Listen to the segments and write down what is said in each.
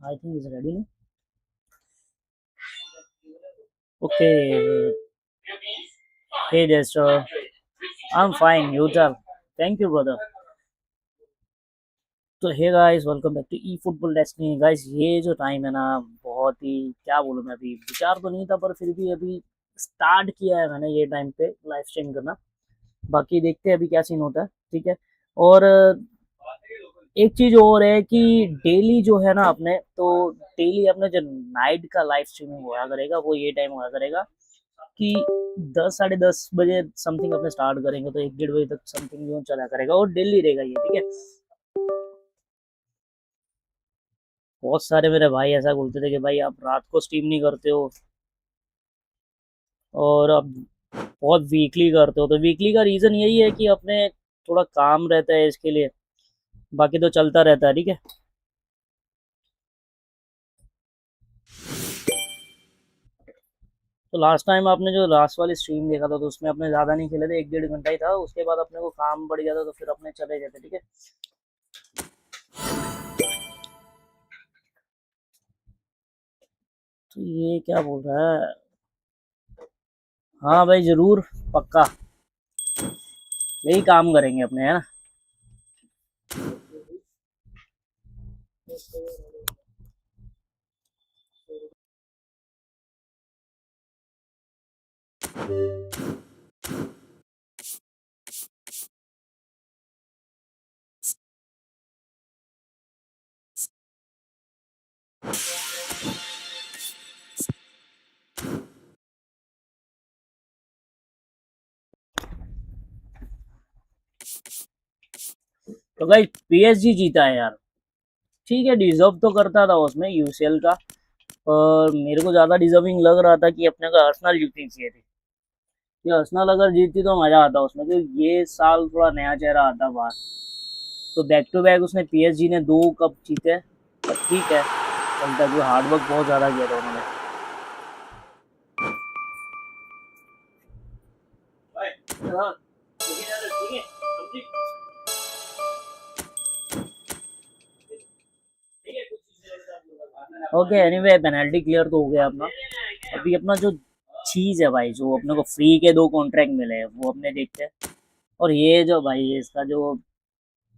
I think it's ready now. Okay. Hey there, sir. I'm fine. You tell. Thank you, brother. तो hey guys welcome back to E football destiny guys. ये जो time है ना, बहुत ही क्या बोलूं मैं, अभी विचार तो नहीं था पर फिर भी अभी स्टार्ट किया है मैंने ये टाइम पे लाइव स्ट्रीम करना। बाकी देखते हैं अभी क्या सीन होता है। ठीक है। और एक चीज और है कि डेली जो है ना अपने, तो डेली अपने जो नाइट का लाइव स्ट्रीमिंग हुआ करेगा वो ये टाइम हुआ करेगा कि 10 साढ़े 10 बजे समथिंग अपने स्टार्ट करेंगे, तो 1 1:30 बजे तक समथिंग जो चला करेगा और डेली रहेगा ये। ठीक है। बहुत सारे मेरे भाई ऐसा बोलते थे कि भाई आप रात को स्ट्रीम नहीं करते हो और अब बहुत वीकली करते हो। तो वीकली का रीज़न यही है कि अपने थोड़ा काम रहता है इसके लिए, बाकी तो चलता रहता है। ठीक है। तो लास्ट टाइम आपने जो लास्ट वाली स्ट्रीम देखा था तो उसमें अपने ज़्यादा नहीं खेले थे, 1 1:30 घंटा ही था। उसके बाद अपने को काम बढ़ गया था तो फिर अपने चले गए थे। ठीक है। तो ये क्या बोल रहा है? हाँ भाई ज़रूर, पक्का यही काम करेंगे अपने, है ना। तो भाई पीएसजी जीता है यार। ठीक है, डिजर्व तो करता था उसमें यूसीएल का, और मेरे को ज़्यादा डिजर्विंग लग रहा था कि अपने को अर्सनल जीतनी चाहिए थी। कि अर्सनल अगर जीतती तो मज़ा आता उसमें, क्योंकि ये साल थोड़ा नया चेहरा आता बाहर। तो बैक टू बैक उसने पीएसजी ने 2 कप जीते। पर ठीक है, चलता है, हार्डवर्क बहुत ज़्यादा किया था उन्होंने। ओके एनीवे, पेनल्टी क्लियर तो हो गया अपना। अभी अपना जो चीज़ है भाई, जो अपने को फ्री के 2 कॉन्ट्रैक्ट मिले हैं वो अपने देखते हैं। और ये जो भाई इसका जो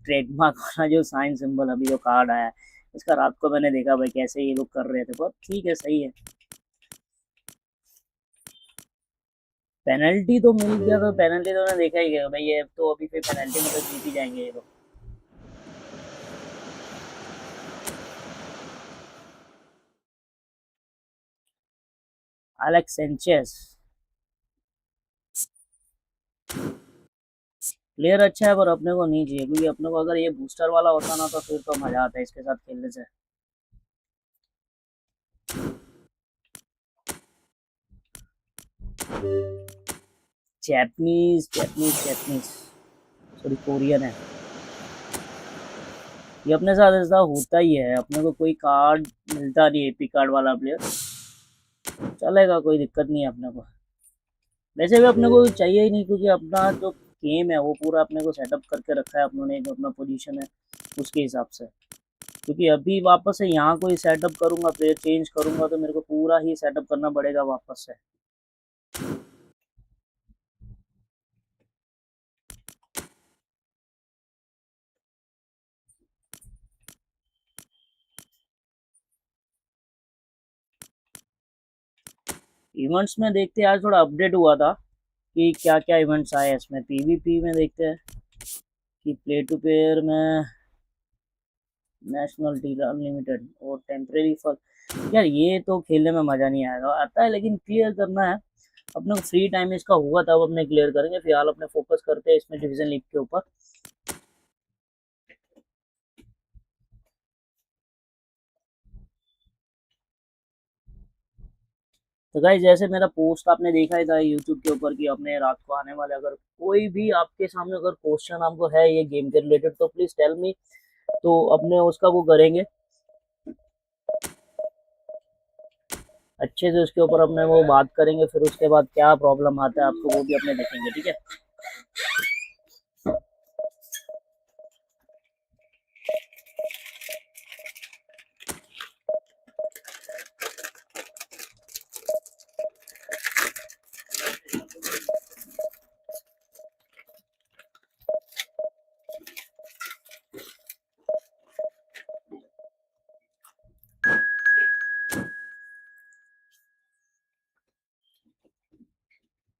ट्रेडमार्क वाला जो साइन सिंबल अभी जो कार्ड आया है, इसका रात को मैंने देखा भाई कैसे ये लोग कर रहे थे। बहुत ठीक है, सही है। पेनल्टी तो मिल गया, तो पेनल्टी तो मैंने देखा ही है भाई, ये तो अभी फिर पेनल्टी में तो जीत ही जाएंगे ये लोग। एलेक्स सेंचेस प्लेयर अच्छा है पर अपने को नहीं चाहिए, क्योंकि अपने को अगर ये बूस्टर वाला होता ना तो फिर तो मजा आता है इसके साथ खेलने से। Japanese Japanese Japanese sorry, Korean है। ये अपने साथ ऐसा होता ही है, अपने को कोई कार्ड मिलता नहीं एपी कार्ड वाला प्लेयर। चलेगा, कोई दिक्कत नहीं है अपने को। वैसे भी अपने को चाहिए ही नहीं, क्योंकि अपना जो गेम है वो पूरा अपने को सेटअप करके रखा है अपनों ने, जो अपना पोजीशन है उसके हिसाब से। क्योंकि अभी वापस से यहाँ कोई सेटअप करूँगा, प्लेयर चेंज करूँगा, तो मेरे को पूरा ही सेटअप करना पड़ेगा वापस से। इवेंट्स में देखते हैं, आज थोड़ा अपडेट हुआ था कि क्या क्या इवेंट्स आए इसमें। पीवीपी में देखते हैं कि प्ले टू प्लेयर में नेशनल डील अनलिमिटेड और टेम्परेरी फॉर। यार ये तो खेलने में मज़ा नहीं आएगा, आता है लेकिन क्लियर करना है अपने को। फ्री टाइम इसका हुआ तब अपने क्लियर करेंगे, फिलहाल अपने फोकस करते हैं इसमें डिवीजन लीग के ऊपर। तो गाइस, जैसे मेरा पोस्ट आपने देखा ही था यूट्यूब के ऊपर कि अपने रात को आने वाले, अगर कोई भी आपके सामने अगर क्वेश्चन आपको है ये गेम के रिलेटेड तो प्लीज टेल मी, तो अपने उसका वो करेंगे अच्छे से। उसके ऊपर अपने वो बात करेंगे, फिर उसके बाद क्या प्रॉब्लम आता है आपको वो भी अपने देखेंगे। ठीक है।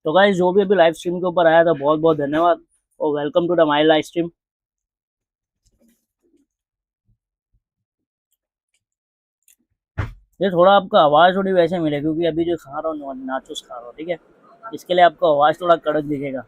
तो गाइस जो भी अभी लाइव स्ट्रीम के ऊपर आया था बहुत बहुत धन्यवाद और welcome to the my live stream. ये थोड़ा आपका आवाज़ थोड़ी वैसे मिले क्योंकि अभी जो खा रहा हूँ नाचोस खा रहा हूँ, ठीक है, इसके लिए आपको आवाज़ थोड़ा कड़क दिखेगा।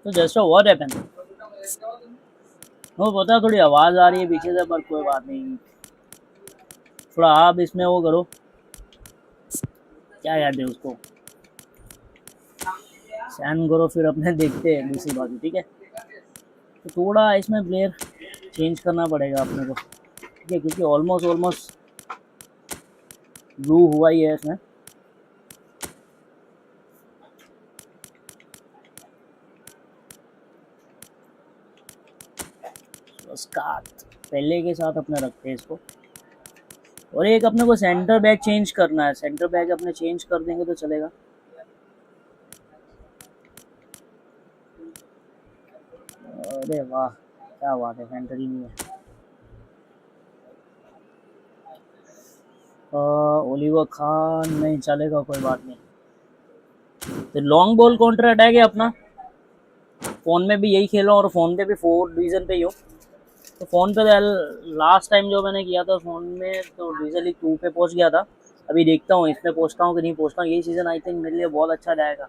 तो जस्ट व्हाट हैपेंड वो पता, थोड़ी आवाज़ आ रही है पीछे से, पर कोई बात नहीं, थोड़ा आप इसमें वो करो, क्या कहते हैं उसको, सहन करो, फिर अपने देखते हैं दूसरी बात, ठीक है। तो थोड़ा इसमें प्लेयर चेंज करना पड़ेगा अपने को, ठीक है, क्योंकि ऑलमोस्ट ब्लू हुआ ही है इसमें। पहले के साथ अपने रखते हैं इसको, और एक अपने को सेंटर बैक चेंज करना है, सेंटर बैक अपने चेंज कर देंगे तो चलेगा। अरे वाह क्या बात है, सेंटर ही नहीं है। ओलिवर खान नहीं चलेगा, कोई बात नहीं। तो लॉन्ग बॉल काउंटर अटैक है अपना, फ़ोन में भी यही खेला और फ़ोन पे भी 4 डिवीज़न पे ही हूँ। तो फ़ोन पे लास्ट टाइम जो मैंने किया था फ़ोन में तो डिवीज़न लीग 2 पे पहुँच गया था। अभी देखता हूँ इसमें पहुँचता हूँ कि नहीं पहुँचता हूँ। यही सीज़न आई थिंक मेरे लिए बहुत अच्छा जाएगा।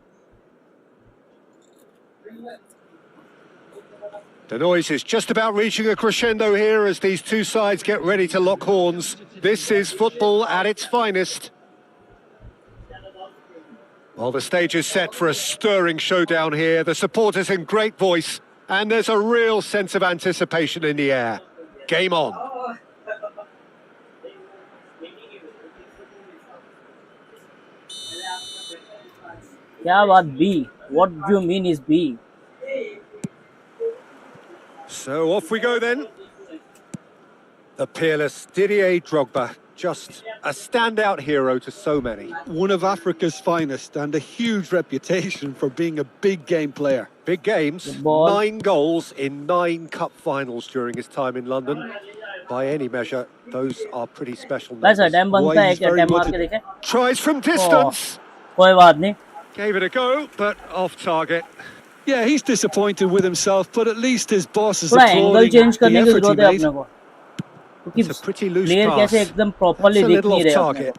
The noise is just about reaching a crescendo here as these two sides get ready to lock horns. This is football at its finest. Well, the stage is set for a stirring showdown here. The supporters in great voice, and there's a real sense of anticipation in the air. Game on. क्या बात B? What do you mean is B? So off we go then. The peerless Didier Drogba, just a standout hero to so many. One of Africa's finest and a huge reputation for being a big game player. Big games, 9 goals in 9 cup finals during his time in London. By any measure, those are pretty special numbers. Tries from distance. कोई बात नहीं. Gave it a go, but off target. Yeah, he's disappointed with himself, but at least his boss is applauding the effort he made. It's a pretty loose pass. That's a little off target.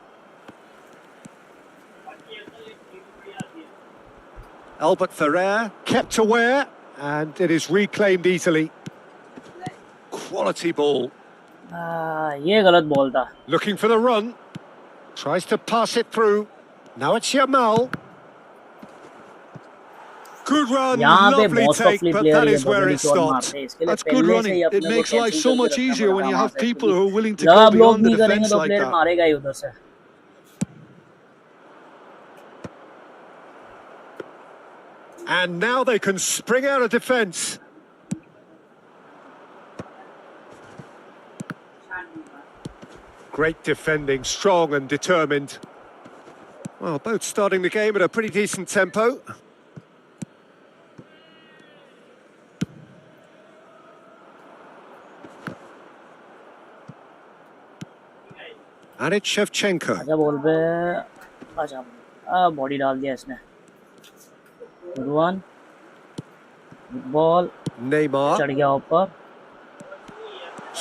Albert Ferrer kept aware, and it is reclaimed easily. Quality ball. ये गलत ball था. Looking for the run. Tries to pass it through. Now it's Yamal. Good run, lovely take, but that is where it stops. That's good running. It makes life so much easier when you have people who are willing to go beyond the defense like that. And now they can spring out of defence. Great defending, strong and determined. Well, both starting the game at a pretty decent tempo. And it's Shevchenko. अच्छा ball पे अच्छा body डाल दिया इसने. Good one. Good ball. Neymar. चढ़ गया ऊपर.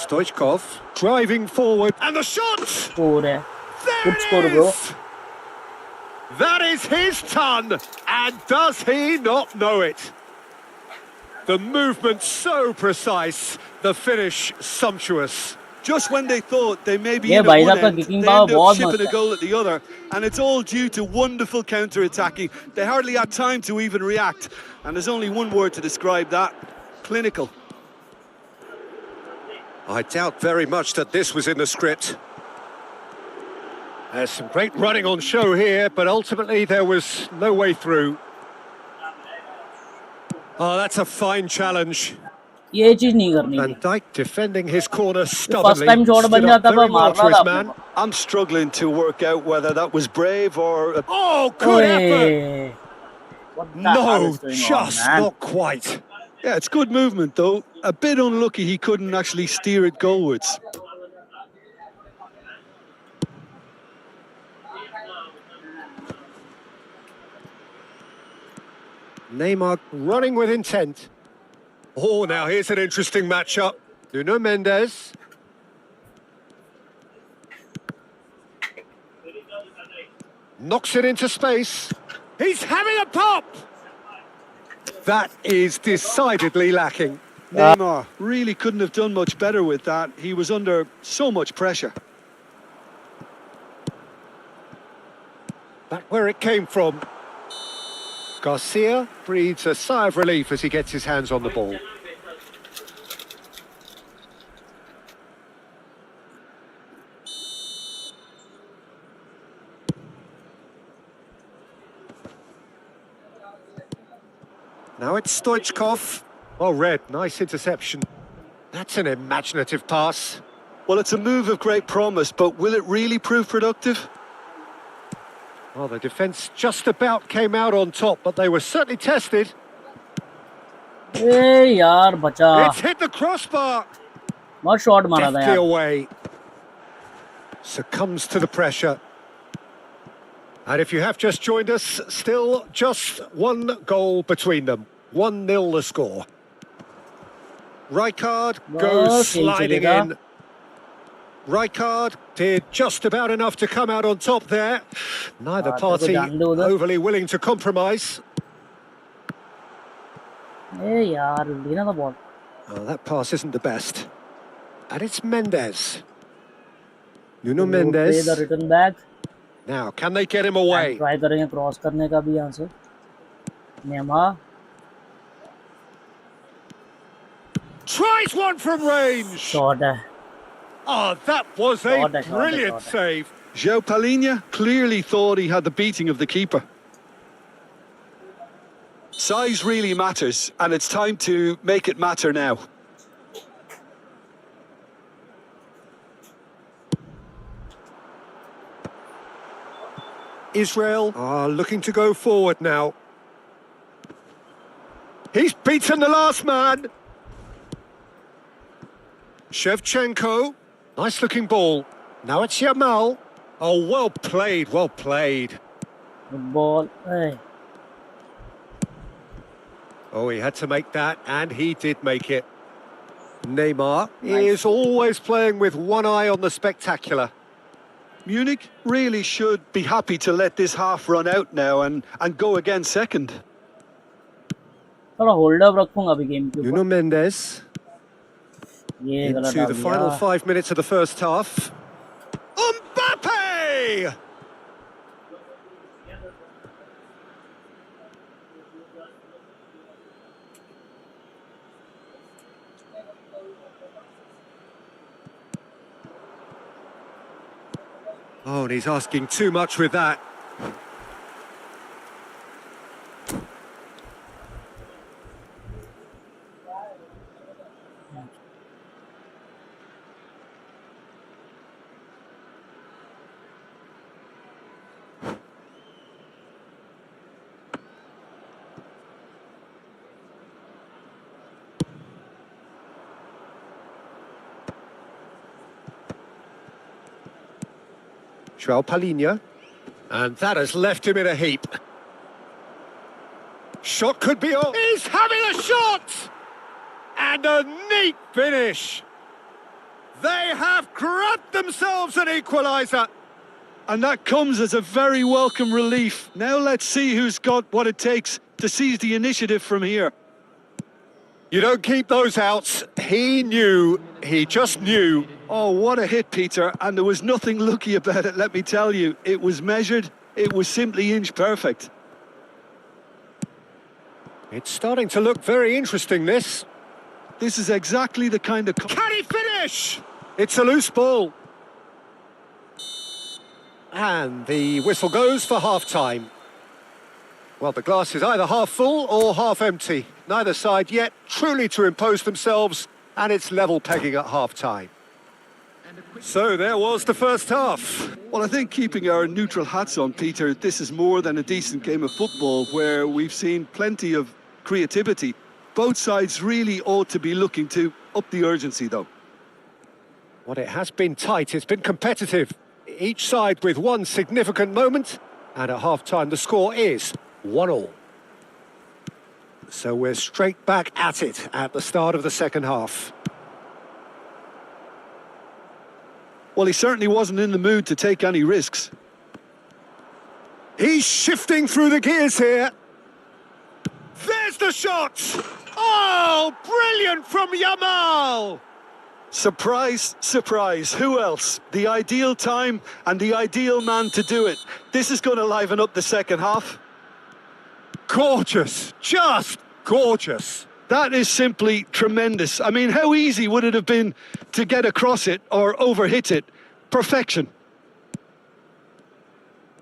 Stoichkov driving forward and the shot. Score है. Good score bro. That is his ton, and does he not know it? The movement so precise, the finish sumptuous. Just when they thought they may be in at one end, they end up shipping a goal at the other, and it's all due to wonderful counter-attacking. They hardly had time to even react, and there's only one word to describe that: clinical. I doubt very much that this was in the script. There's some great running on show here, but ultimately there was no way through. Oh, that's a fine challenge. ये चीज नहीं करनी थी. Van Dijk defending his corner First stubbornly. time shot बन जाता पर मारना था man. I'm struggling to work out whether that was brave or... Oh, good effort! No, just not quite. Yeah, it's good movement, though. A bit unlucky he couldn't actually steer it goalwards. Neymar running with intent. Oh, now here's an interesting matchup. Nuno Mendes. Knocks it into space. He's having a pop! That is decidedly lacking. Neymar really couldn't have done much better with that. He was under so much pressure. Back where it came from. Garcia breathes a sigh of relief as he gets his hands on the ball. Now it's Stoichkov. Oh, Red, nice interception. That's an imaginative pass. Well, it's a move of great promise, but will it really prove productive? Well, the defence just about came out on top, but they were certainly tested. Hey, yaar, bacha. It's hit the crossbar. Not shot mara tha Deftly yaar. away. Succumbs to the pressure. And if you have just joined us, still just one goal between them. 1-0 the score. Rijkaard goes sliding in. Rijkaard did just about enough to come out on top there. Neither party overly willing to compromise. Hey, yaar, leena the ball. Oh, that pass isn't the best. And it's Mendes. Nuno Mendes. Play the return back. Now, can they get him away? Try करेंगे cross करने का भी यहाँ से. Neymar. Tries one from range. Shot है. Oh, that was a brilliant save. João Palhinha clearly thought he had the beating of the keeper. Size really matters, and it's time to make it matter now. Israel are looking to go forward now. He's beaten the last man. Shevchenko. Nice looking ball. Now it's Yamal. Oh, well played, well played. Good ball. Hey. Oh, he had to make that, and he did make it. Neymar is always playing with one eye on the spectacular. Munich really should be happy to let this half run out now and go again second. थोड़ा hold up रखूँगा अभी game के ऊपर. Nuno Mendes. ये गलत Into the final 5 minutes of the first half. Mbappe! Oh, and he's asking too much with that. João Palhinha, and that has left him in a heap. Shot could be on. He's having a shot! And a neat finish. They have grabbed themselves an equaliser. And that comes as a very welcome relief. Now let's see who's got what it takes to seize the initiative from here. You don't keep those outs. He knew, he just knew. Oh, what a hit, Peter, and there was nothing lucky about it, let me tell you. It was measured, it was simply inch perfect. It's starting to look very interesting, this. This is exactly the kind of... Can he finish? It's a loose ball. And the whistle goes for half-time. Well, the glass is either half full or half empty. Neither side yet truly to impose themselves, and it's level pegging at half-time. So there was the first half. Well, I think keeping our neutral hats on, Peter, this is more than a decent game of football where we've seen plenty of creativity. Both sides really ought to be looking to up the urgency, though. Well, it has been tight, it's been competitive. Each side with one significant moment, and at half-time the score is 1-1. So we're straight back at it at the start of the second half. Well, he certainly wasn't in the mood to take any risks. He's shifting through the gears here. There's the shot! Oh, brilliant from Yamal! Surprise, surprise. Who else? The ideal time and the ideal man to do it. This is going to liven up the second half. Gorgeous, just gorgeous. That is simply tremendous. I mean, how easy would it have been to get across it or overhit it? Perfection.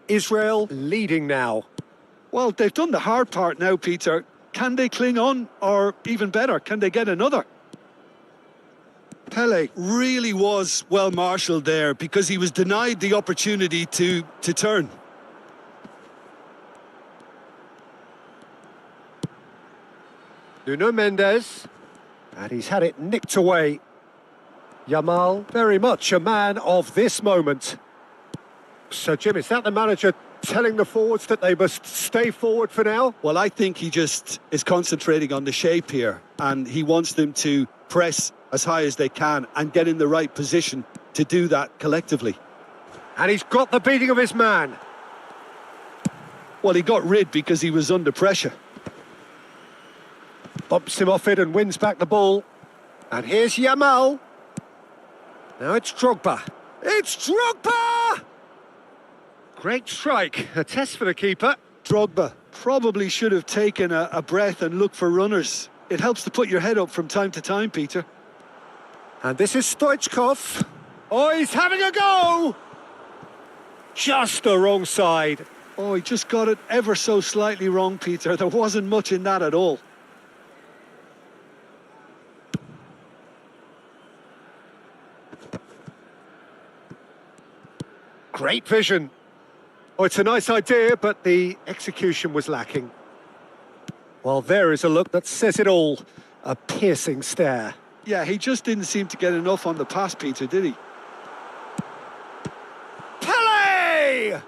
Israel leading now. Well, they've done the hard part now, Peter. Can they cling on? Or even better, can they get another? Pele really was well marshalled there because he was denied the opportunity to turn. Nuno Mendes, and he's had it nicked away. Yamal, very much a man of this moment. So, Jim, is that the manager telling the forwards that they must stay forward for now? Well, I think he just is concentrating on the shape here, and he wants them to press as high as they can and get in the right position to do that collectively. And he's got the beating of his man. Well, he got rid because he was under pressure. Bumps him off it and wins back the ball. And here's Yamal. Now it's Drogba. It's Drogba! Great strike. A test for the keeper. Drogba probably should have taken a breath and looked for runners. It helps to put your head up from time to time, Peter. And this is Stoichkov. Oh, he's having a go! Just the wrong side. Oh, he just got it ever so slightly wrong, Peter. There wasn't much in that at all. Great vision. Oh, it's a nice idea, but the execution was lacking. Well, there is a look that says it all. A piercing stare. Yeah, he just didn't seem to get enough on the pass, Peter, did he? Pele!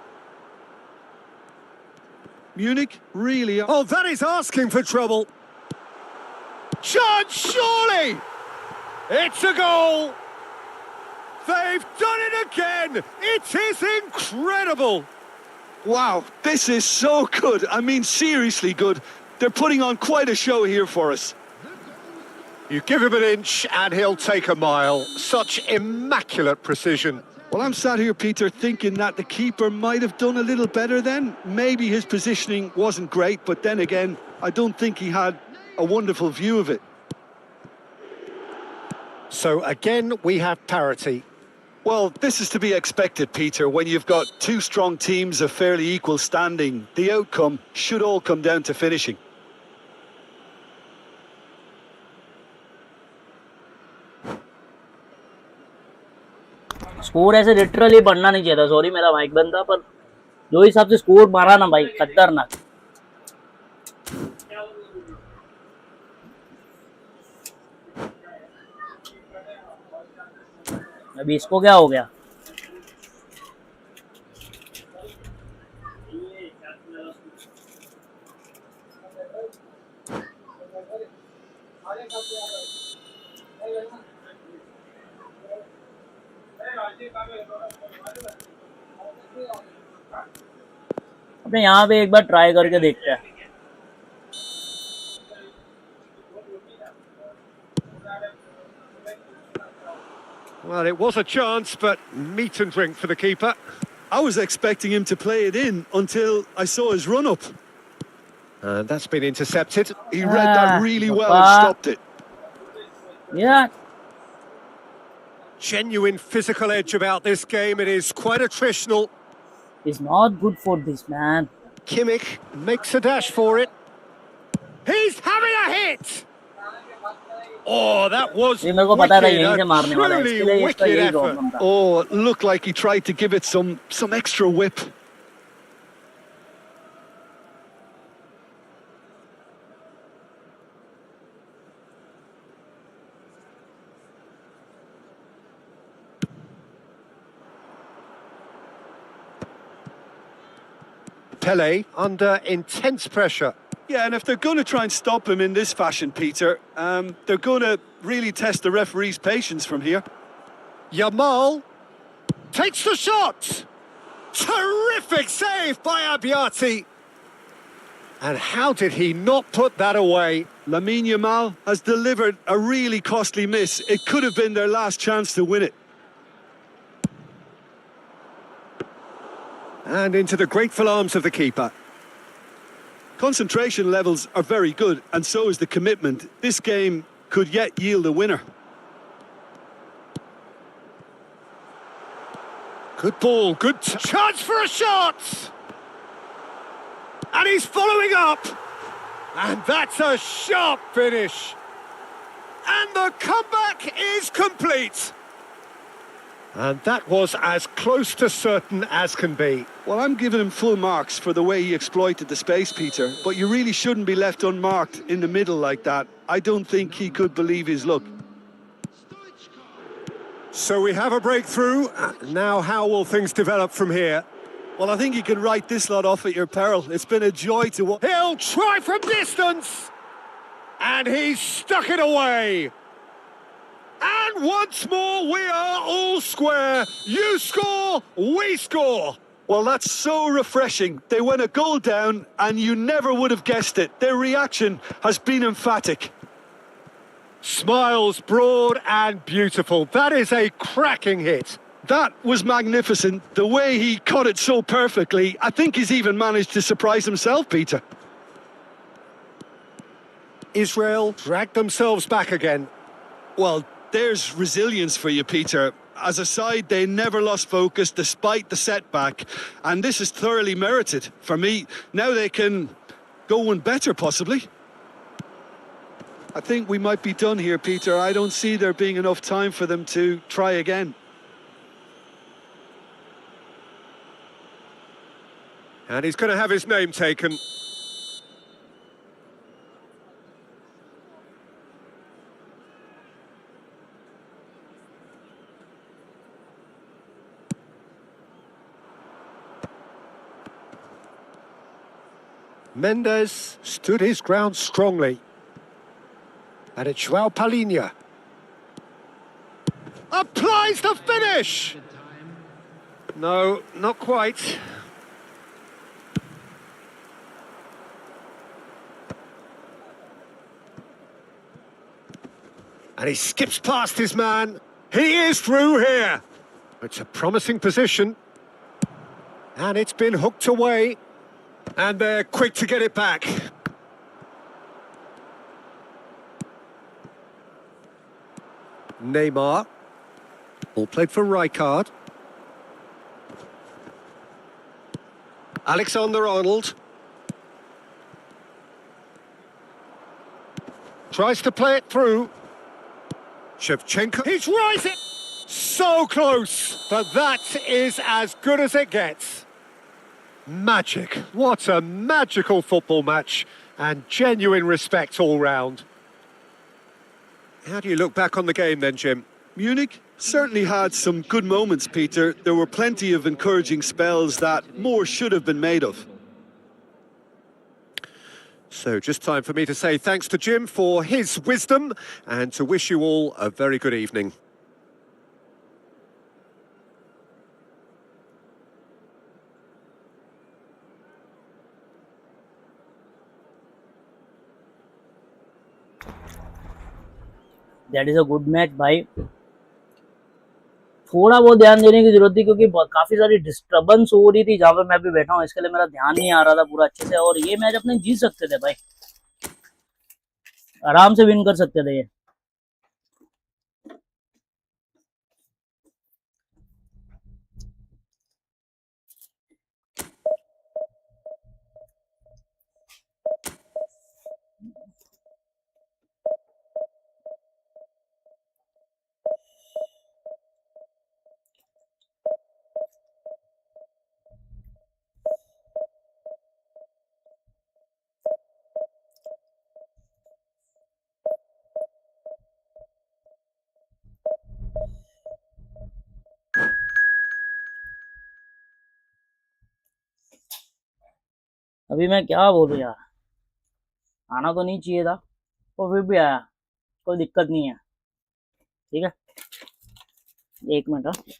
Munich really... Oh, that is asking for trouble. Chance, surely! It's a goal! They've done it again! It is incredible! Wow, this is so good. I mean, seriously good. They're putting on quite a show here for us. You give him an inch and he'll take a mile. Such immaculate precision. Well, I'm sat here, Peter, thinking that the keeper might have done a little better then. Maybe his positioning wasn't great, but then again, I don't think he had a wonderful view of it. So again, we have parity. Well, this is to be expected, Peter. When you've got two strong teams of fairly equal standing, the outcome should all come down to finishing. Score ऐसे literally बढ़ना नहीं चाहिए था, sorry मेरा mic बंद था, पर जो हिसाब से स्कोर मारा ना भाई, खतरनाक। अभी इसको क्या हो गया? अपने यहाँ पे एक बार ट्राई करके देखते हैं। Well, it was a chance, but meat and drink for the keeper. I was expecting him to play it in until I saw his run-up. And that's been intercepted. He read that really well and stopped it. Yeah. Genuine physical edge about this game. It is quite attritional. It's not good for this man. Kimmich makes a dash for it. He's having a hit. Oh, that was wicked, truly wicked effort. Oh, it looked like he tried to give it some extra whip. Pele under intense pressure. Yeah, and if they're going to try and stop him in this fashion, Peter, they're going to really test the referee's patience from here. Yamal takes the shot. Terrific save by Abbiati. And how did he not put that away? Lamine Yamal has delivered a really costly miss. It could have been their last chance to win it. And into the grateful arms of the keeper. Concentration levels are very good, and so is the commitment. This game could yet yield a winner. Good ball, good chance for a shot! And he's following up! And that's a sharp finish! And the comeback is complete! And that was as close to certain as can be. Well, I'm giving him full marks for the way he exploited the space, Peter. But you really shouldn't be left unmarked in the middle like that. I don't think he could believe his luck. So we have a breakthrough. Now how will things develop from here? Well, I think you can write this lot off at your peril. It's been a joy to watch. He'll try from distance! And he's stuck it away! And once more, we are all square. You score, we score. Well, that's so refreshing. They went a goal down, and you never would have guessed it. Their reaction has been emphatic. Smiles broad and beautiful. That is a cracking hit. That was magnificent. The way he caught it so perfectly. I think he's even managed to surprise himself, Peter. Israel dragged themselves back again. Well, there's resilience for you, Peter. As a side, they never lost focus despite the setback, and this is thoroughly merited. For me, now they can go one better, possibly. I think we might be done here, Peter. I don't see there being enough time for them to try again. And he's going to have his name taken. Mendes stood his ground strongly. And it's João Palhinha. Applies the finish! No, not quite. And he skips past his man. He is through here. It's a promising position. And it's been hooked away. And they're quick to get it back. Neymar. All played for Rijkaard. Alexander-Arnold. Tries to play it through. Shevchenko. He's rising! So close! But that is as good as it gets. Magic. What a magical football match. And genuine respect all round. How do you look back on the game then, Jim? Munich certainly had some good moments, Peter. There were plenty of encouraging spells that more should have been made of. So just time for me to say thanks to Jim for his wisdom and to wish you all a very good evening. That is a good match भाई. थोड़ा बहुत ध्यान देने की जरूरत थी क्योंकि काफी सारी डिस्टर्बेंस हो रही थी जहां पे मैं भी बैठा हूँ, इसके लिए मेरा ध्यान नहीं आ रहा था पूरा अच्छे से. और ये मैच अपने जीत सकते थे भाई, आराम से विन कर सकते थे ये. अभी मैं क्या बोलूं यार, आना तो नहीं चाहिए था, तो फिर भी आया, कोई दिक्कत नहीं है। ठीक है, 1 minute.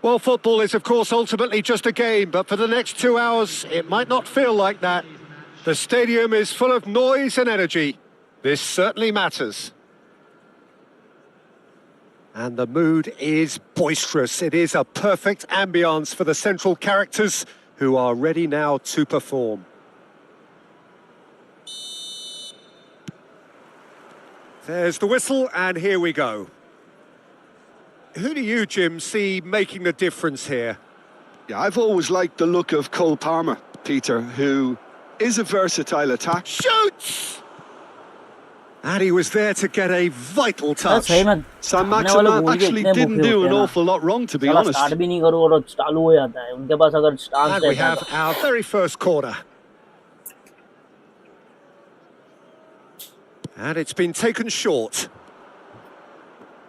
Well, football is, of course, ultimately just a game, but for the next 2 hours, it might not feel like that. The stadium is full of noise and energy. This certainly matters. And the mood is boisterous. It is a perfect ambience for the central characters who are ready now to perform. There's the whistle, and here we go. Who do you, Jim, see making the difference here? Yeah, I've always liked the look of Cole Palmer, Peter, who is a versatile attacker. Shoots! And he was there to get a vital touch. Sam Maximan actually didn't do an awful lot wrong, to be honest. And we have our very first corner. And it's been taken short.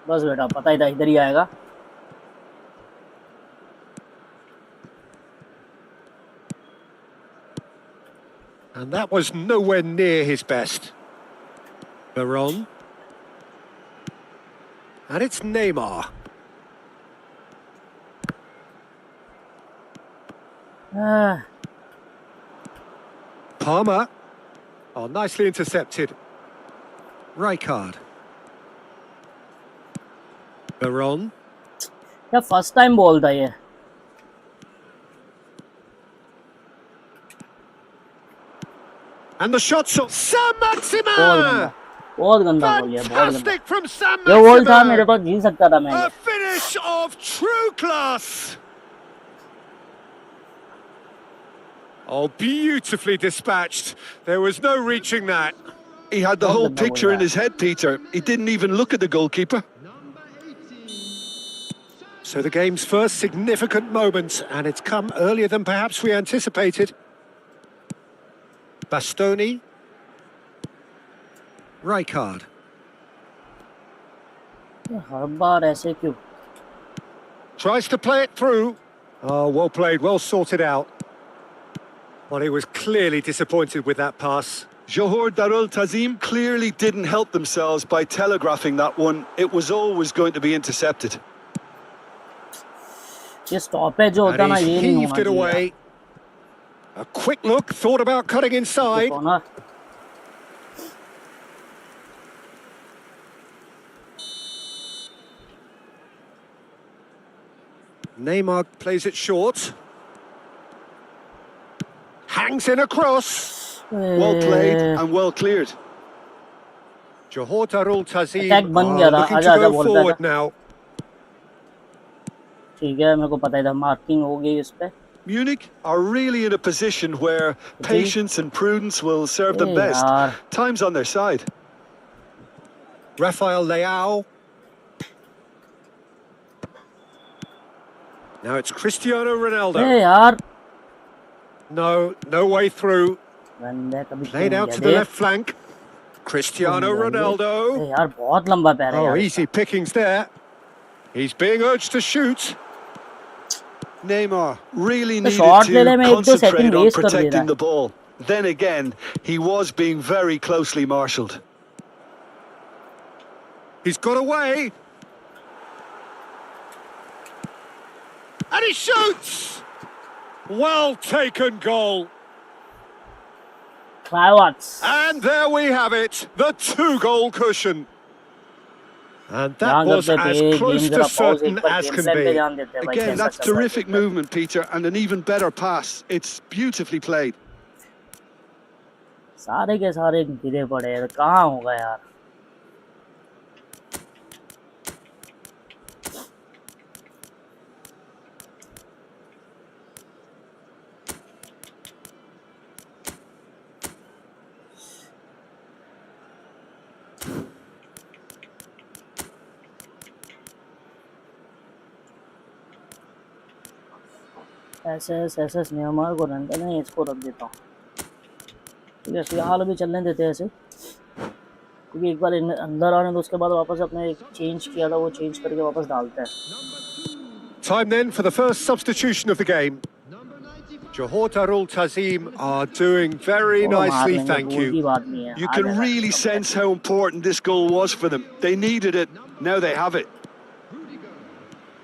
बस बेटा पता ही था इधर ही आएगा। And that was nowhere near his best. Veron. And it's Neymar. Palmer. Oh, nicely intercepted. Rijkaard. Veron. Yeah, first time ball था ये। And the shot's on Sam Maximan. बहुत गंदा बॉल है, बहुत गंदा। From Sam Maximan। ये ball था मेरे पास, जीत सकता था मैं। A finish of true class. Oh, beautifully dispatched. There was no reaching that. He had the whole picture in his head, Peter. He didn't even look at the goalkeeper. So the game's first significant moment, and it's come earlier than perhaps we anticipated. Bastoni. Rijkaard. हर बार ऐसे क्यों? Tries to play it through. Oh, well played, well sorted out. Well, he was clearly disappointed with that pass. Johor Darul Tazim clearly didn't help themselves by telegraphing that one. It was always going to be intercepted. ये stoppage जो होता ना ये नहीं होना चाहिए। Away. A quick look, thought about cutting inside. Neymar plays it short. Hangs in a cross. Well played and well cleared. Johor Darul Tazim looking to go forward now. ठीक है, मेरे को पता ही था मार्किंग हो गई इस पे। Munich are really in a position where patience and prudence will serve them best. Time's on their side. Rafael Leao. Now it's Cristiano Ronaldo. Hey, yaar. No way through. Played out to the left flank. Cristiano Ronaldo. Hey, yaar, बहुत लंबा पैर है। Oh, easy pickings there. He's being urged to shoot. Neymar really needed to concentrate on protecting the ball. Then again, he was being very closely marshalled. He's got away. And he shoots! Well taken goal. And there we have it, the 2-goal cushion. And that was as close to certain as can be. Again, that's terrific movement, Peter, and an even better pass. It's beautifully played. सारे के सारे गिरे पड़े हैं, कहाँ होगा यार? ऐसे नियमार को रन करना है, इसको रख देता हूँ। ठीक है, फिलहाल अभी चलने देते हैं ऐसे, क्योंकि एक बार अंदर आने तो उसके बाद वापस अपने चेंज किया था, वो चेंज करके वापस डालते हैं। Time then for the first substitution of the game. Johor Darul Tazim are doing very nicely, thank you. You can really sense how important this goal was for them. They needed it, now they have it.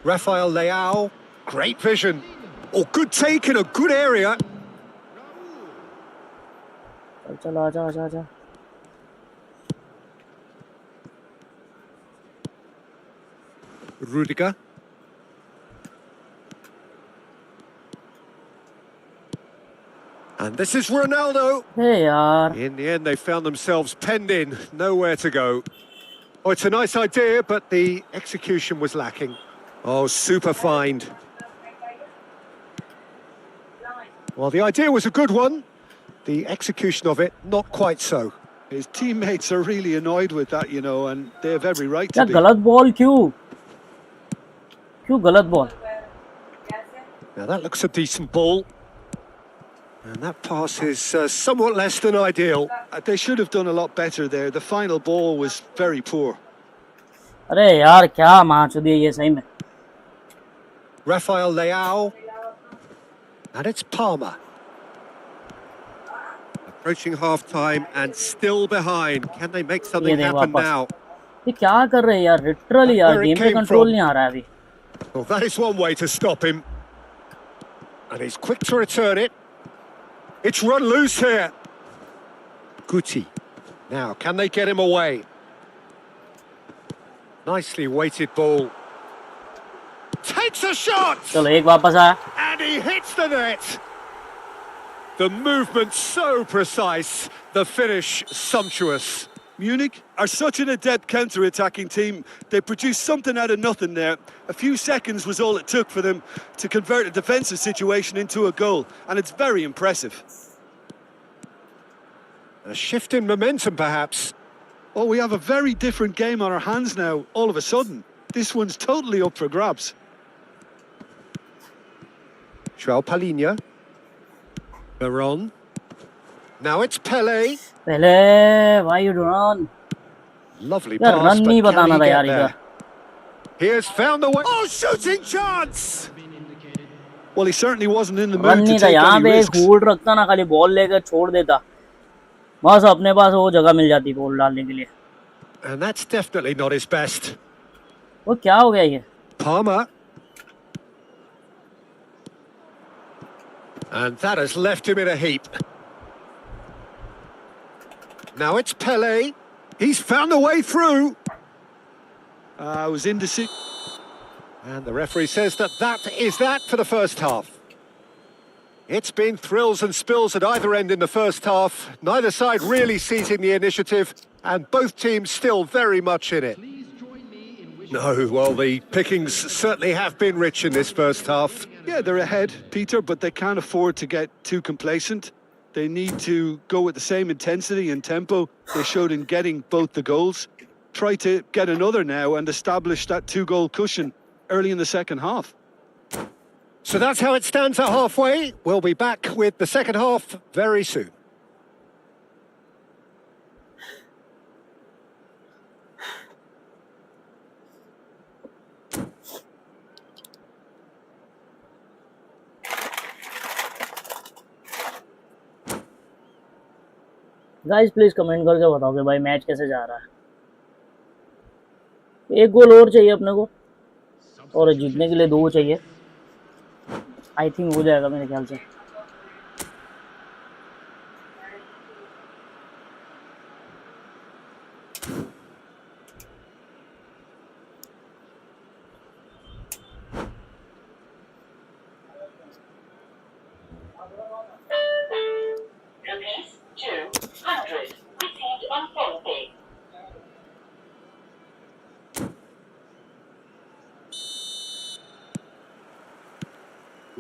Rafael Leao, great vision. Oh, good take in a good area. चल आजा। Rudiger. And this is Ronaldo. Hey, yaar. In the end, they found themselves penned in, nowhere to go. Oh, it's a nice idea, but the execution was lacking. Oh, super find. Well, the idea was a good one. The execution of it, not quite so. His teammates are really annoyed with that, you know, and they have every right to be. गलत ball क्यों गलत ball? Now that looks a decent ball. And that pass is somewhat less than ideal. They should have done a lot better there. The final ball was very poor. अरे यार क्या मार चुदी है ये सही में. Rafael Leao. And it's Palmer. Approaching half-time and still behind. Can they make something happen now? ये क्या कर रहे हैं यार? Literally यार गेम पे कंट्रोल नहीं आ रहा है अभी. Well, that is one way to stop him. And he's quick to return it. It's run loose here. Guti. Now, can they get him away? Nicely weighted ball. Takes a shot! चलो एक वापस आया. And he hits the net. The movement so precise, the finish sumptuous. Munich are such an adept counter-attacking team. They produced something out of nothing there. A few seconds was all it took for them to convert a defensive situation into a goal, and it's very impressive. A shift in momentum, perhaps. Oh, we have a very different game on our hands now, all of a sudden. This one's totally up for grabs. João Palhinha. Veron. Now it's Pele. Pele, why you run? Lovely pass, but can he get there? He has found the way. Oh, shooting chance! Well, he certainly wasn't in the mood to take any risks. Hold रखता ना, खाली ball लेकर छोड़ देता. बस अपने पास वो जगह मिल जाती बॉल डालने के लिए. And that's definitely not his best. वो क्या हो गया ये? Palmer. And that has left him in a heap. Now it's Pele. He's found a way through. It was indecisive. And the referee says that is that for the first half. It's been thrills and spills at either end in the first half. Neither side really seizing the initiative, and both teams still very much in it. No, well, the pickings certainly have been rich in this first half. Yeah, they're ahead, Peter, but they can't afford to get too complacent. They need to go with the same intensity and tempo they showed in getting both the goals. Try to get another now and establish that 2-goal cushion early in the second half. So that's how it stands at halfway. We'll be back with the second half very soon. Guys please comment करके बताओ कि भाई match कैसे जा रहा है. एक गोल और चाहिए अपने को, और जीतने के लिए 2 चाहिए. आई थिंक हो जाएगा मेरे ख्याल से।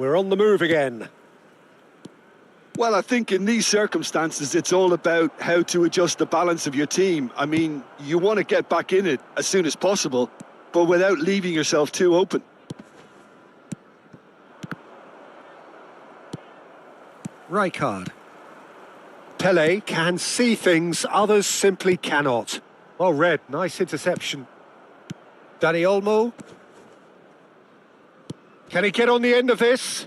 We're on the move again. Well, I think in these circumstances, it's all about how to adjust the balance of your team. I mean, you want to get back in it as soon as possible, but without leaving yourself too open. Rijkaard. Pele can see things others simply cannot. Well read, nice interception. Dani Olmo. Can he get on the end of this?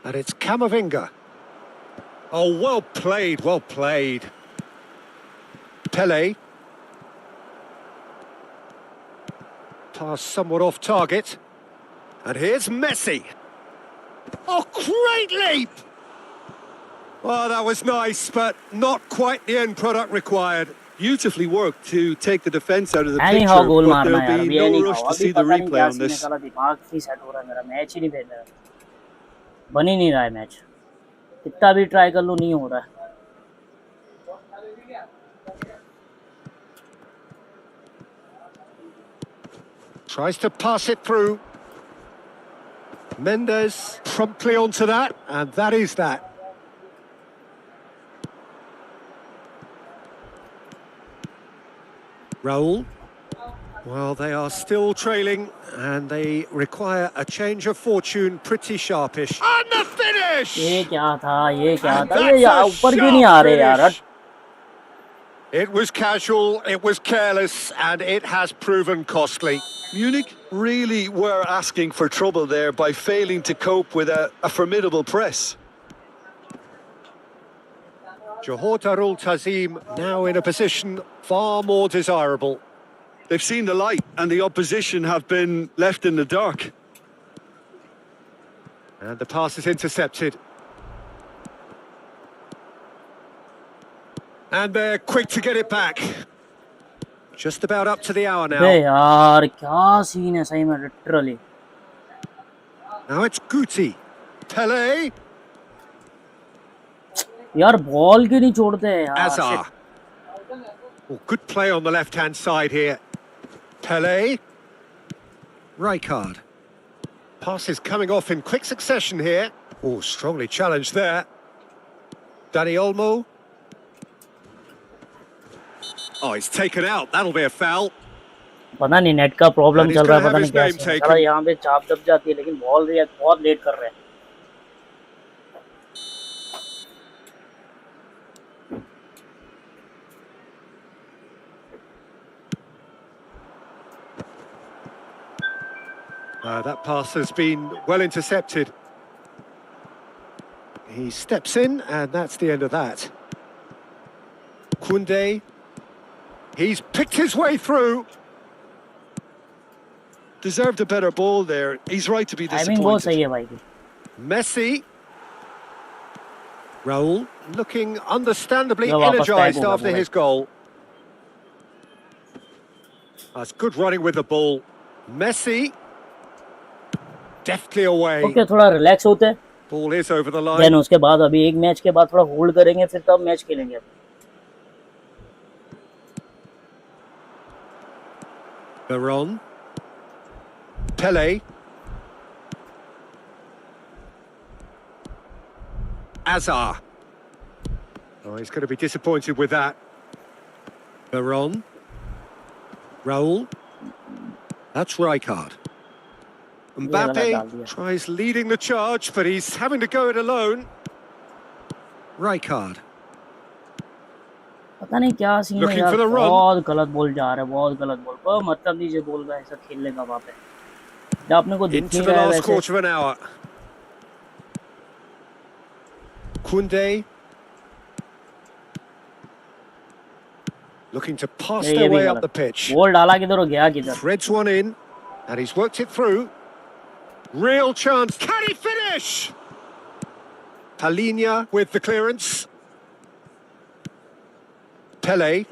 And it's Camavinga. Oh, well played, well played. Pele. Pass somewhat off target. And here's Messi. Oh, great leap! Well, that was nice, but not quite the end product required. Beautifully worked to take the defence out of the Anyhow, picture, goal but मारना there'll यार, be अभी no anyhow, rush to अभी see the पता नहीं replay क्या on scene है, this. साला दिमाग नहीं सेट हो रहा है मेरा, मैच ही नहीं भेज रहा, बन ही नहीं रहा है मैच, कितना भी ट्राई कर लो नहीं हो रहा है। Tries to pass it through. Mendes promptly onto that, and that is that. Raul. Well, they are still trailing, and they require a change of fortune pretty sharpish. And the finish! ये क्या था, ये क्या And था, ये that's a ऊपर क्यों नहीं आ sharp रहे यार? finish. It was casual, it was careless, and it has proven costly. Munich really were asking for trouble there by failing to cope with a formidable press. Johor Darul Tazim now in a position far more desirable. They've seen the light and the opposition have been left in the dark. And the pass is intercepted. And they're quick to get it back. Just about up to the hour now. बे यार क्या scene है सही में, literally. Now it's Guti. Pele. यार ball क्यों नहीं छोड़ते यार? Azar. Oh, good play on the left-hand side here. Pele. Rijkaard. Pass is coming off in quick succession here. Oh, strongly challenged there. Dani Olmo. Oh, he's taken out. That'll be a foul. पता नहीं net का problem चल रहा है, पता नहीं क्या name scene है, taken. साला यहाँ पे चाप दब जाती है, लेकिन बॉल रिएक्ट बहुत लेट कर रहे हैं। That pass has been well intercepted. He steps in, and that's the end of that. Koundé. He's picked his way through. Deserved a better ball there. He's right to be timing बहुत सही disappointed. है भाई की। Messi. Raul looking understandably No, वापस energised tag होगा after वो his goal. That's good running with the ball. Messi. Deftly away. Okay, थोड़ा relax होते हैं, Ball is over the line. Then उसके बाद अभी एक मैच के बाद थोड़ा होल्ड करेंगे, फिर तब मैच खेलेंगे। Veron. Pele. Azar. Oh, he's going to be disappointed with that. Veron. Raul. That's Rijkaard. Mbappe tries leading the charge, but he's having to go it alone. Rijkaard. पता नहीं क्या सीन है Looking यार, for the run. बहुत गलत ball जा रहा है, बहुत गलत बॉल, कोई मतलब नहीं, बॉल का ऐसा खेलने का वहाँ पे जब अपने को दिख Into नहीं the रहा है last वैसे। quarter of an hour. Koundé. Looking to pass ये their भी way up गलत, the pitch. बॉल डाला किधर और गया किधर। Threads one in, and he's worked it through. Real chance. Can he finish? finish! Palinha with the clearance. Pele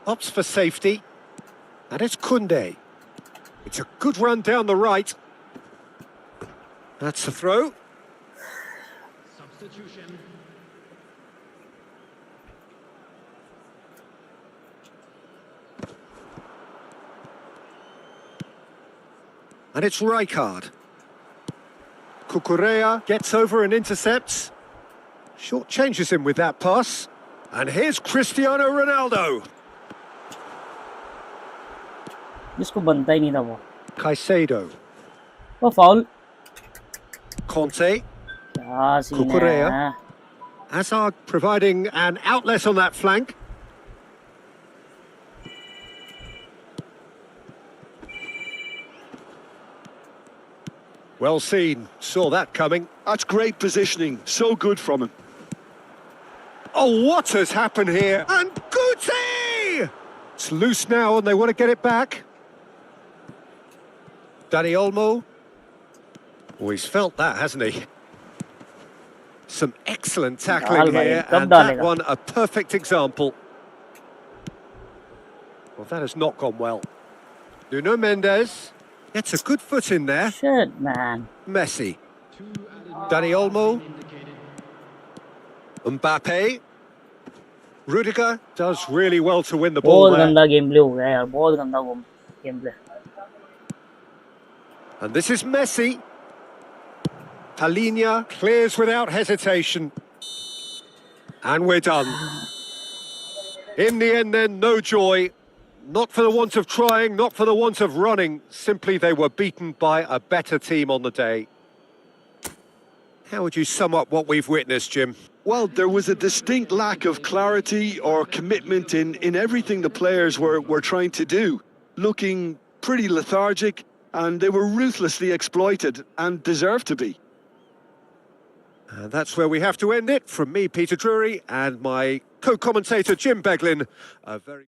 opts for safety. And it's Koundé. It's a good run down the right. That's a throw. Substitution. And it's Rijkaard. Cucurella gets over and intercepts. Short changes him with that pass. And here's Cristiano Ronaldo. जिसको बनता ही नहीं था वो. Caicedo. वो foul. Conte. क्या scene है. Cucurella. Hazard providing an outlet on that flank. Well seen, saw that coming. That's great positioning, so good from him. Oh, what has happened here? And Guti! It's loose now and they want to get it back. Dani Olmo. Oh, he's felt that, hasn't he? Some excellent tackling here, and that one a perfect example. Well, that has not gone well. Nuno Mendes gets a good foot in there. Shit, man. Messi. Dani Olmo. Mbappe. Rudiger does really well to win the ball there. गंदा game play हो गया यार, बहुत गंदा game play. And this is Messi. Palinha clears without hesitation. And we're done. In the end then, no joy. Not for the want of trying, not for the want of running. Simply they were beaten by a better team on the day. How would you sum up what we've witnessed, Jim? Well, there was a distinct lack of clarity or commitment in everything the players were trying to do. Looking pretty lethargic, and they were ruthlessly exploited and deserved to be. And that's where we have to end it. From me, Peter Drury, and my co-commentator, Jim Beglin. A very...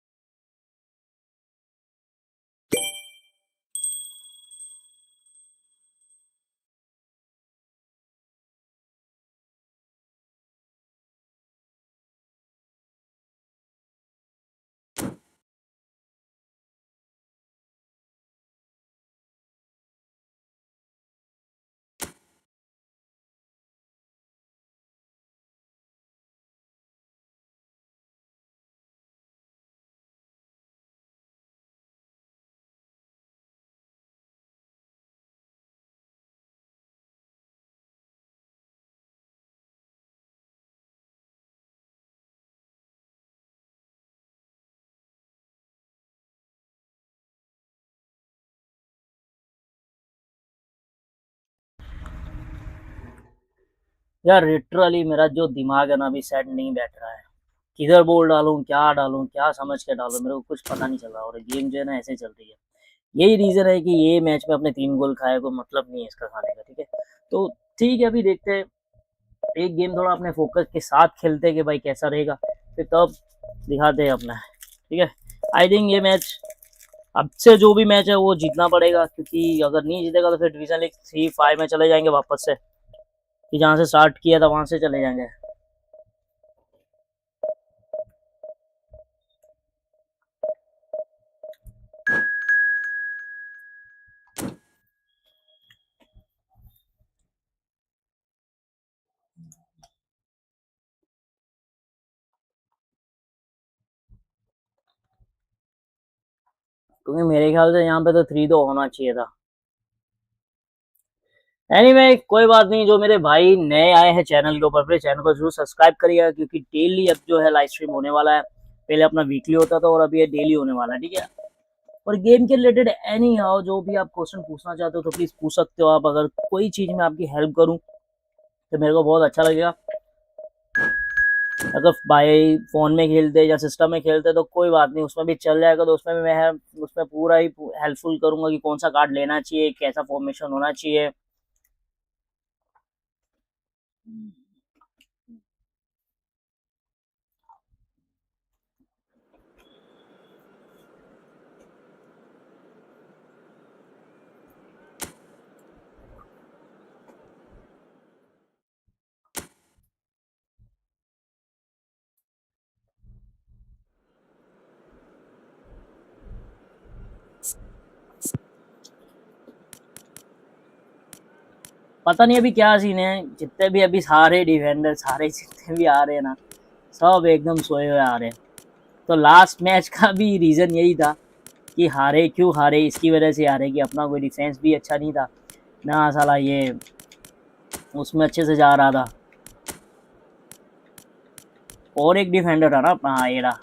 यार literally मेरा जो दिमाग है ना अभी set नहीं बैठ रहा है. किधर बॉल डालूं, क्या समझ के डालूं, मेरे को कुछ पता नहीं चल रहा. और गेम जो है ना ऐसे चल रही है. यही रीजन है कि ये मैच में अपने 3 गोल खाए, कोई मतलब नहीं है इसका खाने का. ठीक है, तो ठीक है, अभी देखते हैं. एक गेम थोड़ा अपने फोकस के साथ खेलते हैं कि भाई कैसा रहेगा, फिर तब दिखाते हैं अपना. ठीक है, आई थिंक ये मैच अब से जो भी मैच है वो जीतना पड़ेगा, क्योंकि अगर नहीं जीतेगा तो फिर डिवीजन लीग 3-5 में चले जाएंगे वापस से, कि जहाँ से स्टार्ट किया था वहां से चले जाएंगे. क्योंकि मेरे ख्याल से यहाँ पे तो 3-2 होना चाहिए था. एनीवे, कोई बात नहीं. जो मेरे भाई नए आए हैं चैनल के ऊपर, फिर चैनल को जरूर सब्सक्राइब करिएगा, क्योंकि डेली अब जो है लाइव स्ट्रीम होने वाला है. पहले अपना वीकली होता था और अभी ये डेली होने वाला है. ठीक है, और गेम के रिलेटेड एनी हाउ जो भी आप क्वेश्चन पूछना चाहते हो तो प्लीज पूछ सकते हो आप. अगर कोई चीज में आपकी हेल्प करूं तो मेरे को बहुत अच्छा लगेगा. अगर भाई फोन में खेलते या सिस्टम में खेलते तो कोई बात नहीं, उसमें भी चल जाएगा. तो उसमें भी मैं उसमें पूरा ही हेल्पफुल करूंगा कि कौन सा कार्ड लेना चाहिए, कैसा फॉर्मेशन होना चाहिए. पता नहीं अभी क्या सीन है, जितने भी अभी सारे डिफेंडर सारे जितने भी आ रहे हैं ना, सब एकदम सोए हुए आ रहे हैं। तो लास्ट मैच का भी रीज़न यही था कि हारे क्यों हारे, इसकी वजह से हारे कि अपना कोई डिफेंस भी अच्छा नहीं था ना, साला ये उसमें अच्छे से जा रहा था। और एक डिफेंडर था ना अपना, हाँ ये रहा।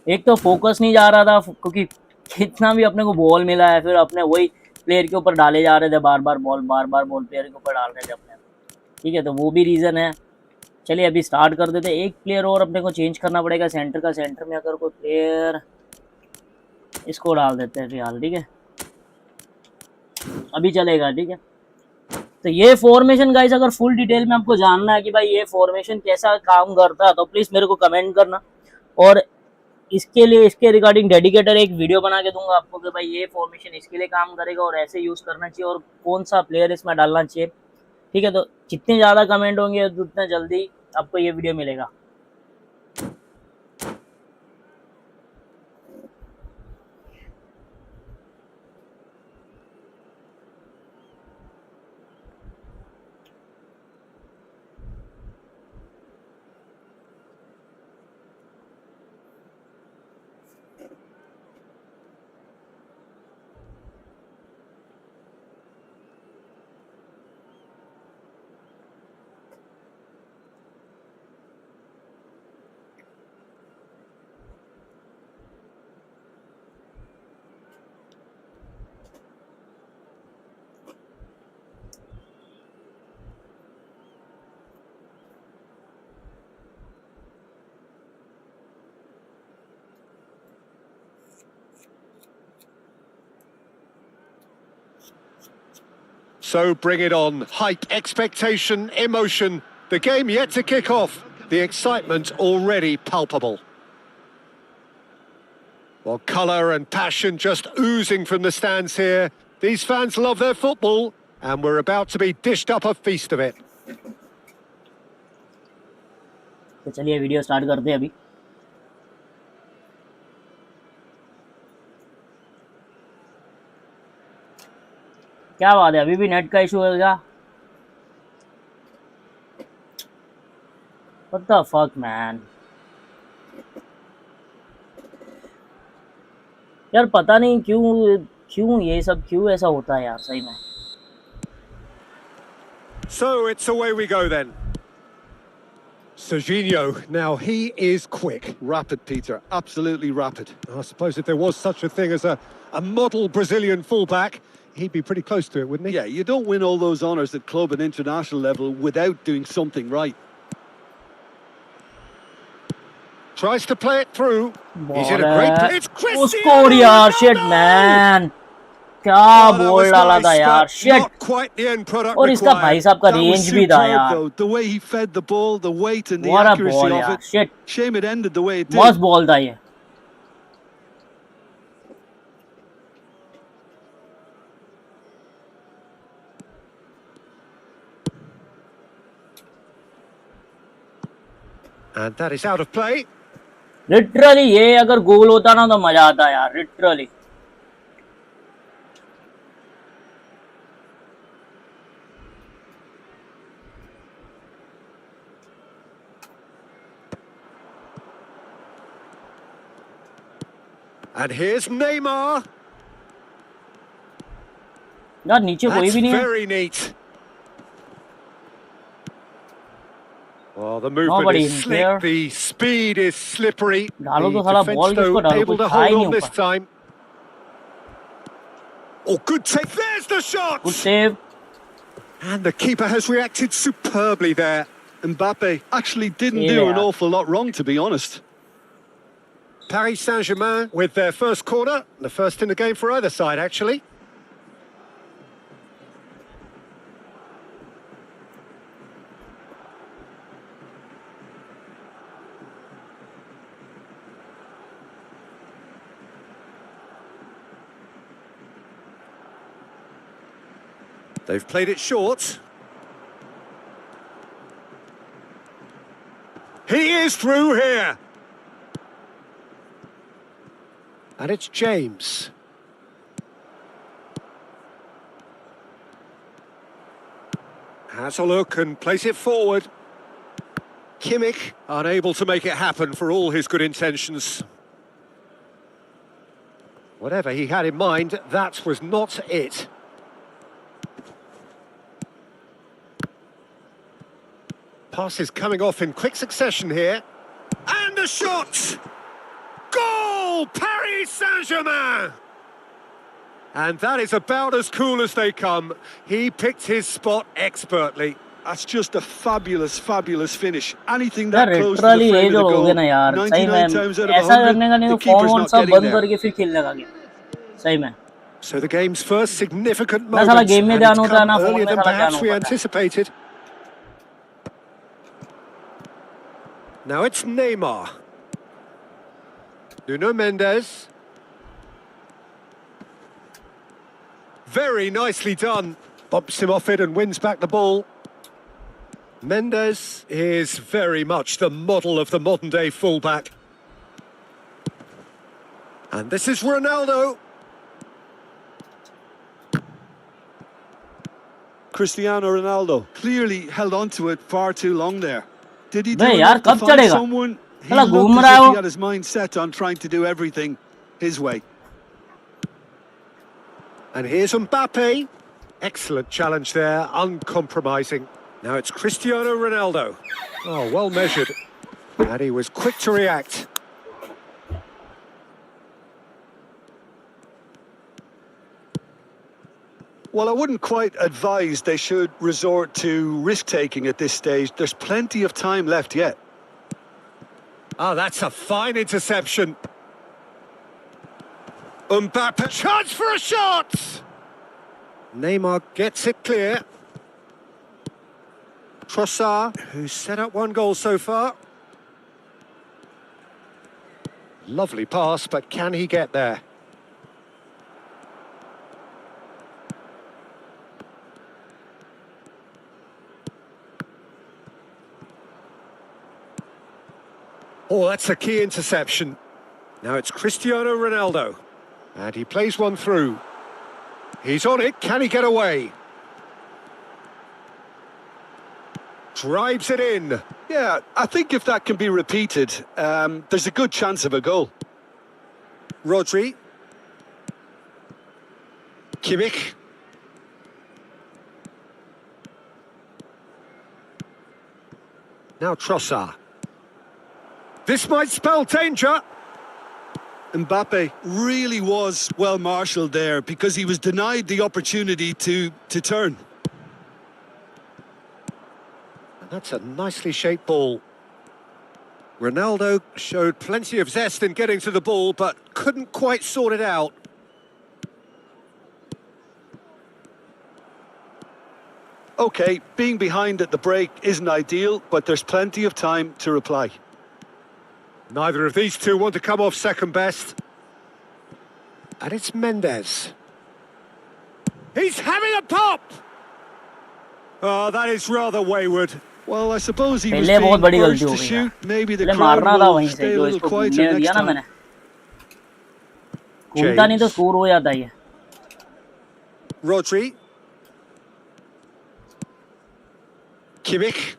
एक तो फोकस नहीं जा रहा था क्योंकि कितना भी अपने को बॉल मिला है, फिर अपने वही प्लेयर के ऊपर डाले जा रहे थे, बार बार बॉल प्लेयर के ऊपर डाल रहे थे अपने। ठीक है, तो वो भी रीज़न है। चलिए अभी स्टार्ट कर देते, एक प्लेयर और अपने को चेंज करना पड़ेगा सेंटर का। सेंटर में अगर कोई प्लेयर, इसको डाल देते हैं फिलहाल। ठीक है, अभी चलेगा। ठीक है, तो ये फॉर्मेशन गाइस, अगर फुल डिटेल में आपको जानना है कि भाई ये फॉर्मेशन कैसा काम करता है, तो प्लीज़ मेरे को कमेंट करना। और इसके लिए, इसके रिगार्डिंग डेडिकेटेड एक वीडियो बना के दूंगा आपको कि भाई ये फॉर्मेशन इसके लिए काम करेगा और ऐसे यूज़ करना चाहिए और कौन सा प्लेयर इसमें डालना चाहिए। ठीक है, तो जितने ज़्यादा कमेंट होंगे उतना जल्दी आपको ये वीडियो मिलेगा। So bring it on. Hype, expectation, emotion. The game yet to kick off. The excitement already palpable. Well, colour and passion just oozing from the stands here. These fans love their football, and we're about to be dished up a feast of it. तो चलिए video start करते हैं अभी। क्या बात है, अभी भी नेट का इशू है क्या? What the fuck man? यार पता नहीं क्यों क्यों ये सब क्यों ऐसा होता है यार, सही में। So it's away we go then. Serginho, now he is quick. Rapid, Peter, absolutely rapid. I suppose if there was such a thing as a model Brazilian fullback, he'd be pretty close to it, wouldn't he? Yeah, you don't win all those honours at club and international level without doing something right. Tries to play it through. He's in a great... It's Cristiano score यार, shit man, क्या बोल डाला था यार, shit। और इसका भाई साहब का रेंज भी था यार। The way he fed the ball, the weight and the What a accuracy ball of यार, it. shit। Shame it ended the way it did. मस्त बॉल था ये। And that is out of play. Literally ये अगर गोल होता ना तो मजा आता यार, लिटरली। And here's Neymar. यार नीचे कोई भी नहीं है। Very neat. Well, the movement is slick, the speed is slippery. डालो तो The साला defence, बॉल किसको though, डालो, able कोई to खा ही hold नहीं on this ऊपर। time. Oh, good take. There's the shot. Good save. And the keeper has reacted superbly there. Mbappe actually didn't do an awful lot wrong, to be honest. Paris Saint-Germain with their first corner, the first in the game for either side, actually. They've played it short. is through here. And it's James. Has a look and place it forward. Kimmich unable to make it happen for all his good intentions. Whatever he had in mind, that was not it. Passes coming off in quick succession here. And a shot! Goal! Paris Saint-Germain! And that is about as cool as they come. He picked his spot expertly. That's just a fabulous, fabulous finish. Anything that यार close to the literally frame ये of जो the हो goal, गया ना यार, सही 99 में times out of ऐसा करने का 100, नहीं, the वो keeper's फोन not सब getting बंद there. करके फिर खेलने लगे, सही में. So the game's first significant ना साला moment, गेम में and ध्यान it's होता है come ना फोन earlier में, than साला ध्यान perhaps we होता है. anticipated. Now it's Neymar. Nuno Mendes. Very nicely done. Bumps him off it and wins back the ball. Mendes is very much the model of the modern-day fullback. And this is Ronaldo. Cristiano Ronaldo clearly held on to it far too long there. Did he do नहीं यार, enough to कब find चढ़ेगा? someone? He साला looked घूम as रहा है if वो. he had his mind set on trying to do everything his way. And here's Mbappe. Excellent challenge there, uncompromising. Now it's Cristiano Ronaldo. Oh, well measured. And he was quick to react. Well, I wouldn't quite advise they should resort to risk-taking at this stage. There's plenty of time left yet. Oh, that's a fine interception. Mbappe, chance for a shot! Neymar gets it clear. Trossard, who's set up one goal so far. Lovely pass, but can he get there? Oh, that's a key interception. Now it's Cristiano Ronaldo. And he plays one through. He's on it. Can he get away? Drives it in. Yeah, I think if that can be repeated, there's a good chance of a goal. Rodri. Kimmich. Now Trossard. This might spell danger. Mbappe really was well marshalled there because he was denied the opportunity to turn. That's a nicely shaped ball. Ronaldo showed plenty of zest in getting to the ball, but couldn't quite sort it out. OK, being behind at the break isn't ideal, but there's plenty of time to reply. Neither of these two want to come off second best. And it's Mendes. He's having a pop! Oh, that is rather wayward. Well, I suppose he was पहले बहुत बड़ी being गलती urged हो to गई shoot. था. Maybe the पहले crowd मारना था will वहीं से, stay a जो little इसको quieter घूमने next दिया ना time. मैंने. घूमता नहीं तो स्कोर हो जाता है. Rodri. Kimmich.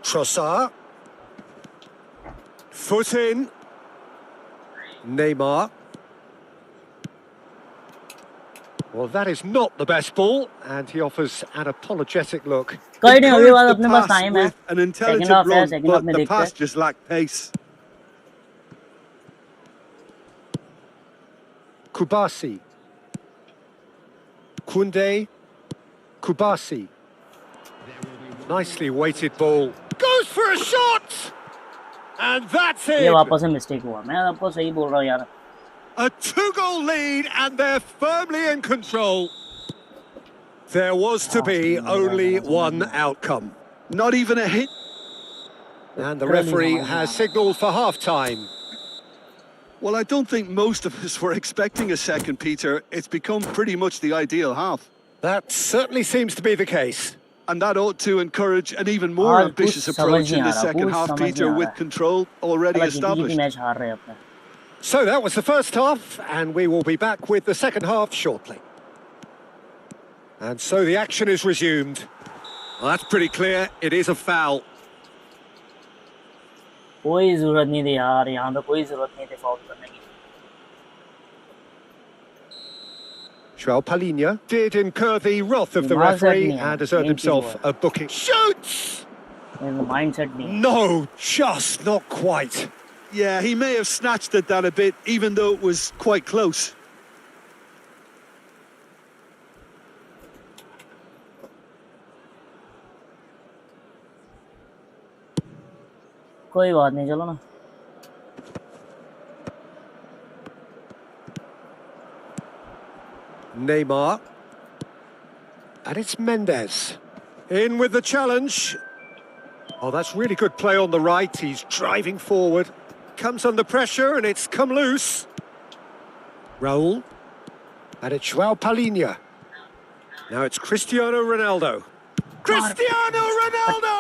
Trossard. Foot in. Neymar. Well, that is not the best ball, and he offers an apologetic look. कोई नहीं, अभी बात Encouraged अपने the पास pass टाइम है. with an second intelligent half है, run, सेकंड हाफ but में the देखते pass हैं. just lacked pace. Kubasi. Koundé. Kubasi. Nicely weighted ball. Goes for a shot! And that's ये it! वापस से mistake हुआ. मैं आपको सही बोल रहा हूँ यार. A two-goal lead, and they're firmly in control. There was to be only one outcome. Not even a hit. And the referee has signalled for half-time. Well, I don't think most of us were expecting a second, Peter. It's become pretty much the ideal half. That certainly seems to be the case. And that ought to encourage an even more ambitious approach in the second half, Peter, with control already established. So that was the first half, and we will be back with the second half shortly. And so the action is resumed. Well, that's pretty clear. It is a foul. कोई जरूरत नहीं थी यार, यहाँ पे कोई जरूरत नहीं थी फाउल करने की. João Palhinha did incur the wrath of the referee and has earned himself a booking. Shoots! The mindset नहीं. No, just not quite. Yeah, he may have snatched at that a bit, even though it was quite close. कोई बात नहीं, चलो ना. Neymar. And it's Mendes. In with the challenge. Oh, that's really good play on the right. He's driving forward. Comes under pressure and it's come loose. Raul. And it's João Palhinha. Now it's Cristiano Ronaldo. Cristiano Ronaldo!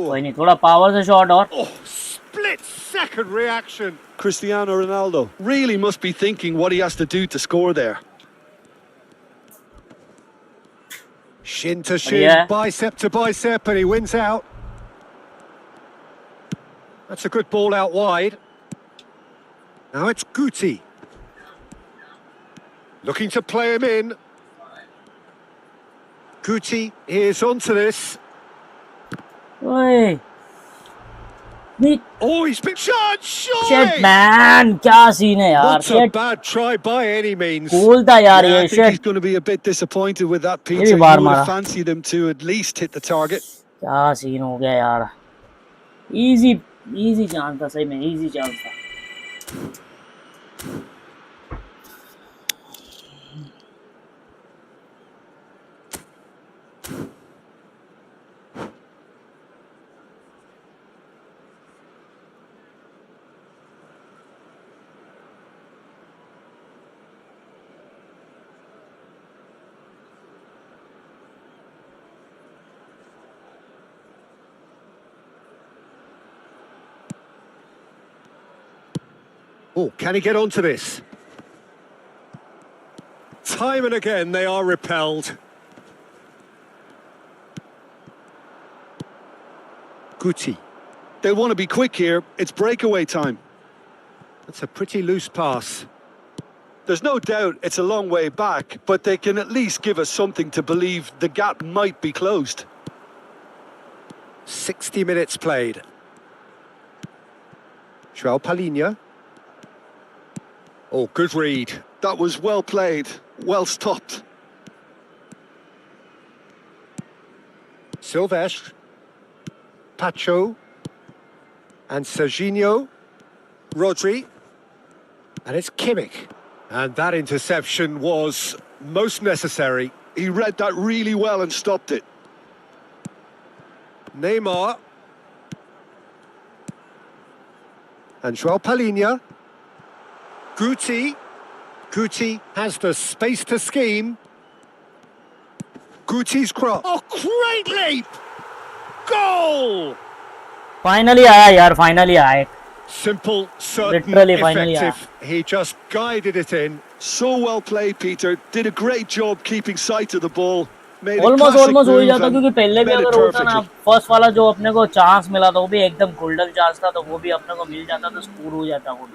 कोई नहीं, थोड़ा power से shot और. Oh, split-second reaction. Cristiano Ronaldo really must be thinking what he has to do to score there. Shin to shin, bicep to bicep, and he wins out. That's a good ball out wide. Now it's Guti. Looking to play him in. Guti is onto this. Oi. Oh, he's been shot! Shit, man! क्या scene है यार? Not a bad try by any means. Cool था यार ये. I think he's going to be a bit disappointed with that, Peter. He would have fancied him to at least hit the target. क्या scene हो गया यार? Easy chance था, सही में easy chance था. Oh, can he get onto this? Time and again they are repelled. Guti. They'll want to be quick here. It's breakaway time. That's a pretty loose pass. There's no doubt it's a long way back, but they can at least give us something to believe the gap might be closed. 60 minutes played. João Palhinha. Oh, good read. That was well played, well stopped. Silvestre. Pacho. And Serginho. Rodri. And it's Kimmich. And that interception was most necessary. He read that really well and stopped it. Neymar. And João Palhinha. Guti has the space to scheme. Guti's cross. Oh, great leap! Goal! Finally आया यार, finally आया. Simple, certain, Literally, effective. He just guided it in. So well played, Peter. Did a great job keeping sight of the ball. Almost हो ही जाता, क्योंकि पहले भी अगर होता ना, फर्स्ट वाला जो अपने को चांस मिला था वो भी एकदम गोल्डन चांस था, तो वो भी अपने को मिल जाता तो स्कोर हो जाता वो भी.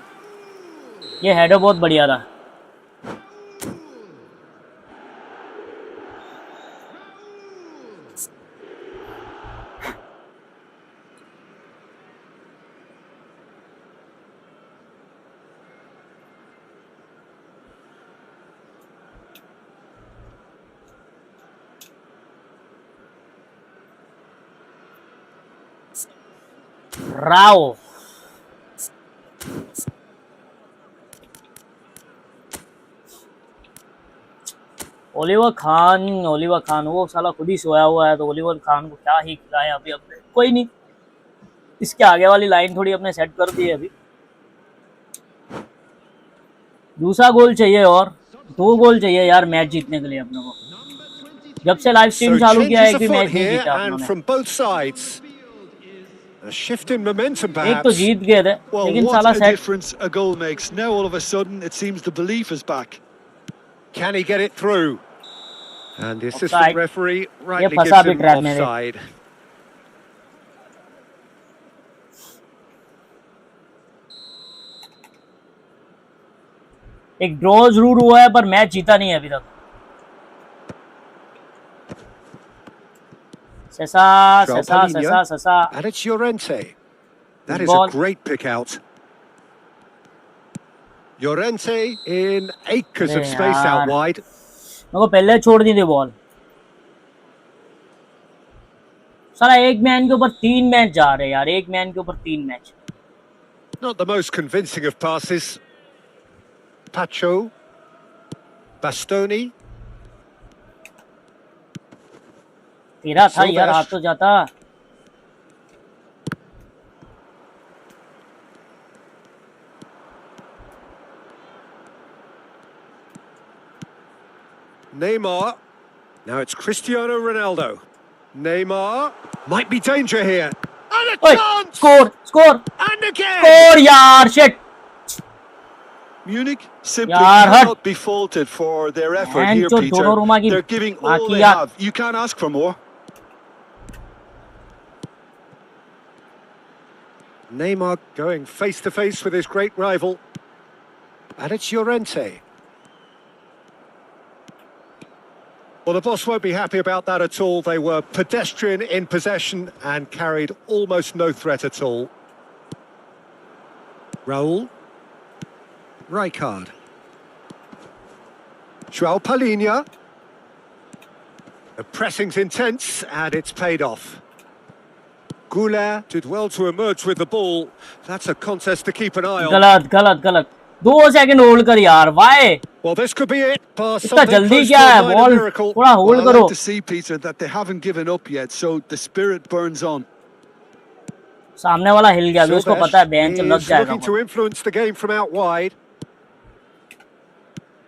ये हेडर बहुत बढ़िया था. राव ओलिवर खान वो साला खुद ही सोया हुआ है, तो ओलिवर खान को क्या ही खिलाए अभी. अपने कोई नहीं, इसके आगे वाली लाइन थोड़ी अपने सेट कर दी है. अभी दूसरा गोल चाहिए और 2 गोल चाहिए यार मैच जीतने के लिए अपने को. जब से लाइव स्ट्रीम चालू किया एक भी मैच नहीं here जीता and उन्होंने। from both sides. A shift in momentum एक तो perhaps. जीत गए थे, Well, लेकिन what साला a set difference a goal makes. Now all of a sudden it seems the belief is back. Can he get it through? And the assistant Offside. referee ये rightly फंसा gives भी him trap मेरे। offside. एक draw जरूर हुआ है पर match जीता नहीं है अभी तक। ससा ससा ससा ससा। And it's Llorente. That is a Ball. great pick out. Llorente in acres of space out wide. मेरे को पहले छोड़ दी थी बॉल। साला एक मैन के ऊपर 3 मैच जा रहे हैं यार, एक मैन के ऊपर 3 match. Not the most convincing of passes. Pacho. Bastoni. तेरा था यार, हाथ तो जाता। Neymar. Now it's Cristiano Ronaldo. Neymar. Might be danger here. And a chance! Score! And again! Score यार, shit! Munich simply cannot be faulted for their effort here, Peter. They're giving all they have. You can't ask for more. Neymar going face to face with his great rival. And it's Llorente. Well, the boss won't be happy about that at all. They were pedestrian in possession and carried almost no threat at all. Raul. Rijkaard. João Palhinha. The pressing's intense and it's paid off. Goulet did well to emerge with the ball. That's a contest to keep an eye on. गलत 2 second hold कर यार, why? Well, this could be it. इतना जल्दी क्या है, ball थोड़ा hold करो। I like to see, Peter, that they haven't given up yet, so the spirit burns on. सामने वाला हिल गया, उसको पता है बेंच लग जाएगा। Looking to influence the game from out wide.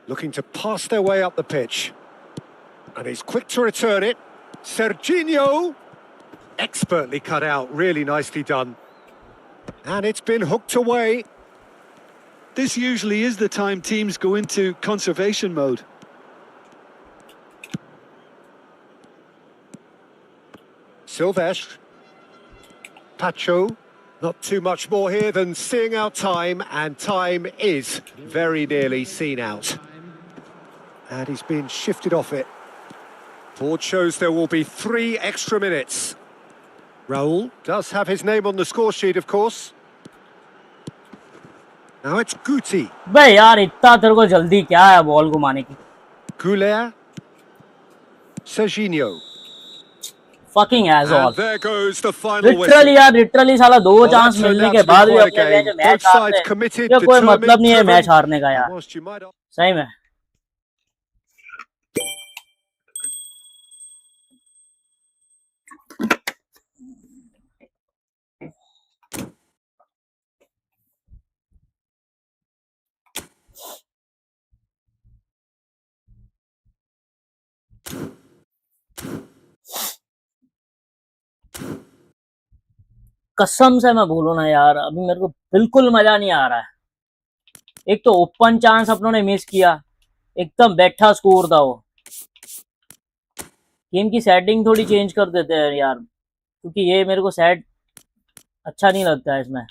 Looking to pass their way up the pitch. And he's quick to return it. Serginho. Expertly cut out, really nicely done. And it's been hooked away. This usually is the time teams go into conservation mode. Silvestre. Pacho. Not too much more here than seeing out time, and time is very nearly seen out. And he's been shifted off it. Board shows there will be 3 extra minutes. Raul does have his name on the score sheet, of course. Now it's Guti. बे यार इतना तेरे को जल्दी क्या है ball घुमाने की? Goulet. Serginho. Fucking asshole. And there goes the final literally यार, literally साला 2 चांस मिलने के बाद भी अपने मैच हारते हैं। ये कोई मतलब नहीं है मैच हारने का यार, सही में। कसम से मैं बोलूं ना यार, अभी मेरे को बिल्कुल मजा नहीं आ रहा है। एक तो ओपन चांस अपनों ने मिस किया, एकदम बैठा स्कोर था वो। गेम की सेटिंग थोड़ी चेंज कर देते हैं यार, क्योंकि ये मेरे को सेट अच्छा नहीं लगता है इसमें।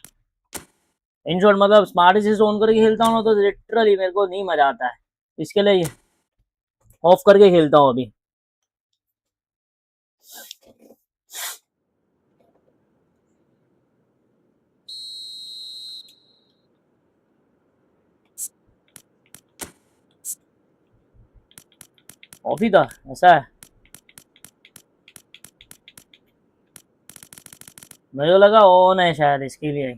इन शॉर्ट मतलब स्मार्ट असिस्ट ऑन करके खेलता हूँ ना तो लिटरली मेरे को नहीं मजा आता है, इसके लिए ऑफ करके खेलता हूँ अभी। ऑफ ही था, ऐसा है। मेरे को लगा ऑन है शायद, इसके लिए।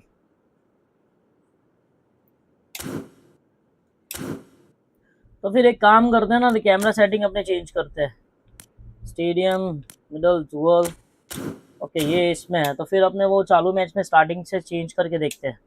तो फिर एक काम करते हैं ना, कैमरा सेटिंग अपने चेंज करते हैं। स्टेडियम मिडल डुअल, ओके ये इसमें है, तो फिर अपने वो चालू मैच में स्टार्टिंग से चेंज करके देखते हैं।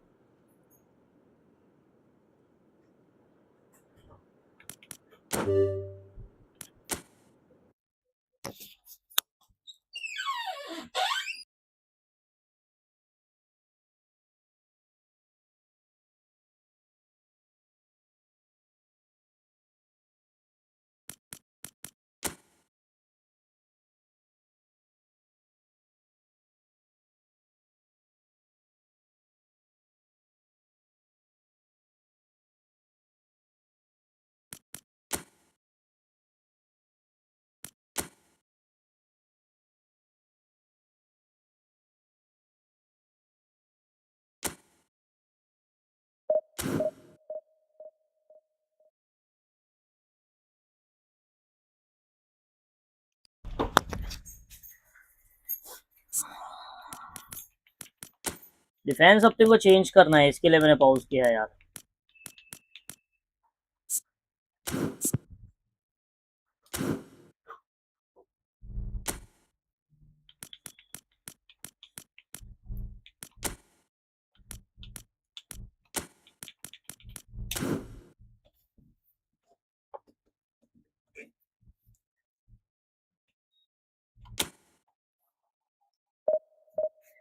डिफेंस अपने को चेंज करना है, इसके लिए मैंने पॉज किया यार।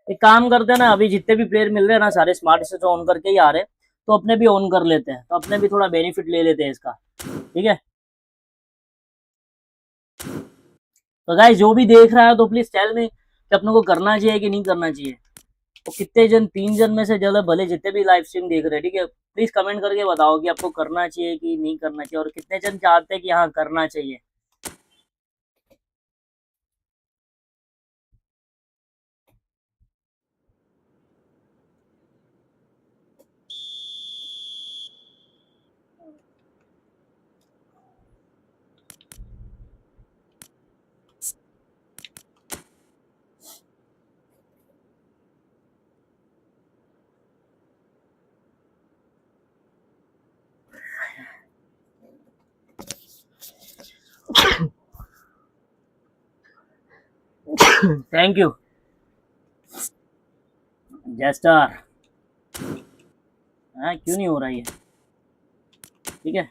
एक काम करते हैं ना, अभी जितने भी प्लेयर मिल रहे हैं ना सारे स्मार्ट से ऑन करके ही आ रहे हैं, तो अपने भी ऑन कर लेते हैं, तो अपने भी थोड़ा बेनिफिट ले लेते हैं इसका, ठीक है। तो गाइस जो भी देख रहा है तो प्लीज टेल मी कि अपने को करना चाहिए कि नहीं करना चाहिए। तो कितने जन, 3 जन में से ज्यादा भले जितने भी लाइव स्ट्रीम देख रहे हैं, ठीक है, प्लीज कमेंट करके बताओ कि आपको करना चाहिए कि नहीं करना चाहिए, और कितने जन चाहते हैं कि हाँ करना चाहिए। Thank you Jester. हाँ क्यों नहीं हो रहा है, ठीक है।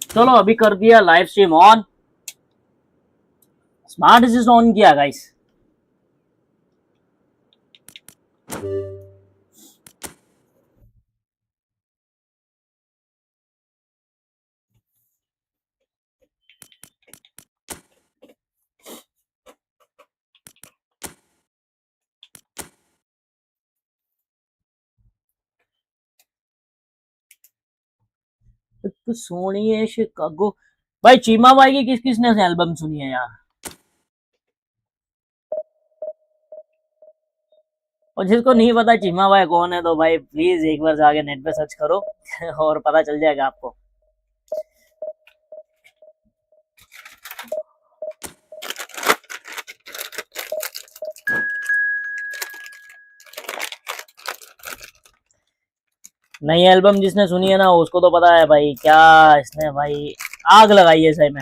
चलो अभी कर दिया live stream on, smart assist on किया गाइस। तो सोनी है शिकागो। भाई चीमा भाई की किस किसने एल्बम सुनी है यार? और जिसको नहीं पता चीमा भाई कौन है, तो भाई प्लीज एक बार जाके नेट पे सर्च करो और पता चल जाएगा आपको। नई एल्बम जिसने सुनी है ना उसको तो पता है भाई, क्या इसने भाई आग लगाई है सही में।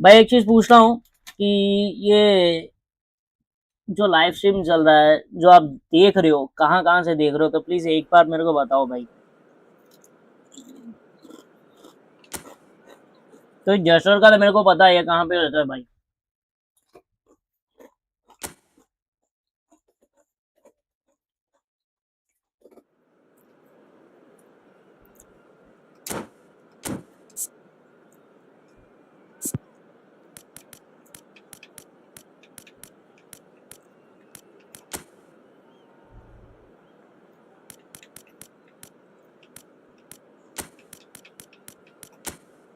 भाई एक चीज पूछ रहा हूँ कि ये जो लाइव स्ट्रीम चल रहा है, जो आप देख रहे हो, कहाँ कहाँ से देख रहे हो, तो प्लीज एक बार मेरे को बताओ भाई। तो जस्टर का तो मेरे को पता है कहाँ पे रहता है भाई।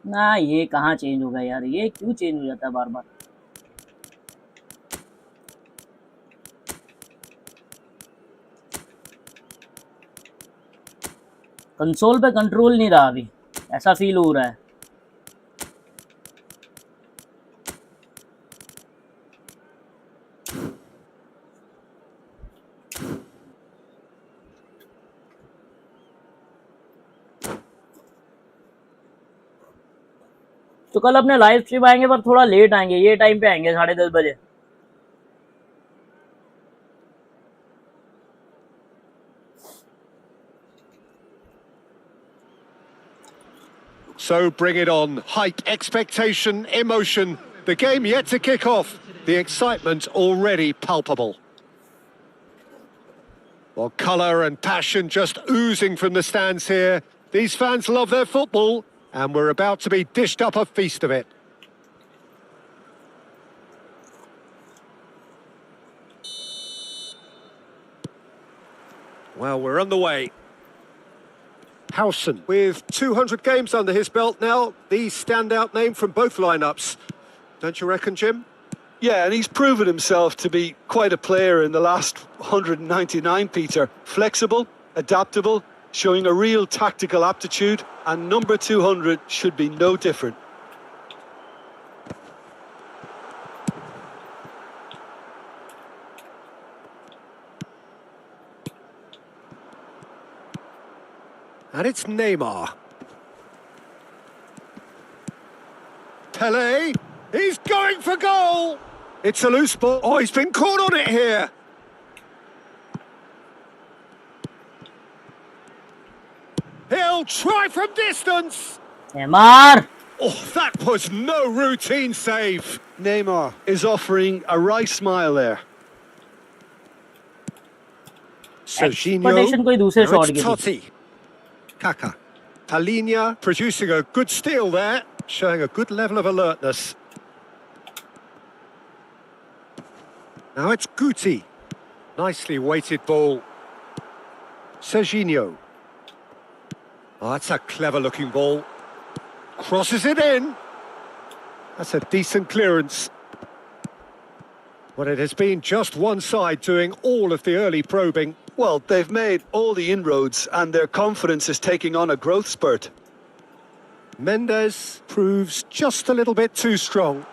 ना ये कहाँ चेंज होगा यार, ये क्यों चेंज हो जाता है बार बार? कंसोल पे कंट्रोल नहीं रहा अभी, ऐसा फील हो रहा है। तो कल अपने लाइव स्ट्रीम आएंगे पर थोड़ा लेट आएंगे, ये टाइम पे आएंगे 10:30 बजे। So bring it on. Hype, expectation, emotion. The game yet to kick off. The excitement already palpable. Well, colour and passion just oozing from the stands here. These fans love their football, and we're about to be dished up a feast of it. Well, we're on the way. Howson, with 200 games under his belt now, the standout name from both lineups. Don't you reckon, Jim? Yeah, and he's proven himself to be quite a player in the last 199, Peter. Flexible, adaptable, showing a real tactical aptitude, and number 200 should be no different. And it's Neymar. Pele, he's going for goal! It's a loose ball. Oh, he's been caught on it here. He'll try from distance. Neymar. Oh, that was no routine save. Neymar is offering a right smile there. Expectation कोई दूसरे Now shot it's की थी. Totti. Kaka. Palinha producing a good steal there, showing a good level of alertness. Now it's Guti. Nicely weighted ball. Serginho. Oh, that's a clever-looking ball. Crosses it in. That's a decent clearance. Well, it has been just one side doing all of the early probing. Well, they've made all the inroads and their confidence is taking on a growth spurt. Mendes proves just a little bit too strong.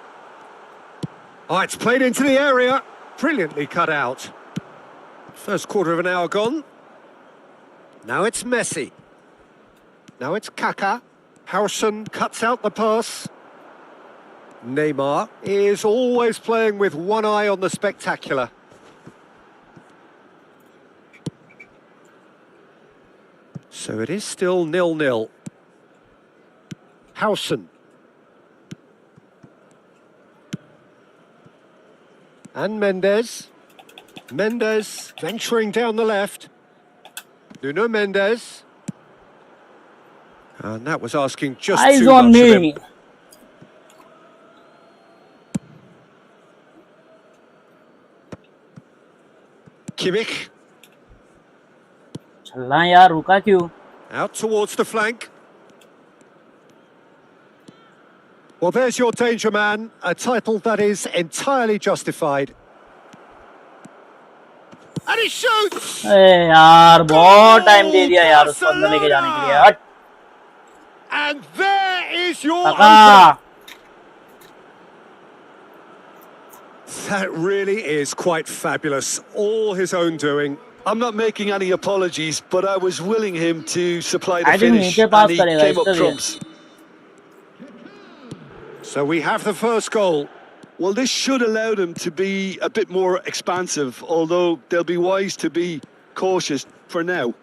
Oh, it's played into the area. Brilliantly cut out. First quarter of an hour gone. Now it's Messi. Now it's Kaka. Howson cuts out the pass. Neymar is always playing with one eye on the spectacular. So it is still 0-0. Howson. And Mendes. Mendes venturing down the left. Nuno Mendes. And that was asking just Eyes too on much of me. him. Kimmich. चलना यार रुका क्यों? Out towards the flank. Well, there's your danger man, a title that is entirely justified. And he shoots! अरे यार बहुत time दे दिया यार उसको अंदर लेके जाने के लिए. हट. And there is your काका. opener. That really is quite fabulous. All his own doing. I'm not making any apologies, but I was willing him to supply the I think finish नीचे पास and he करेगा came up इसलिए. trumps. So we have the first goal. Well, this should allow them to be a bit more expansive, although they'll be wise to be cautious for now.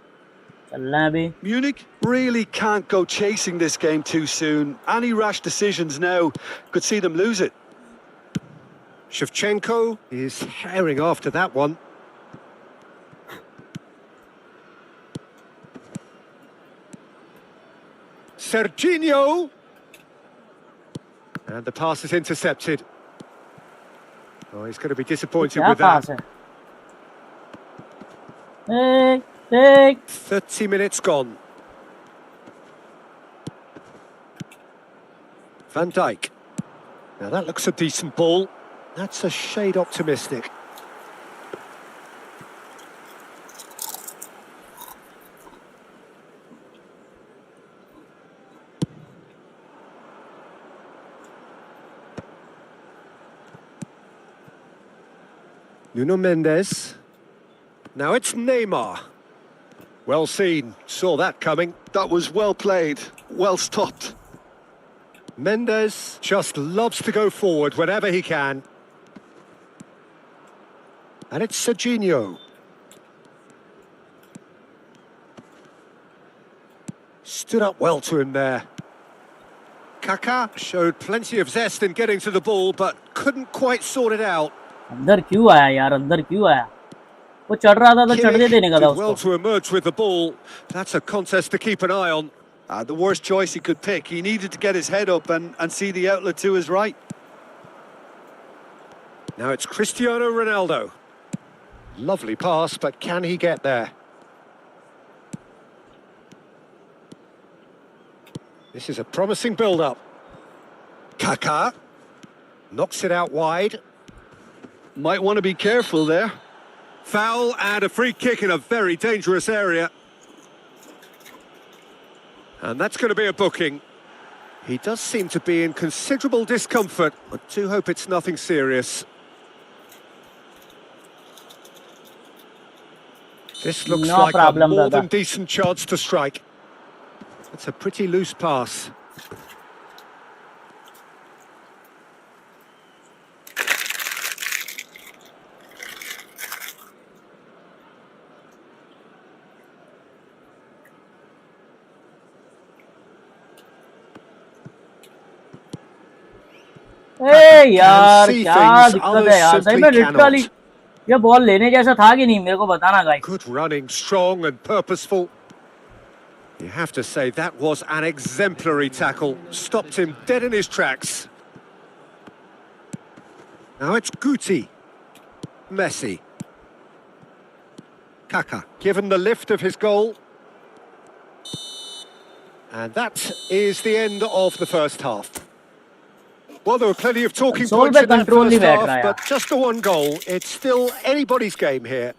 चलना है अभी. Munich really can't go chasing this game too soon. Any rash decisions now could see them lose it. Shevchenko is herring after that one. Serginho. And the pass is intercepted. Oh, he's going to be disappointed क्या with pass that. है? एक 30 minutes gone. Van Dijk. Now that looks a decent ball. That's a shade optimistic. Nuno Mendes. Now it's Neymar. Well seen, saw that coming. That was well played, well stopped. Mendes just loves to go forward whenever he can. And it's Serginho. Stood up well to him there. Kaka showed plenty of zest in getting to the ball, but couldn't quite sort it out. अंदर क्यों आया यार? अंदर क्यों आया? वो चढ़ रहा था तो चढ़ने देने का था Did well उसको. to emerge with the ball. That's a contest to keep an eye on. The worst choice he could pick. He needed to get his head up and see the outlet to his right. Now it's Cristiano Ronaldo. Lovely pass, but can he get there? This is a promising build-up. Kaka knocks it out wide. Might want to be careful there. Foul and a free kick in a very dangerous area. And that's going to be a booking. He does seem to be in considerable discomfort. I do hope it's nothing serious. This looks No like problem, a more brother. than decent chance to strike. That's a pretty loose pass. यार क्या दिक्कत है यार, सही में literally ये ball लेने जैसा था कि नहीं, मेरे को बताना guys. Good running, strong and purposeful. You have to say that was an exemplary tackle. Stopped him dead in his tracks. Now it's Guti. Messi. Kaka, given the lift of his goal. And that is the end of the first half. Well, there were plenty of talking points in that first half, but just the one goal. It's still anybody's game here.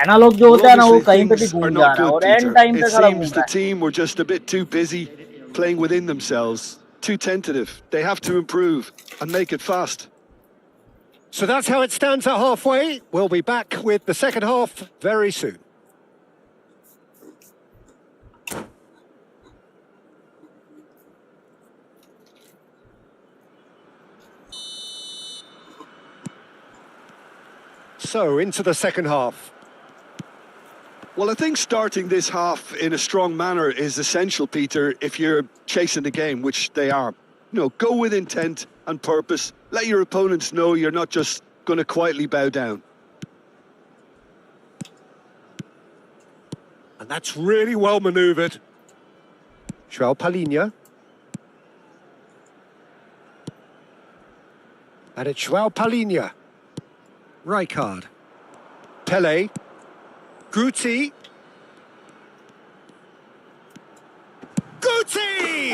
Analog जो होता है ना वो कहीं पे भी घूम जा रहा है और एंड टाइम पे सारा घूम रहा है. The team were just a bit too busy playing within themselves, too tentative. They have to improve and make it fast. So that's how it stands at halfway. We'll be back with the second half very soon. So, into the second half. Well, I think starting this half in a strong manner is essential, Peter, if you're chasing the game, which they are. You know, go with intent and purpose. Let your opponents know you're not just going to quietly bow down. And that's really well manoeuvred. João Palhinha. And it's João Palhinha. Rijkaard. Pele. Guti. Guti!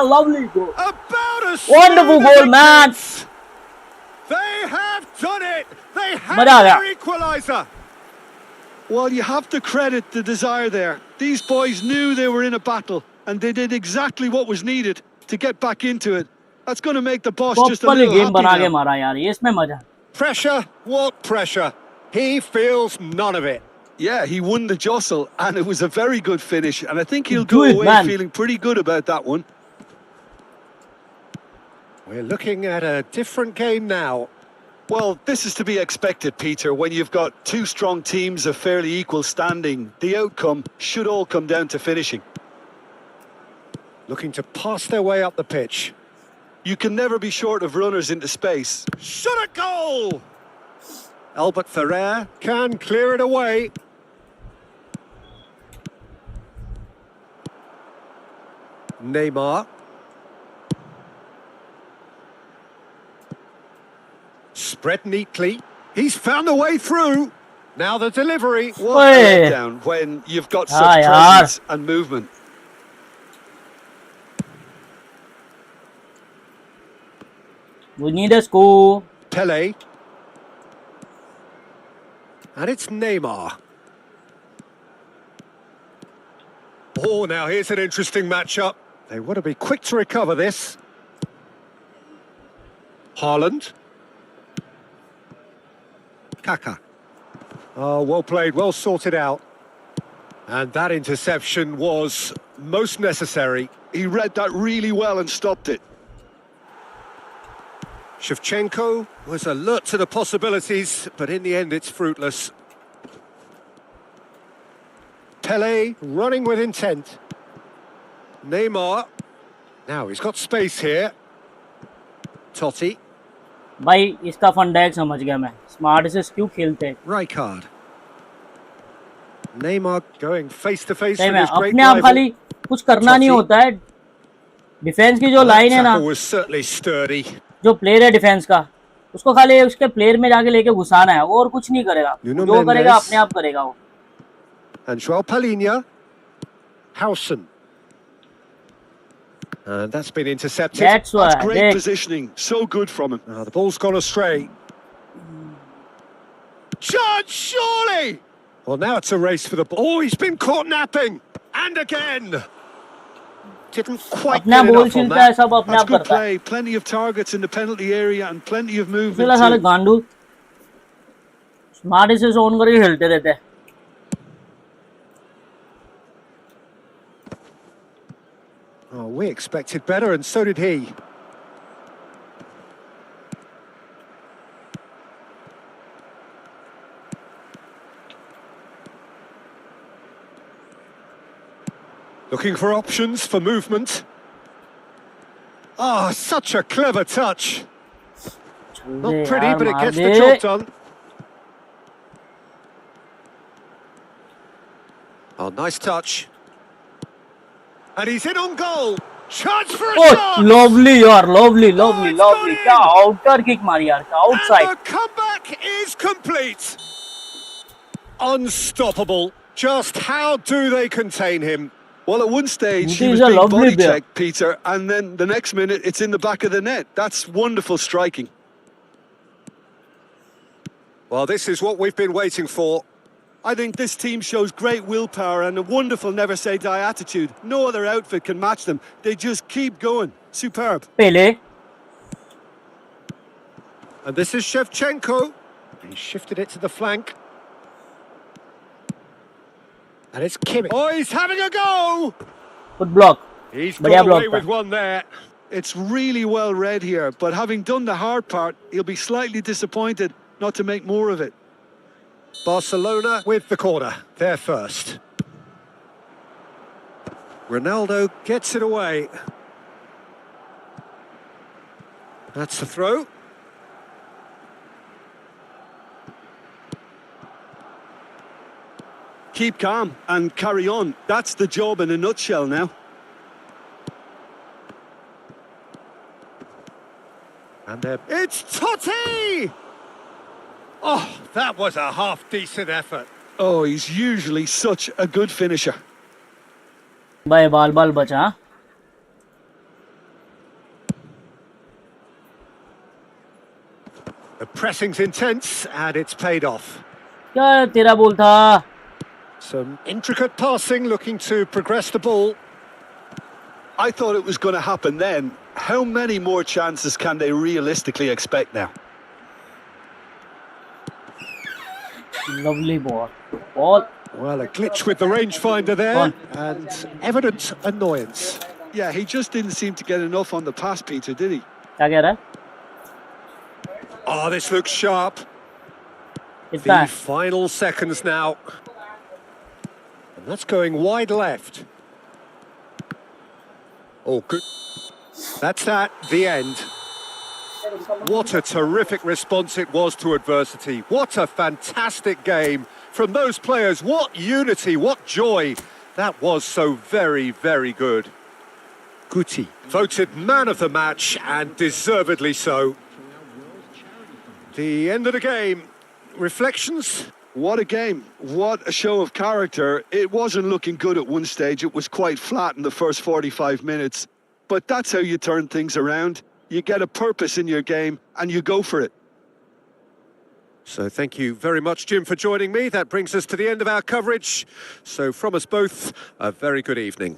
Lovely goal. About a wonderful goal, man. They have done it. They have their equaliser. Well, you have to credit the desire there. These boys knew they were in a battle and they did exactly what was needed to get back into it. That's going to make the boss just a little happy now. Pressure? What pressure? He feels none of it. Yeah, he won the jostle and it was a very good finish, and I think he'll go away feeling pretty good about that one. We're looking at a different game now. Well, this is to be expected, Peter. When you've got two strong teams of fairly equal standing, the outcome should all come down to finishing. Looking to pass their way up the pitch. You can never be short of runners into space. Shot a goal! Albert Ferrer can clear it away. Neymar. Spread neatly. He's found a way through. Now the delivery. What a letdown when you've got such presence and movement. We need a score. Pele. And it's Neymar. Oh, now here's an interesting matchup. They want to be quick to recover this. Haaland. Kaka. Oh, well played, well sorted out. And that interception was most necessary. He read that really well and stopped it. Shevchenko was alert to the possibilities, but in the end it's fruitless. Pele running with intent. Neymar. Now he's got space here. Totti. भाई इसका फंडाइक समझ गया मैं. Smart से क्यों खेलते हैं? Rijkaard. Neymar going face to face with his great अपने आप खाली कुछ करना नहीं होता है. डिफेंस की जो लाइन है ना, was certainly sturdy. जो प्लेयर है डिफेंस का, उसको खाली उसके प्लेयर में जाके लेके घुसाना है, और कुछ नहीं करेगा. जो करेगा अपने आप करेगा वो. And João Palhinha. Howson. And that's been intercepted. That's great positioning. So good from him. The ball's gone astray. Chance, surely! Well, now it's a race for the ball. Oh, he's been caught napping. And again. Didn't quite get enough on that. That's good play. Plenty of targets in the penalty area and plenty of movement. गांडू smart से zone करके खेलते रहते हैं. Well, we expected better, and so did he. Looking for options for movement. Ah, such a clever touch. Not pretty, but it gets the job done. Oh, nice touch. And he's in on goal. Chance for a shot. Lovely yaar, lovely. क्या outer kick मारी यार, outside. And the comeback is complete. Unstoppable. Just how do they contain him? Well, at one stage he was being body checked, Peter, and then the next minute it's in the back of the net. That's wonderful striking. Well, this is what we've been waiting for. I think this team shows great willpower and a wonderful never-say-die attitude. No other outfit can match them. They just keep going. Superb. Pele. And this is Shevchenko. He shifted it to the flank. And it's Kimmich. Oh, he's having a go! Good block. He's got away with one there. It's really well read here, but having done the hard part, he'll be slightly disappointed not to make more of it. Barcelona with the corner. They're first. Ronaldo gets it away. That's the throw. Keep calm and carry on. That's the job in a nutshell now. And it's Totti! Oh, that was a half-decent effort. Oh, he's usually such a good finisher. Bye, ball bacha. The pressing's intense and it's paid off. क्या तेरा बोल था? Some intricate passing, looking to progress the ball. I thought it was going to happen then. How many more chances can they realistically expect now? Lovely ball. Ball. Well, a glitch with the rangefinder there, and evident annoyance. Yeah, he just didn't seem to get enough on the pass, Peter, did he? क्या कह रहा है? Oh, this looks sharp. The final seconds now. And that's going wide left. Oh, good. That's that, the end. What a terrific response it was to adversity. What a fantastic game from those players. What unity, what joy. That was so very, very good. Guti, voted man of the match, and deservedly so. The end of the game. Reflections? What a game. What a show of character. It wasn't looking good at one stage. It was quite flat in the first 45 minutes. But that's how you turn things around. You get a purpose in your game and you go for it. So thank you very much, Jim, for joining me. That brings us to the end of our coverage. So from us both, a very good evening.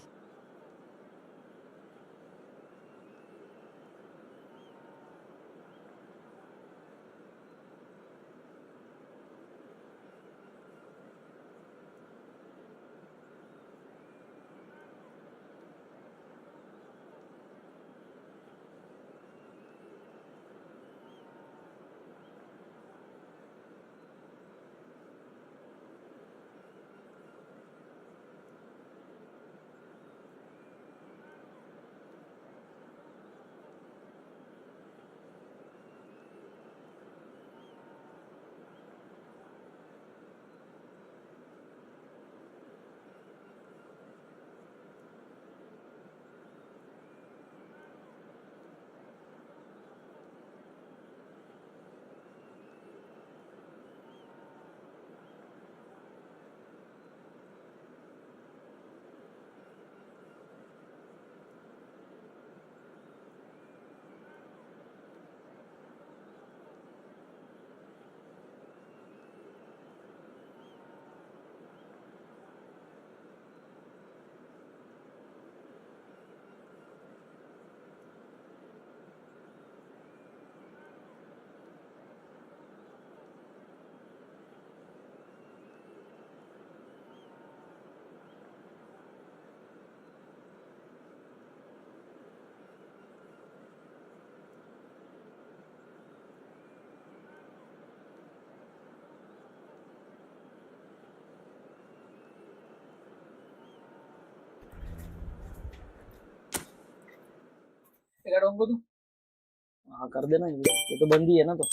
हाँ कर देना, ये तो बंद ही है ना। तो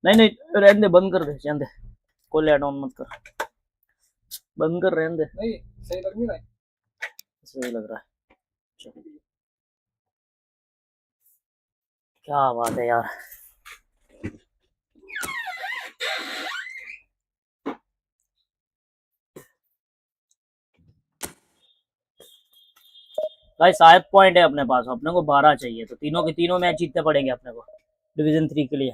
नहीं नहीं रहने दे, बंद कर दे, रहने दे, कोई ऐड ऑन मत कर, बंद कर, रहने दे। नहीं सही लग नहीं रहा है, सही लग रहा है। चलो क्या बात है यार। भाई 7 पॉइंट है अपने पास, अपने को 12 चाहिए, तो तीनों के तीनों मैच जीतने पड़ेंगे अपने को डिवीजन 3 के लिए।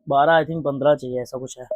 बारह आई थिंक 15 चाहिए, ऐसा कुछ है।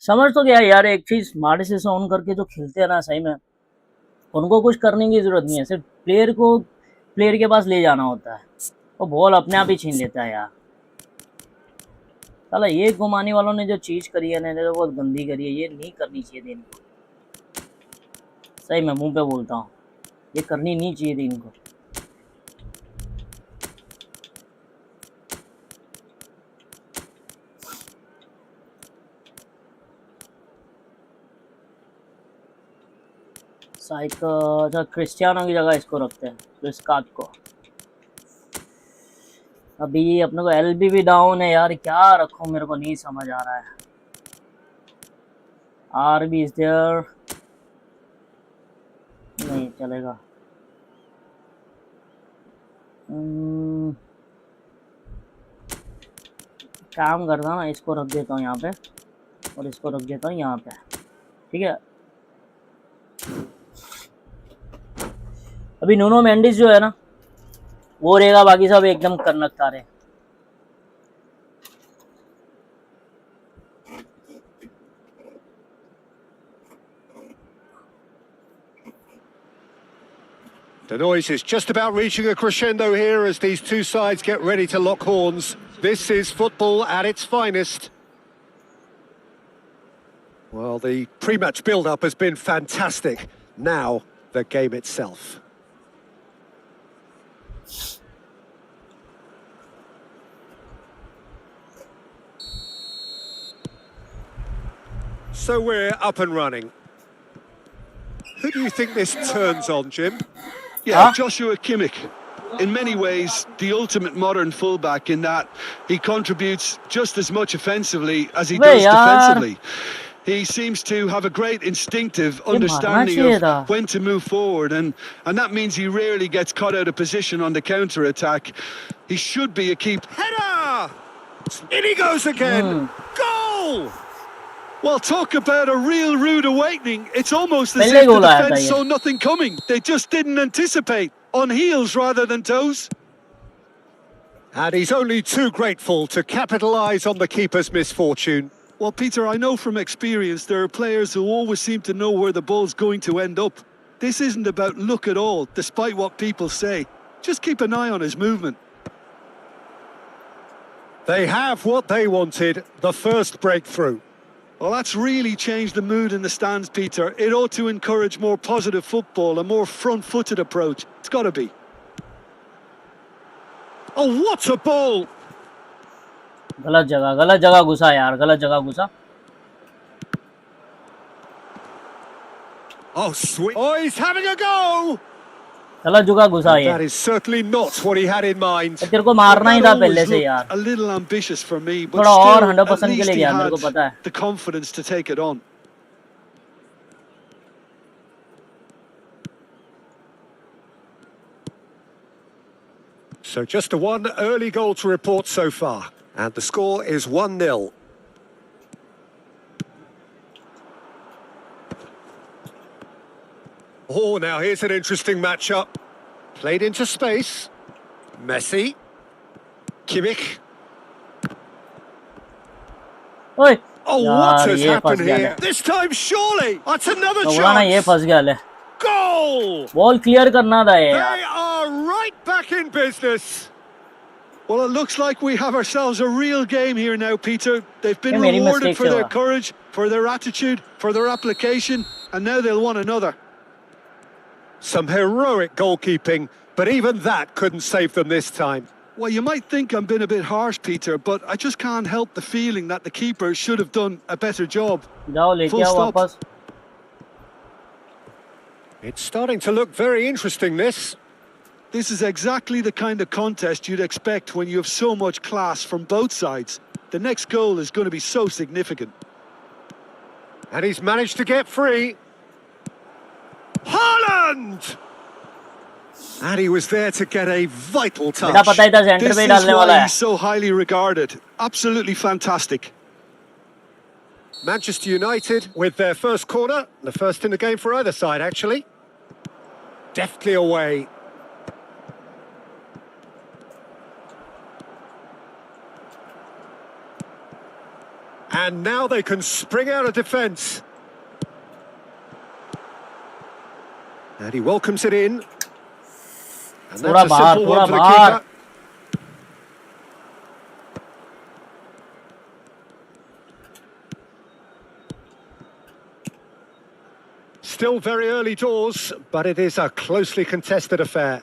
समझ तो गया यार, एक चीज स्मार्ट से ऑन करके जो खेलते हैं ना, सही में उनको कुछ करने की जरूरत नहीं है, सिर्फ प्लेयर के पास ले जाना होता है, वो बॉल अपने आप ही छीन लेता है यार। साला ये घुमाने वालों ने जो चीज करी है ना, जो बहुत गंदी करी है, ये नहीं करनी चाहिए थी इनको, सही मैं मुंह पे बोलता हूँ, ये करनी नहीं चाहिए थी इनको। अच्छा क्रिस्टियानो की जगह इसको रखते हैं, क्रिस्काट को। अभी अपने को एलबी भी डाउन है यार, क्या रखूं मेरे को नहीं समझ आ रहा है। आर बी इज देयर, नहीं चलेगा। काम करता ना, इसको रख देता हूँ यहाँ पे और इसको रख देता हूँ यहाँ पे, ठीक है। अभी नूनो मेंडिस जो है ना वो रहेगा, बाकी सब एकदम कर्नकता रहे। The noise is just about reaching a crescendo here as these two sides get ready to lock horns. This is football at its finest. Well, the pre-match build-up has been fantastic. Now, the game itself. So we're up and running. Who do you think this turns on, Jim? Yeah, Joshua Kimmich. In many ways, the ultimate modern fullback in that he contributes just as much offensively as he does defensively. He seems to have a great instinctive understanding of when to move forward, and that means he rarely gets caught out of position on the counter-attack. He should be a keeper. Header! In he goes again! Goal! Well, talk about a real rude awakening. It's almost as if the defence saw nothing coming. They just didn't anticipate. On heels rather than toes. And he's only too grateful to capitalise on the keeper's misfortune. Well, Peter, I know from experience there are players who always seem to know where the ball's going to end up. This isn't about luck at all, despite what people say. Just keep an eye on his movement. They have what they wanted, the first breakthrough. Well, that's really changed the mood in the stands, Peter. It ought to encourage more positive football, a more front-footed approach. It's got to be. Oh, what a ball! गलत जगह घुसा यार, गलत जगह घुसा। Oh, sweet. Oh, he's having a go! गलत जगह घुसा ये। That is certainly not what he had in mind. तेरे को मारना ही था पहले से यार। A little ambitious for me, but थोड़ा और still, 100% at के least लिए he गया, मेरे को had पता है। the confidence to take it on. So just a one early goal to report so far. And the score is 1-0. Oh, now here's an interesting matchup. Played into space. Messi. Kimmich. ओए Oh, what यार has ये फंस happened गया ले here? This time, surely! That's another थोड़ा ना ये chance! फंस गया ले Goal! बॉल क्लियर करना था ये They यार are right back in business. Well, it looks like we have ourselves a real game here now, Peter. They've ये been मेरी rewarded मिस्टेक for से their हुआ courage, for their attitude, for their application, and now they'll want another. Some heroic goalkeeping, but even that couldn't save them this time. Well, you might think I'm being a bit harsh, Peter, but I just can't help the feeling that the keeper should have done a better job. जाओ लेके Full आओ stop. वापस It's starting to look very interesting, this. This is exactly the kind of contest you'd expect when you have so much class from both sides. The next goal is going to be so significant. And he's managed to get free. Haaland! And he was there to get a vital touch. बेटा पता ही था centre This पे ही is डालने वाला why है he's so highly regarded. Absolutely fantastic. Manchester United with their first corner. The first in the game for either side, actually. Deftly away. And now they can spring out of defence. And he welcomes it in. And थोड़ा that's a बाहर simple थोड़ा one for the बाहर keeper. Still very early doors, but it is a closely contested affair.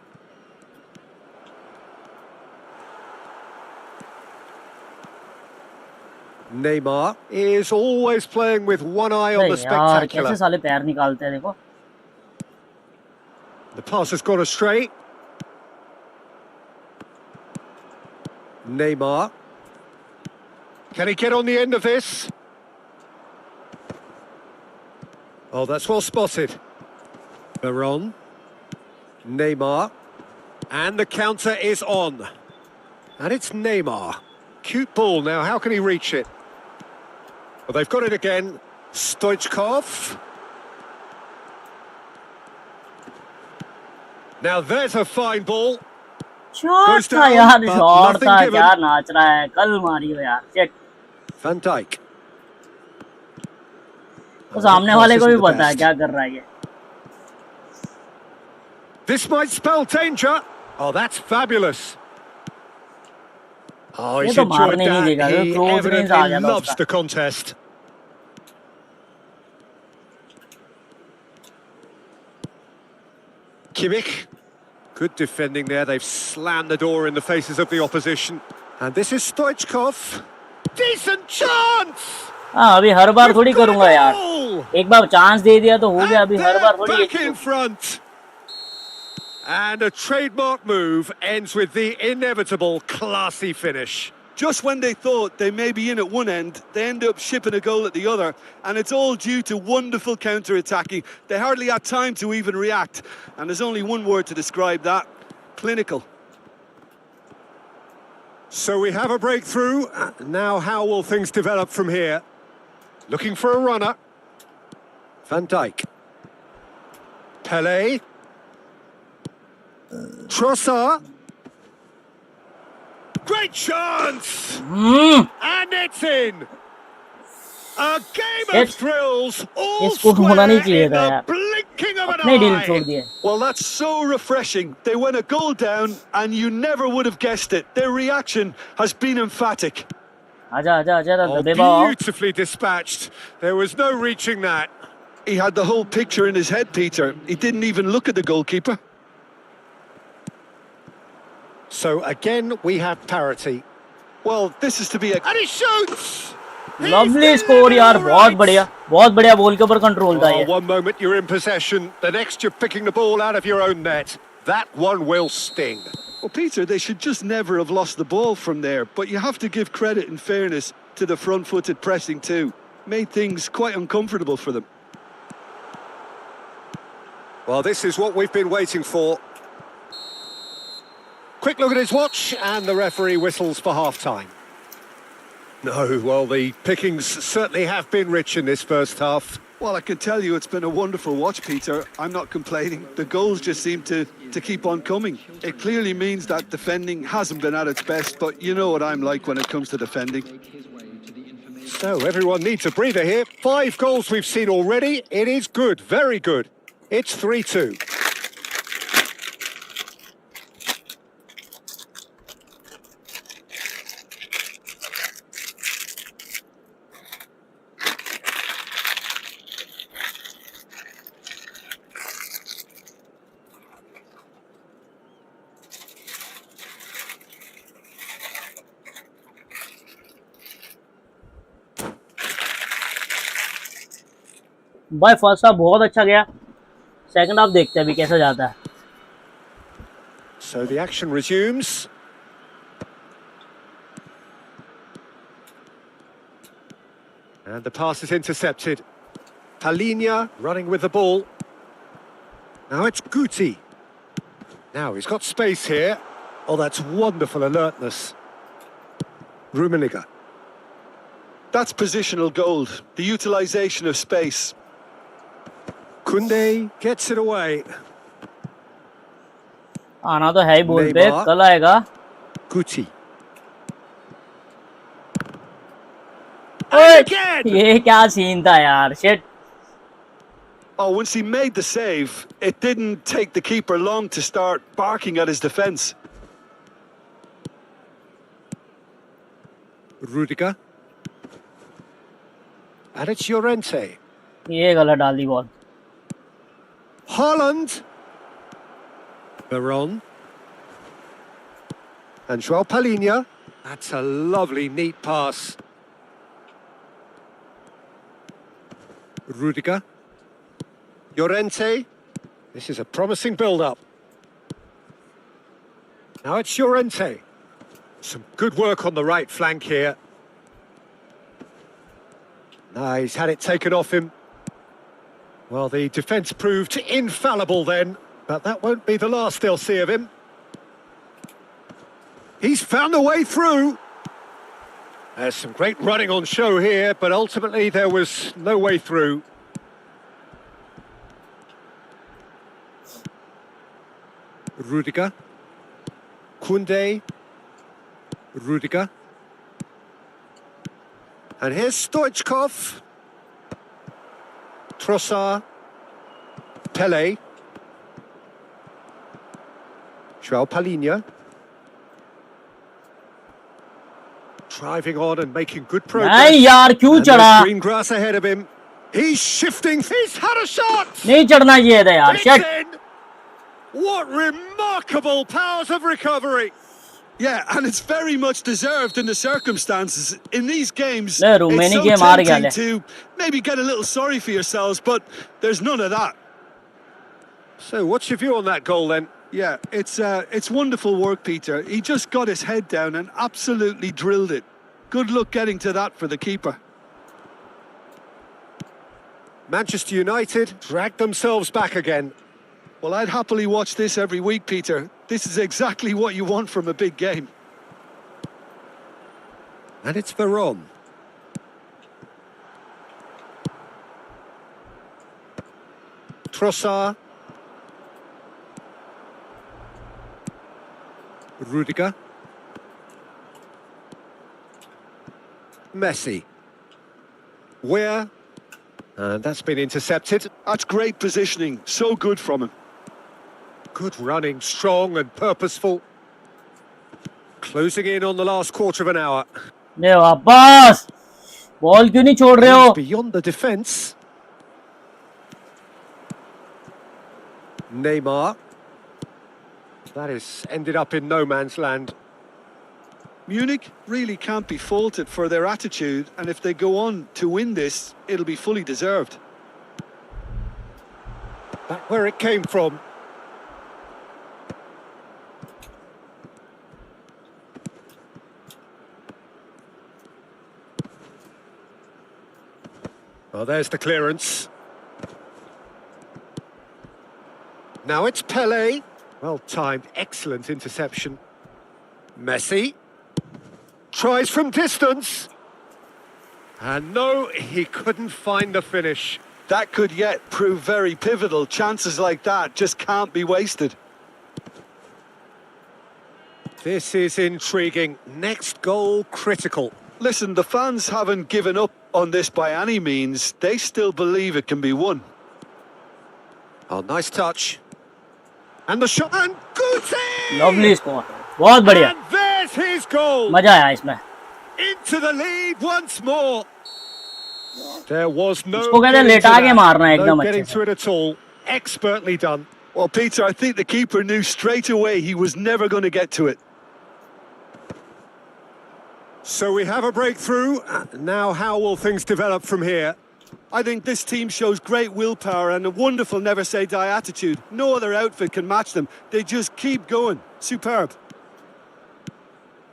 Neymar is always playing with one eye on अरे the यार कैसे spectacular. साले पैर निकालते हैं देखो The pass has gone astray. Neymar. Can he get on the end of this? Oh, that's well spotted. Veron. Neymar. And the counter is on. And it's Neymar. Cute ball now, how can he reach it? Well, they've got it again. Stoichkov. Now there's a fine ball. Shot Goes था down, यार but shot nothing था given. क्या नाच रहा है कल मारी हो यार शिट Van Dijk. तो सामने Pass वाले को isn't भी the पता है best. क्या कर रहा है ये This might spell danger. Oh, that's fabulous. Oh, ये he's तो enjoyed मारने नहीं that. देगा He क्लोज रेंज आ evidently गया था loves उसका the contest. Kimmich. Good defending there. They've slammed the door in the faces of the opposition. And this is Stoichkov. Decent chance! हाँ अभी हर बार थोड़ी We've got a करूंगा यार goal! एक बार चांस दे दिया तो हो गया And अभी हर बार they're थोड़ी back in front. And a trademark move ends with the inevitable classy finish. Just when they thought they may be in at one end, they end up shipping a goal at the other, and it's all due to wonderful counter-attacking. They hardly had time to even react, and there's only one word to describe that: clinical. So we have a breakthrough. Now how will things develop from here? Looking for a runner. Van Dijk. Pelé. Trossard. Great chance! And it's in! A game of thrills, all इसको होना नहीं square चाहिए in था the यार blinking of an अपने deal छोड़ eye. दिए Well, that's so refreshing. They went a goal down, and you never would have guessed it. Their reaction has been emphatic. आजा आजा आजा Oh, दबे आओ beautifully dispatched. There was no reaching that. He had the whole picture in his head, Peter. He didn't even look at the goalkeeper. So again, we have parity. Well, this is to be a... And he shoots! He's lovely score delivered यार all right. बहुत बढ़िया ball के ऊपर control था Oh, ये one moment you're in possession, the next you're picking the ball out of your own net. That one will sting. Well, Peter, they should just never have lost the ball from there, but you have to give credit and fairness to the front-footed pressing too. Made things quite uncomfortable for them. Well, this is what we've been waiting for. quick look at his watch, and the referee whistles for half-time. No, well, the pickings certainly have been rich in this first half. Well, I can tell you it's been a wonderful watch, Peter. I'm not complaining. The goals just seem to keep on coming. It clearly means that defending hasn't been at its best, but you know what I'm like when it comes to defending. So everyone needs a breather here. 5 goals we've seen already. It is good, very good. It's 3-2. भाई first half बहुत अच्छा गया, second half देखते हैं अभी कैसा जाता है. So the action resumes. And the pass is intercepted. Palinha running with the ball. Now it's Guti. Now he's got space here. Oh, that's wonderful alertness. Rummenigge. That's positional gold, the utilisation of space. Koundé gets it away. आना तो है ही बोल पे, कल आएगा. Guti. ये क्या scene था यार, shit. Oh, once he made the save, it didn't take the keeper long to start barking at his defence. Rudiger. And it's Llorente. ये गलत डाल the ball. Haaland. Veron. And João Palinha. That's a lovely, neat pass. Rudiger. Llorente. This is a promising build-up. Now it's Llorente. Some good work on the right flank here. Nah, he's had it taken off him. Well, the defence proved infallible then, but that won't be the last they'll see of him. He's found a way through. There's some great running on show here, but ultimately there was no way through. Rudiger. Koundé. Rudiger. And here's Stoichkov. Trossard. Pelé. João Palinha. Driving on and making good progress. नहीं यार क्यों चढ़ा? Green grass ahead of him. He's shifting. He's had a shot. नहीं चढ़ना चाहिए था यार. Shit. What remarkable powers of recovery. Yeah, and it's very much deserved in the circumstances. In these games, it's so tempting to maybe get a little sorry for yourselves, but there's none of that. So what's your view on that goal then? Yeah, it's wonderful work, Peter. He just got his head down and absolutely drilled it. Good luck getting to that for the keeper. Manchester United dragged themselves back again. Well, I'd happily watch this every week, Peter. This is exactly what you want from a big game. And it's Veron. Trossard. Rudiger. Messi. Where? And that's been intercepted. That's great positioning. So good from him. Good running, strong and purposeful. Closing in on the last quarter of an hour. ये वापस ball क्यों नहीं छोड़ रहे हो? Beyond the defence. Neymar. That has ended up in no man's land. Munich really can't be faulted for their attitude, and if they go on to win this, it'll be fully deserved. Back where it came from. Oh, there's the clearance. Now it's Pelé. Well timed, excellent interception. Messi tries from distance. And no, he couldn't find the finish. That could yet prove very pivotal. Chances like that just can't be wasted. This is intriguing. Next goal critical. Listen, the fans haven't given up on this by any means. They still believe it can be won. Oh, nice touch. And the shot, and Guti! Lovely score. बहुत बढ़िया. And there's his goal. मजा आया इसमें. Into the lead once more. There was no इसको कहते हैं लेटा के मारना एकदम getting अच्छे to it at all. Expertly done. Well, Peter, I think the keeper knew straight away he was never going to get to it. So we have a breakthrough. Now how will things develop from here? I think this team shows great willpower and a wonderful never-say-die attitude. No other outfit can match them. They just keep going. Superb.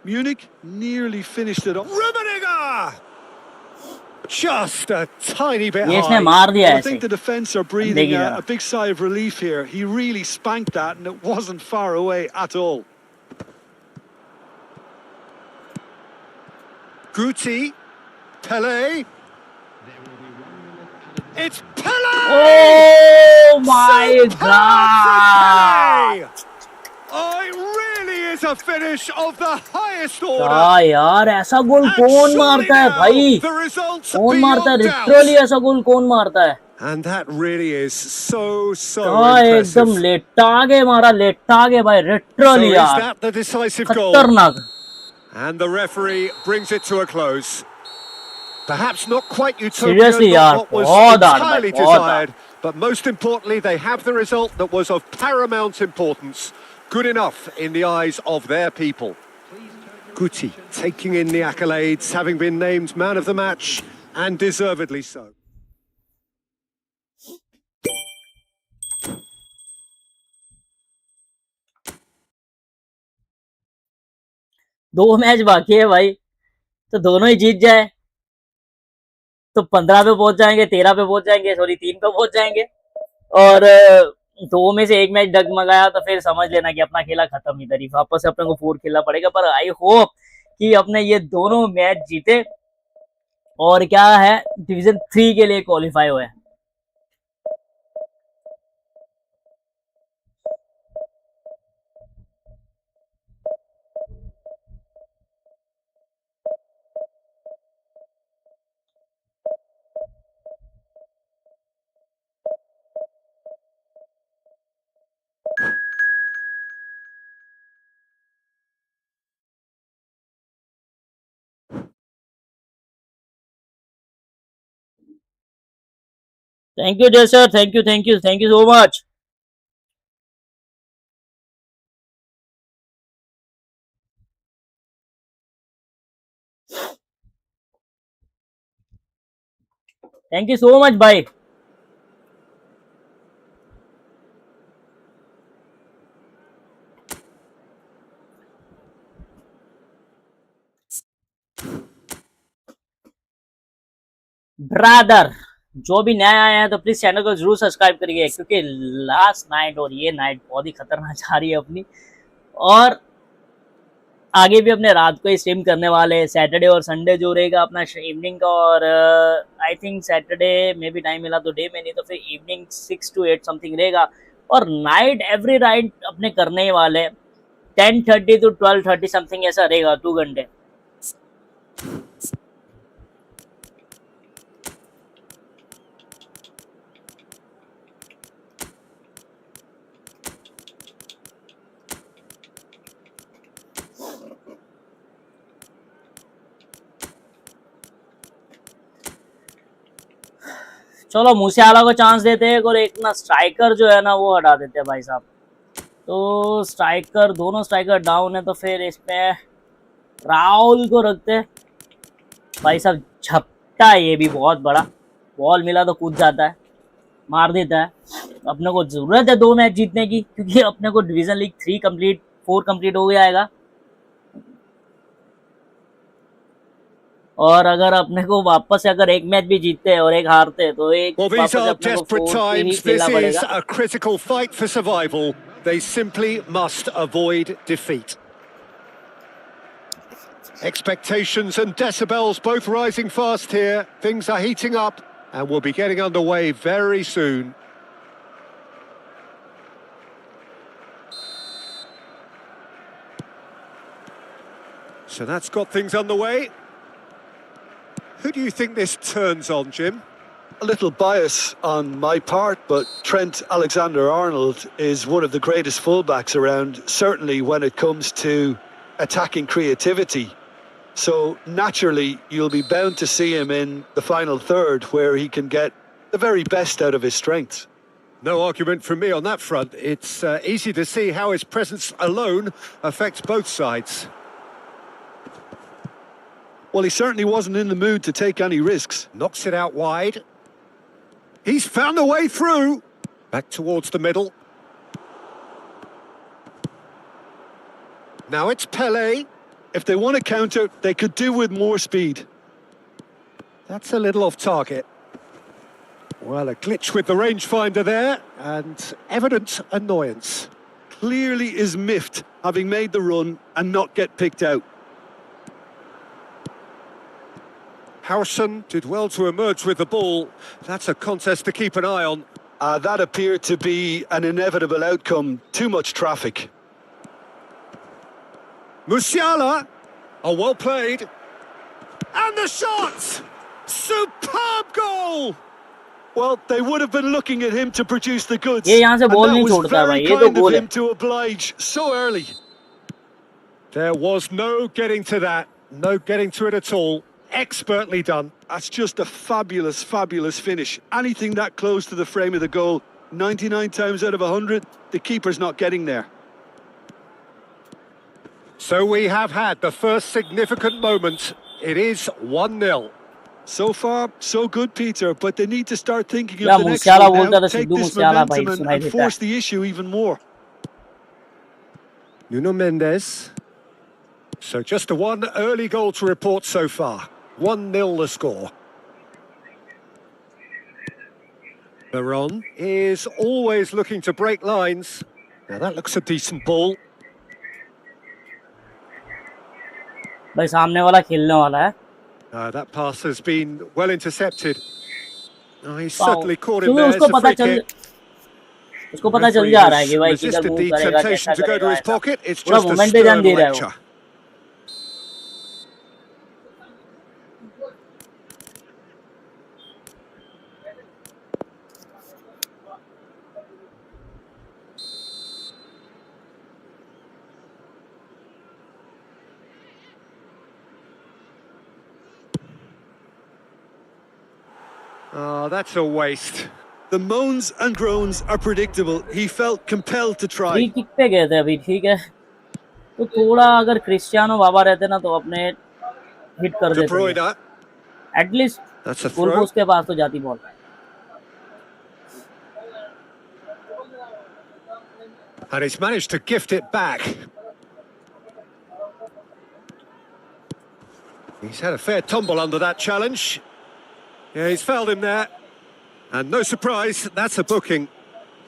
Munich nearly finished it off. Rummenigge! Just a tiny bit ये इसने high. मार दिया I ऐसे. think the defence are breathing a big sigh of relief here. He really spanked that and it wasn't far away at all. Guti, Pele. It's Pele! Oh my God! Oh, it really is a finish of the highest order. क्या यार ऐसा गोल कौन मारता है भाई? कौन मारता है? लिटरली ऐसा गोल कौन मारता है? And that really is so impressive. एकदम लेटा के मारा, लेटा के भाई, लिटरली यार. So is that the decisive goal? खतरनाक. And the referee brings it to a close. Perhaps not quite Seriously, utopian, not what was बहुत entirely hard, बहुत desired, but most importantly, they have the result that was of paramount importance. Good enough in the eyes of their people. Guti taking in the accolades, having been named man of the match, and deservedly so. दो match बाकी है भाई, तो दोनों ही जीत जाए तो 15 पे पहुंच जाएंगे, 13 पे पहुंच जाएंगे, सॉरी 3 पे पहुंच जाएंगे. और दो में से एक मैच डगमगाया तो फिर समझ लेना कि अपना खेला खत्म. इधर ही वापस से अपने को 4 खेलना पड़ेगा. पर आई होप कि अपने ये दोनों मैच जीते और क्या है डिवीजन 3 के लिए क्वालिफाई हुए. थैंक यू जय sir, thank you so much. Thank you so much भाई. ब्रदर जो भी नया आया है तो प्लीज चैनल को जरूर सब्सक्राइब करिए, क्योंकि लास्ट नाइट और ये नाइट बहुत ही खतरनाक जा रही है अपनी. और आगे भी अपने रात को ही स्ट्रीम करने वाले. सैटरडे और संडे जो रहेगा अपना इवनिंग का, और आई थिंक सैटरडे में भी टाइम मिला तो डे में, नहीं तो फिर इवनिंग 6 to 8 समथिंग रहेगा. और नाइट एवरी नाइट अपने करने ही वाले 10:30 to 12:30 समथिंग ऐसा रहेगा, 2 घंटे. चलो मूसेआला को चांस देते हैं और एक ना स्ट्राइकर जो है ना वो हटा देते हैं भाई साहब. तो स्ट्राइकर, दोनों स्ट्राइकर डाउन है तो फिर इसमें राहुल को रखते हैं भाई साहब. झपटा ये भी बहुत बड़ा, बॉल मिला तो कूद जाता है, मार देता है. अपने को जरूरत है 2 मैच जीतने की, क्योंकि अपने को डिवीजन लीग 4 कंप्लीट हो जाएगा. और अगर अपने को वापस से अगर एक मैच भी जीतते हैं और एक हारते हैं तो एक वापस से अपने को 4 ही खेलना पड़ेगा. A critical fight for survival. They simply must avoid defeat. Expectations and decibels both rising fast here. Things are heating up and we'll be getting underway very soon. So that's got things underway. Who do you think this turns on, Jim? A little bias on my part, but Trent Alexander-Arnold is one of the greatest fullbacks around, certainly when it comes to attacking creativity. So naturally, you'll be bound to see him in the final third, where he can get the very best out of his strengths. No argument from me on that front. It's easy to see how his presence alone affects both sides. Well, he certainly wasn't in the mood to take any risks. Knocks it out wide. He's found a way through. Back towards the middle. Now it's Pelé. If they want to counter, they could do with more speed. That's a little off target. Well, a glitch with the rangefinder there, and evident annoyance. Clearly is miffed, having made the run and not get picked out. Harrison did well to emerge with the ball. That's a contest to keep an eye on. That appeared to be an inevitable outcome. Too much traffic. Musiala. Oh, well played. And the shot! Superb goal! Well, they would have been looking at him to produce the goods. ये यहाँ से and ball that नहीं was छोड़ता very भाई, ये तो kind of गोल है. him to oblige so early. There was no getting to that. No getting to it at all. Expertly done. That's just a fabulous, fabulous finish. Anything that close to the frame of the goal, 99 times out of 100, the keeper's not getting there. So we have had the first significant moment. It is 1-0. So far, so good, Peter, but they need to start thinking Yeah, of the next Musiala one now, बोलता था take Sidhu this Musiala momentum भाई, सुनाई and देता force है. the issue even more. Nuno Mendes. So just a one early goal to report so far. 1-0 the score. Veron is always looking to break lines. Now that looks a decent ball. भाई सामने वाला खेलने वाला है. That pass has been well intercepted. He Foul. certainly caught him क्योंकि there. उसको It's a पता free चल kick. उसको पता चल Referee जा रहा है has कि भाई किधर resisted मूव the करेगा, temptation कैसा to go to करेगा, his ऐसा. pocket. It's पूरा just a मोमेंट पे ध्यान stern दे रहा है वो. lecture. Oh, that's a waste. The moans and groans are predictable. He felt compelled to try. Free kick पे गए थे अभी, ठीक है. तो थोड़ा अगर क्रिस्टियानो बाबा रहते ना तो अपने हिट कर De देते. Bruyne. At least That's a goal throw. Post के पास तो जाती ball. And he's managed to gift it back. He's had a fair tumble under that challenge. Yeah, he's fouled him there. And no surprise, that's a booking.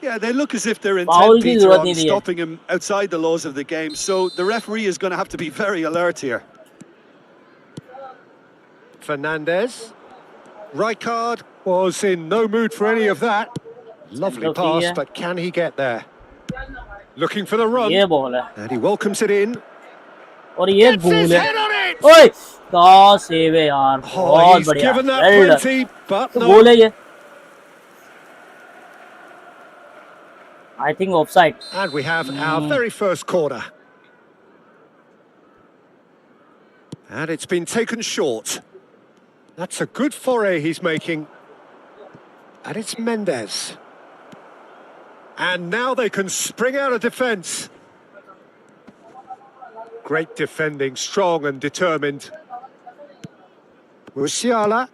Yeah, they look as if they're Foul intent, की Peter, जरूरत on नहीं थी. stopping him outside the laws of the game. So the referee is going to have to be very alert here. Fernandez. Rijkaard was in no mood for any of that. Lovely pass, but can he get there? Looking for the run. ये ball है. And he welcomes it in. और ये Gets गोल his है. head on it! ओए क्या save है यार. Oh, बहुत he's बढ़िया. given that Well done. plenty, but तो no. गोल है ये. I think offside. And we have our very first corner. And it's been taken short. That's a good foray he's making. And it's Mendes. And now they can spring out of defence. Great defending, strong and determined. Musiala.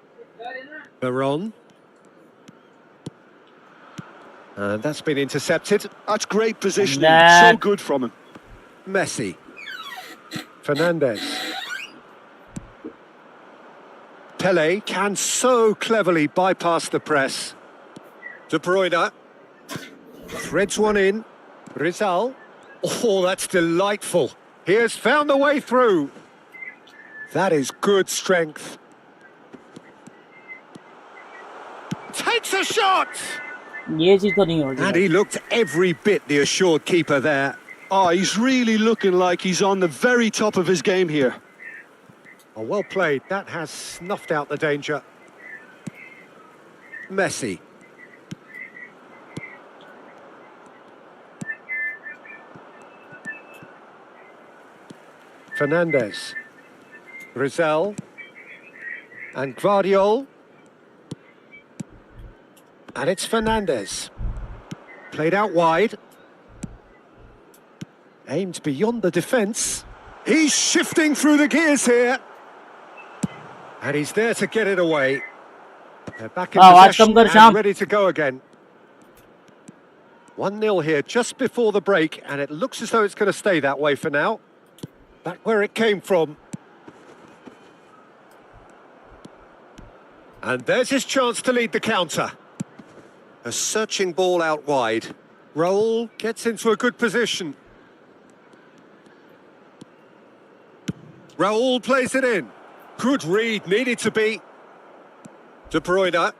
Veron. And that's been intercepted. That's great positioning. Nah. So good from him. Messi. Fernandez. Pelé can so cleverly bypass the press. De Bruyne. Threads one in. Rizal. Oh, that's delightful. He has found the way through. That is good strength. Takes a shot! ये चीज तो नहीं होगी. And he looked every bit the assured keeper there. Oh, he's really looking like he's on the very top of his game here. Oh, well played. That has snuffed out the danger. Messi. Fernandes. Rizal. And Guardiol. And it's Fernandes. Played out wide. Aimed beyond the defence. He's shifting through the gears here. And he's there to get it away. They're back in possession and ready to go again. 1-0 here just before the break, and it looks as though it's going to stay that way for now. Back where it came from. And there's his chance to lead the counter. A searching ball out wide. Raul gets into a good position. Raul plays it in. Good read, needed to be. De Bruyne.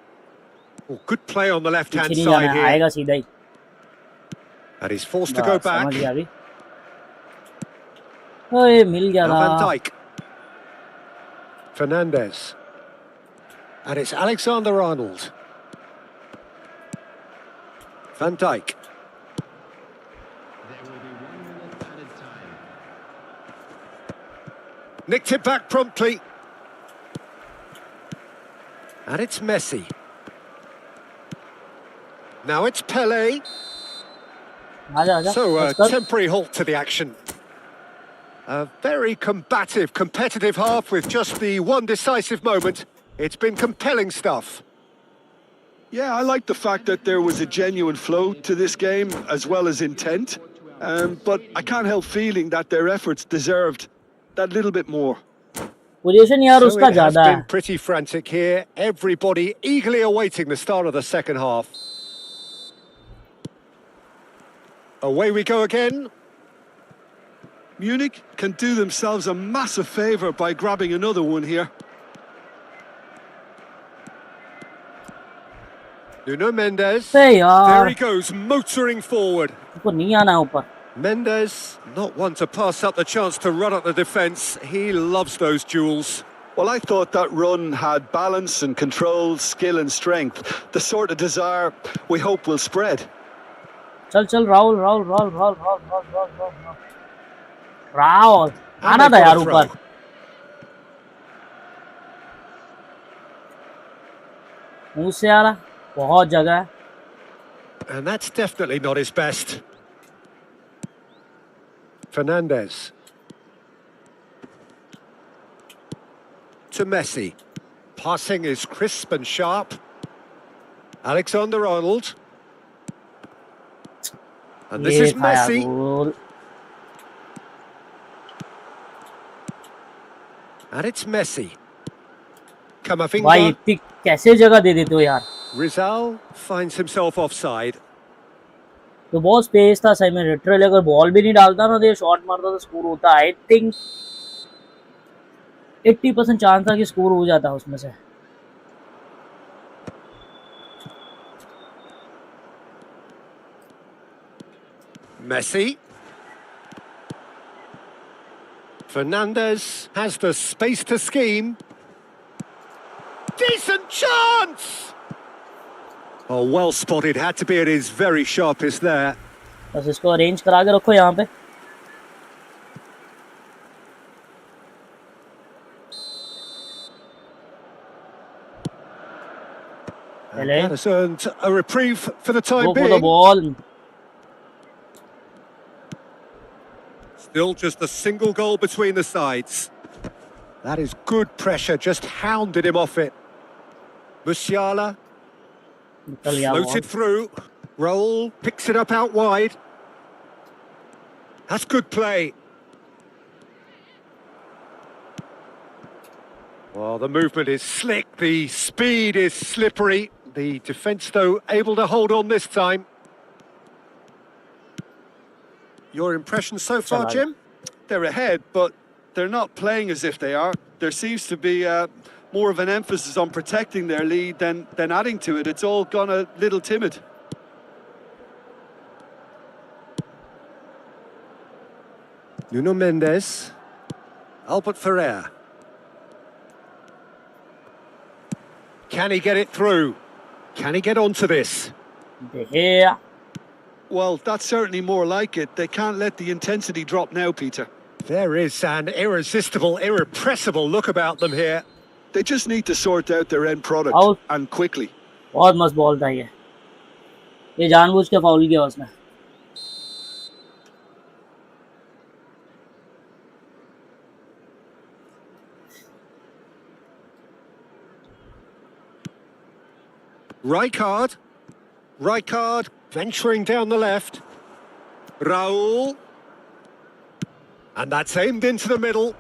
Oh, good play on the left-hand side here. And he's forced to go back. Van Dijk. Fernandes. And it's Alexander-Arnold. Van Dijk. Nicked it back promptly. And it's Messi. Now it's Pele. So a temporary halt to the action. A very combative, competitive half with just the one decisive moment. It's been compelling stuff. Yeah, I like the fact that there was a genuine flow to this game as well as intent. But I can't help feeling that their efforts deserved that little bit more. Position यार So उसका it has ज़्यादा है. been pretty frantic here. Everybody eagerly awaiting the start of the second half. Away we go again. Munich can do themselves a massive favour by grabbing another one here. Nuno Mendes. Hey, yaar. There he goes, motoring forward. उसको नहीं आना ऊपर. Mendes, not one to pass up the chance to run up the defence. He loves those duels. Well, I thought that run had balance and control, skill and strength. The sort of desire we hope will spread. चल चल राहुल आना था यार ऊपर. मुंह से आ रहा, बहुत जगह है. And that's definitely not his best. Fernandes. To Messi. Passing is crisp and sharp. Alexander-Arnold. And this is Messi. And it's Messi. Camavinga. भाई इतनी कैसे जगह दे देते हो यार. Rizal finds himself offside. तो बहुत स्पेस था सही में. रिट्रेल अगर बॉल भी नहीं डालता ना तो ये शॉट मारता तो स्कोर होता. आई थिंक 80% चांस था कि स्कोर हो जाता उसमें से. Messi. Fernandes has the space to scheme. Decent chance! Oh, well spotted. Had to be at his very sharpest there. बस इसको अरेंज करा के रखो यहाँ पे. That has earned a reprieve for the time Go being. for the ball. Still just a single goal between the sides. That is good pressure, just hounded him off it. Musiala floated through. Raul picks it up out wide. That's good play. Well, the movement is slick, the speed is slippery. The defence, though, able to hold on this time. Your impression so far, Jim? They're ahead, but they're not playing as if they are. There seems to be more of an emphasis on protecting their lead than adding to it. It's all gone a little timid. Nuno Mendes. Albert Ferrer. Can he get it through? Can he get onto this? Yeah. Well, that's certainly more like it. They can't let the intensity drop now, Peter. There is an irresistible, irrepressible look about them here. They just need to sort out their end product and quickly. बहुत मस्त ball था ये जानबूझ के foul किया उसने. Rijkaard venturing down the left. Raul. And that's aimed into the middle.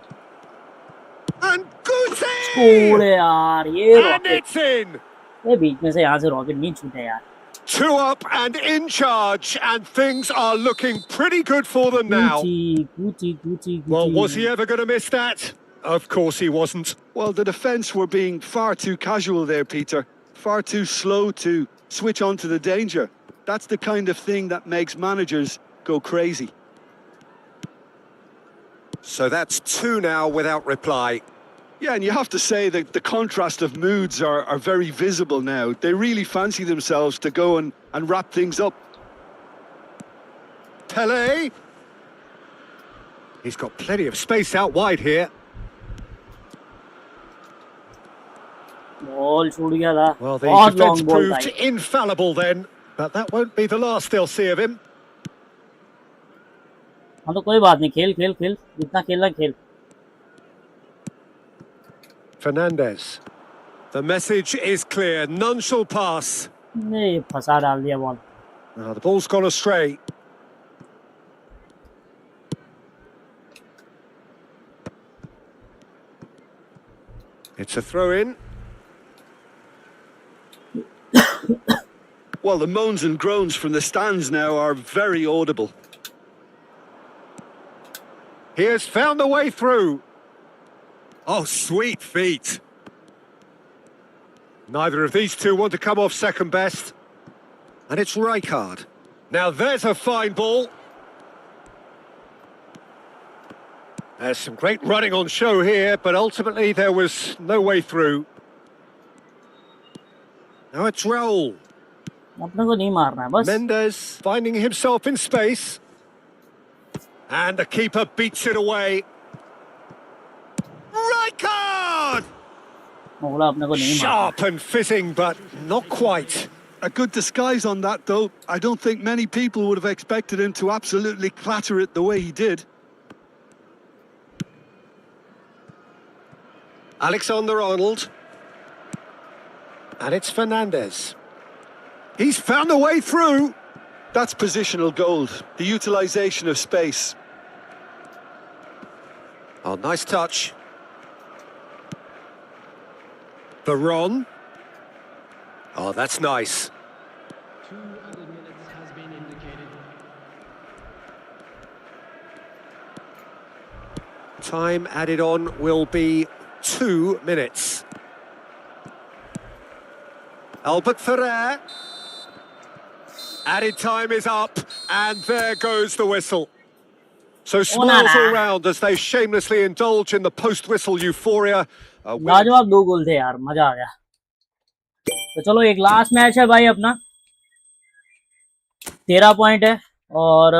And Guti! यार ये and it's in! ये बीच में से यहाँ से रॉकेट नहीं छूटे यार. 2 up and in charge, and things are looking pretty good for them now. Guti. Well, was he ever going to miss that? Of course he wasn't. Well, the defence were being far too casual there, Peter. Far too slow to switch on to the danger. That's the kind of thing that makes managers go crazy. So that's 2 now without reply. Yeah, and you have to say that the contrast of moods are very visible now. They really fancy themselves to go and wrap things up. Pele. He's got plenty of space out wide here. Ball छूट गया था. Well, the defence proved infallible then, but that won't be the last they'll see of him. हाँ तो कोई बात नहीं, खेल जितना खेलना खेल. Fernandes. The message is clear. None shall pass. नहीं फंसा डाल दिया ball. The ball's gone astray. It's a throw-in. Well, the moans and groans from the stands now are very audible. He has found a way through. Oh, sweet feet. Neither of these two want to come off second best. And it's Rijkaard. Now there's a fine ball. There's some great running on show here, but ultimately there was no way through. Now it's Raul. अपने को नहीं मारना है बस. Mendes finding himself in space. And the keeper beats it away. Rijkaard! Sharp and fitting, but not quite. A good disguise on that, though. I don't think many people would have expected him to absolutely clatter it the way he did. Alexander-Arnold. And it's Fernandes. He's found a way through. That's positional gold, the utilisation of space. Oh, nice touch. Veron. Oh, that's nice. 2 added minutes has been indicated. Time added on will be 2 minutes. Albert Ferrer. Added time is up, and there goes the whistle. So smiles all round as they shamelessly indulge in the post-whistle euphoria. लाजवाब 2 गोल थे यार, मजा आ गया. तो चलो एक last match है भाई अपना. 13 पॉइंट है और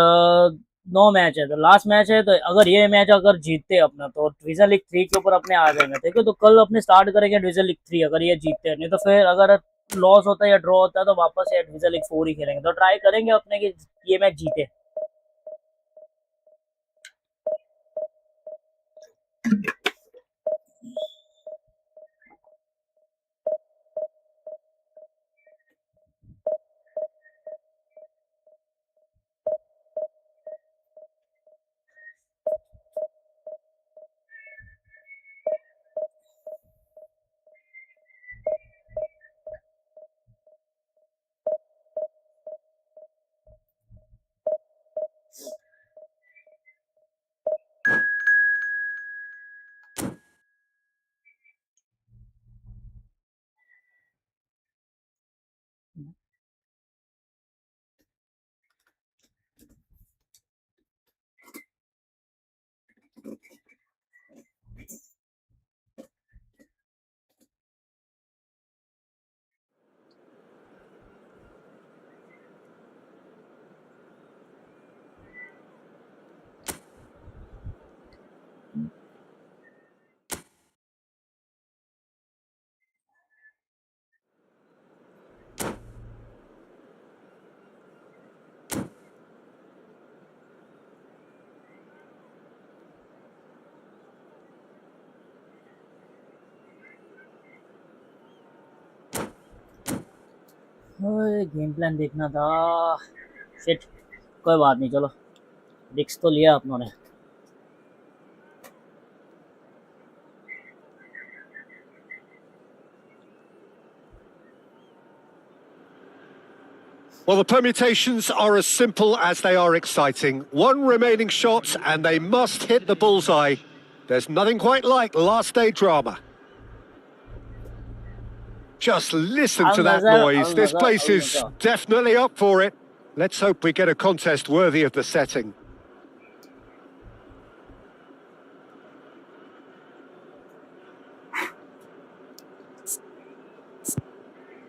9 मैच है. तो लास्ट मैच है, तो अगर ये मैच अगर जीतते अपना तो डिवीजन लीग 3 के ऊपर अपने आ जाएंगे. ठीक है, तो कल अपने स्टार्ट करेंगे डिवीजन लीग 3 अगर ये जीतते. नहीं तो फिर अगर लॉस होता है या ड्रॉ होता है तो वापस ये डिवीजन लीग 4 ही खेलेंगे. तो ट्राई करेंगे अपने कि ये मैच जीते. गेम प्लान देखना था। शिट, कोई बात नहीं, चलो रिक्स तो लिया अपनों ने। Well, the permutations are as simple as they are exciting. One remaining shot and they must hit the bullseye. There's nothing quite like last day drama. Just listen to that noise. This place is definitely up for it. Let's hope we get a contest worthy of the setting.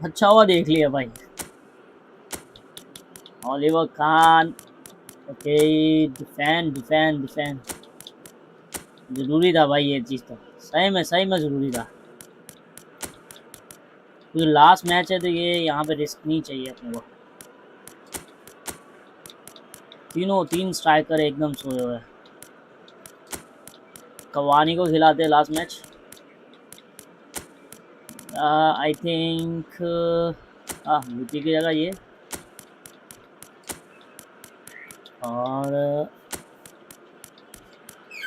अच्छा हुआ देख लिया भाई। Oliver Khan, okay, defend जरूरी था भाई, ये चीज तो सही में जरूरी था, क्योंकि लास्ट मैच है तो ये यहाँ पे रिस्क नहीं चाहिए अपने को। तीन स्ट्राइकर एकदम सोए हुए। कवानी को खिलाते last match. I think UP की जगह ये, और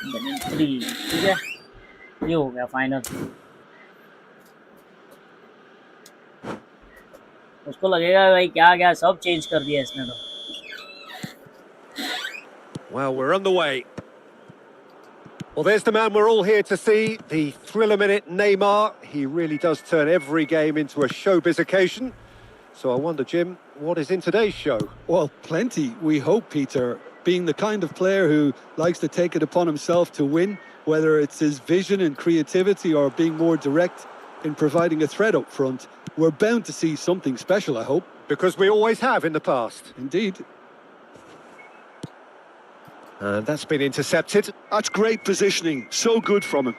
3, ठीक है, ये हो गया फाइनल। उसको लगेगा भाई क्या सब चेंज कर दिया इसने तो। Well, we're on the way. Well, there's the man we're all here to see, the thriller-minute Neymar. He really does turn every game into a showbiz occasion. So I wonder, Jim, what is in today's show? Well, plenty, we hope, Peter. Being the kind of player who likes to take it upon himself to win, whether it's his vision and creativity or being more direct in providing a threat up front, we're bound to see something special, I hope. Because we always have in the past. Indeed. And that's been intercepted. That's great positioning. So good from him.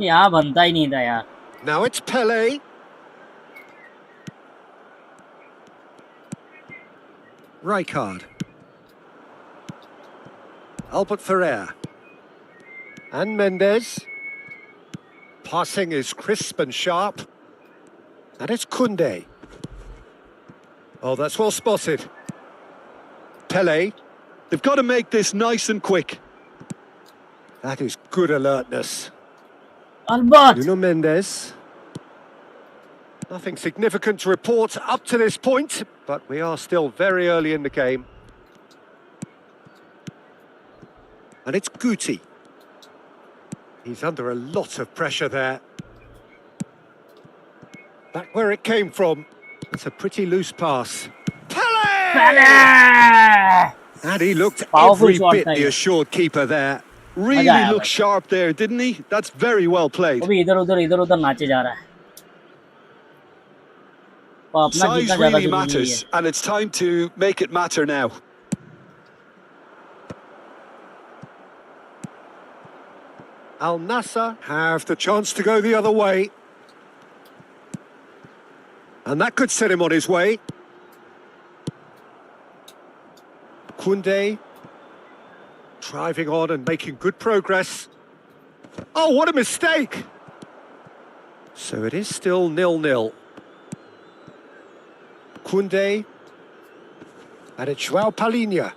यहाँ बनता ही नहीं था यार। Now it's Pele. Rijkaard. Albert Ferrer. And Mendes. Passing is crisp and sharp. And it's Koundé. Oh, that's well spotted. Pele. They've got to make this nice and quick. That is good alertness. Albert. Nuno Mendes. Nothing significant to report up to this point, but we are still very early in the game. And it's Guti. He's under a lot of pressure there. Back where it came from. It's a pretty loose pass. Pele! And he looked every bit the assured keeper there. Really looked sharp there, didn't he? That's very well played. Size really matters, and it's time to make it matter now. Al Nassr have the chance to go the other way. And that could set him on his way. Koundé driving on and making good progress. Oh, what a mistake! So it is still 0-0. Koundé. And it's João Palhinha.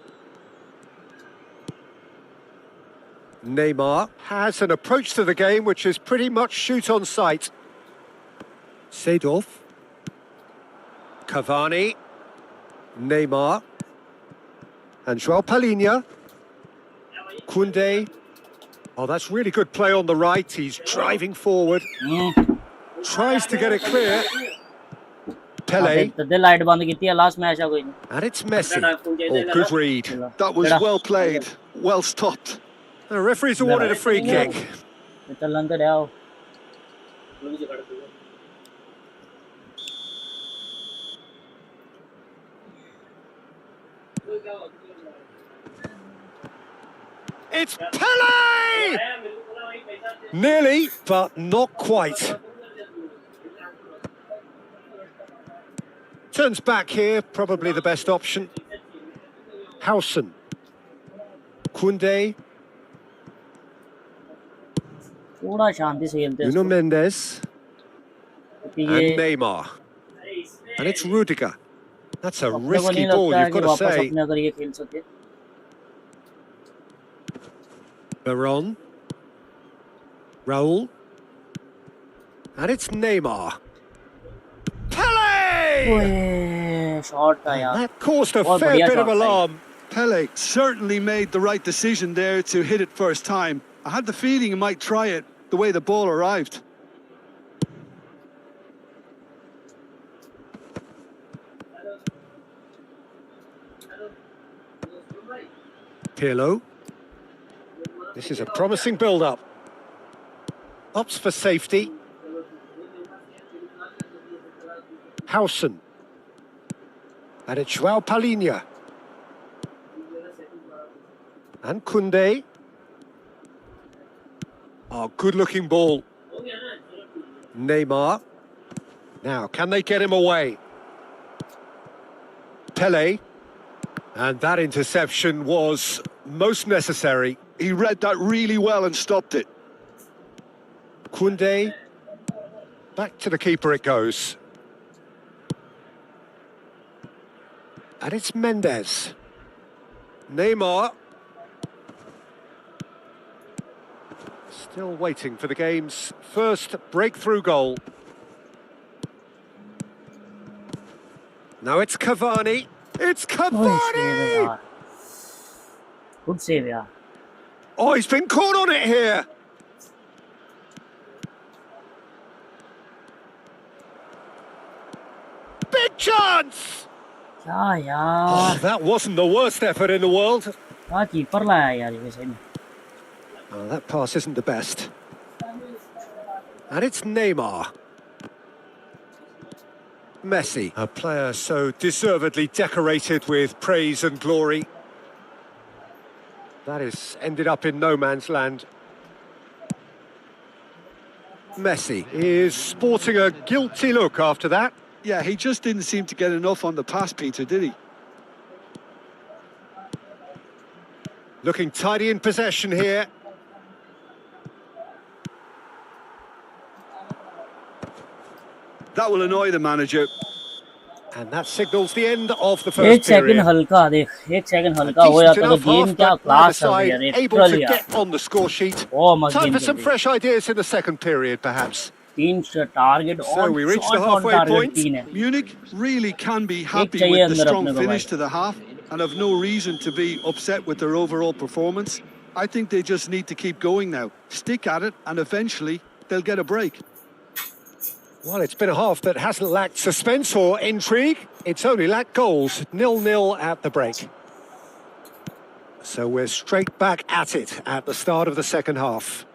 Neymar has an approach to the game which is pretty much shoot on sight. Seedorf. Cavani. Neymar. And João Palhinha. Koundé. Oh, that's really good play on the right. He's driving forward. Tries to get it clear. Pele. And it's Messi. Oh, good read. That was well played. Well stopped. The referee's awarded a free kick. It's Pele! Nearly, but not quite. Turns back here, probably the best option. Howson. Koundé. Nuno Mendes. And Neymar. And it's Rudiger. That's a अपने को risky नहीं ball, लगता है you've कि got to वापस say. अपने अगर ये खेल सके. Veron. Raul. And it's Neymar. Pele! ओए शॉट था यार. That caused a बहुत fair बढ़िया bit of शॉट था. alarm. Pele certainly made the right decision there to hit it first time. I had the feeling he might try it the way the ball arrived. Pirlo. This is a promising build-up. Opts for safety. Howson. And it's Joao Palhinha. And Koundé. Oh, good-looking ball. Neymar. Now, can they get him away? Pele. And that interception was most necessary. He read that really well and stopped it. Koundé. Back to the keeper it goes. And it's Mendes. Neymar. Still waiting for the game's first breakthrough goal. Now it's Cavani. It's Cavani! Good save, yeah. Oh, he's been caught on it here. Big chance! क्या यार. Oh, that wasn't the worst effort in the world. क्या keeper लाया यार ये सही में. Oh, that pass isn't the best. And it's Neymar. Messi, a player so deservedly decorated with praise and glory. That has ended up in no man's land. Messi is sporting a guilty look after that. Yeah, he just didn't seem to get enough on the pass, Peter, did he? Looking tidy in possession here. That will annoy the manager. And that signals the end of the एक first second period. हल्का देख. एक second A हल्का हो decent जाता तो enough game half, क्या but neither class चल रही side है. able लिटरल to यार. get on the score sheet. ओ मस्त Time गेम for चल some रही है. fresh ideas in the second period, perhaps. 3 target So on we reached shot the on halfway target point. 3 है. Munich really can be happy चाहिए with the अंदर strong अपने को finish भाई. to the half and have no reason to be upset with their overall performance. I think they just need to keep going now. Stick at it and eventually they'll get a break. Well, it's been a half that hasn't lacked suspense or intrigue. It's only lacked goals. 0-0 at the break. So we're straight back at it at the start of the second half.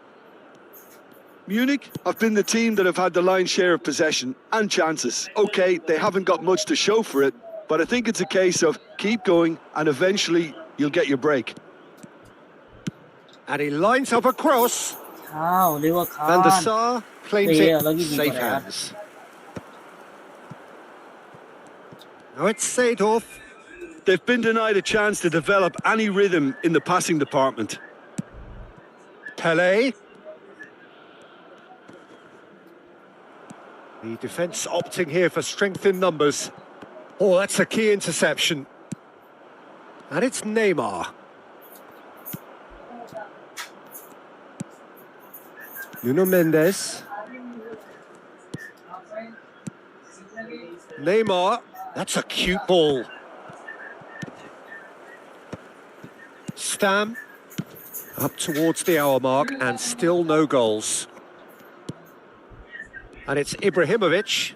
Munich have been the team that have had the lion's share of possession and chances. OK, they haven't got much to show for it, but I think it's a case of keep going and eventually you'll get your break. And he lines up a cross. हाँ Oliver Van der Khan. Sar claims ये it. अलग ही keeper Safe है यार. hands. Now it's Seedorf. They've been denied a chance to develop any rhythm in the passing department. Pele. The defence opting here for strength in numbers. Oh, that's a key interception. And it's Neymar. Nuno Mendes. Neymar. That's a cute ball. Stam. Up towards the hour mark and still no goals. And it's Ibrahimovic.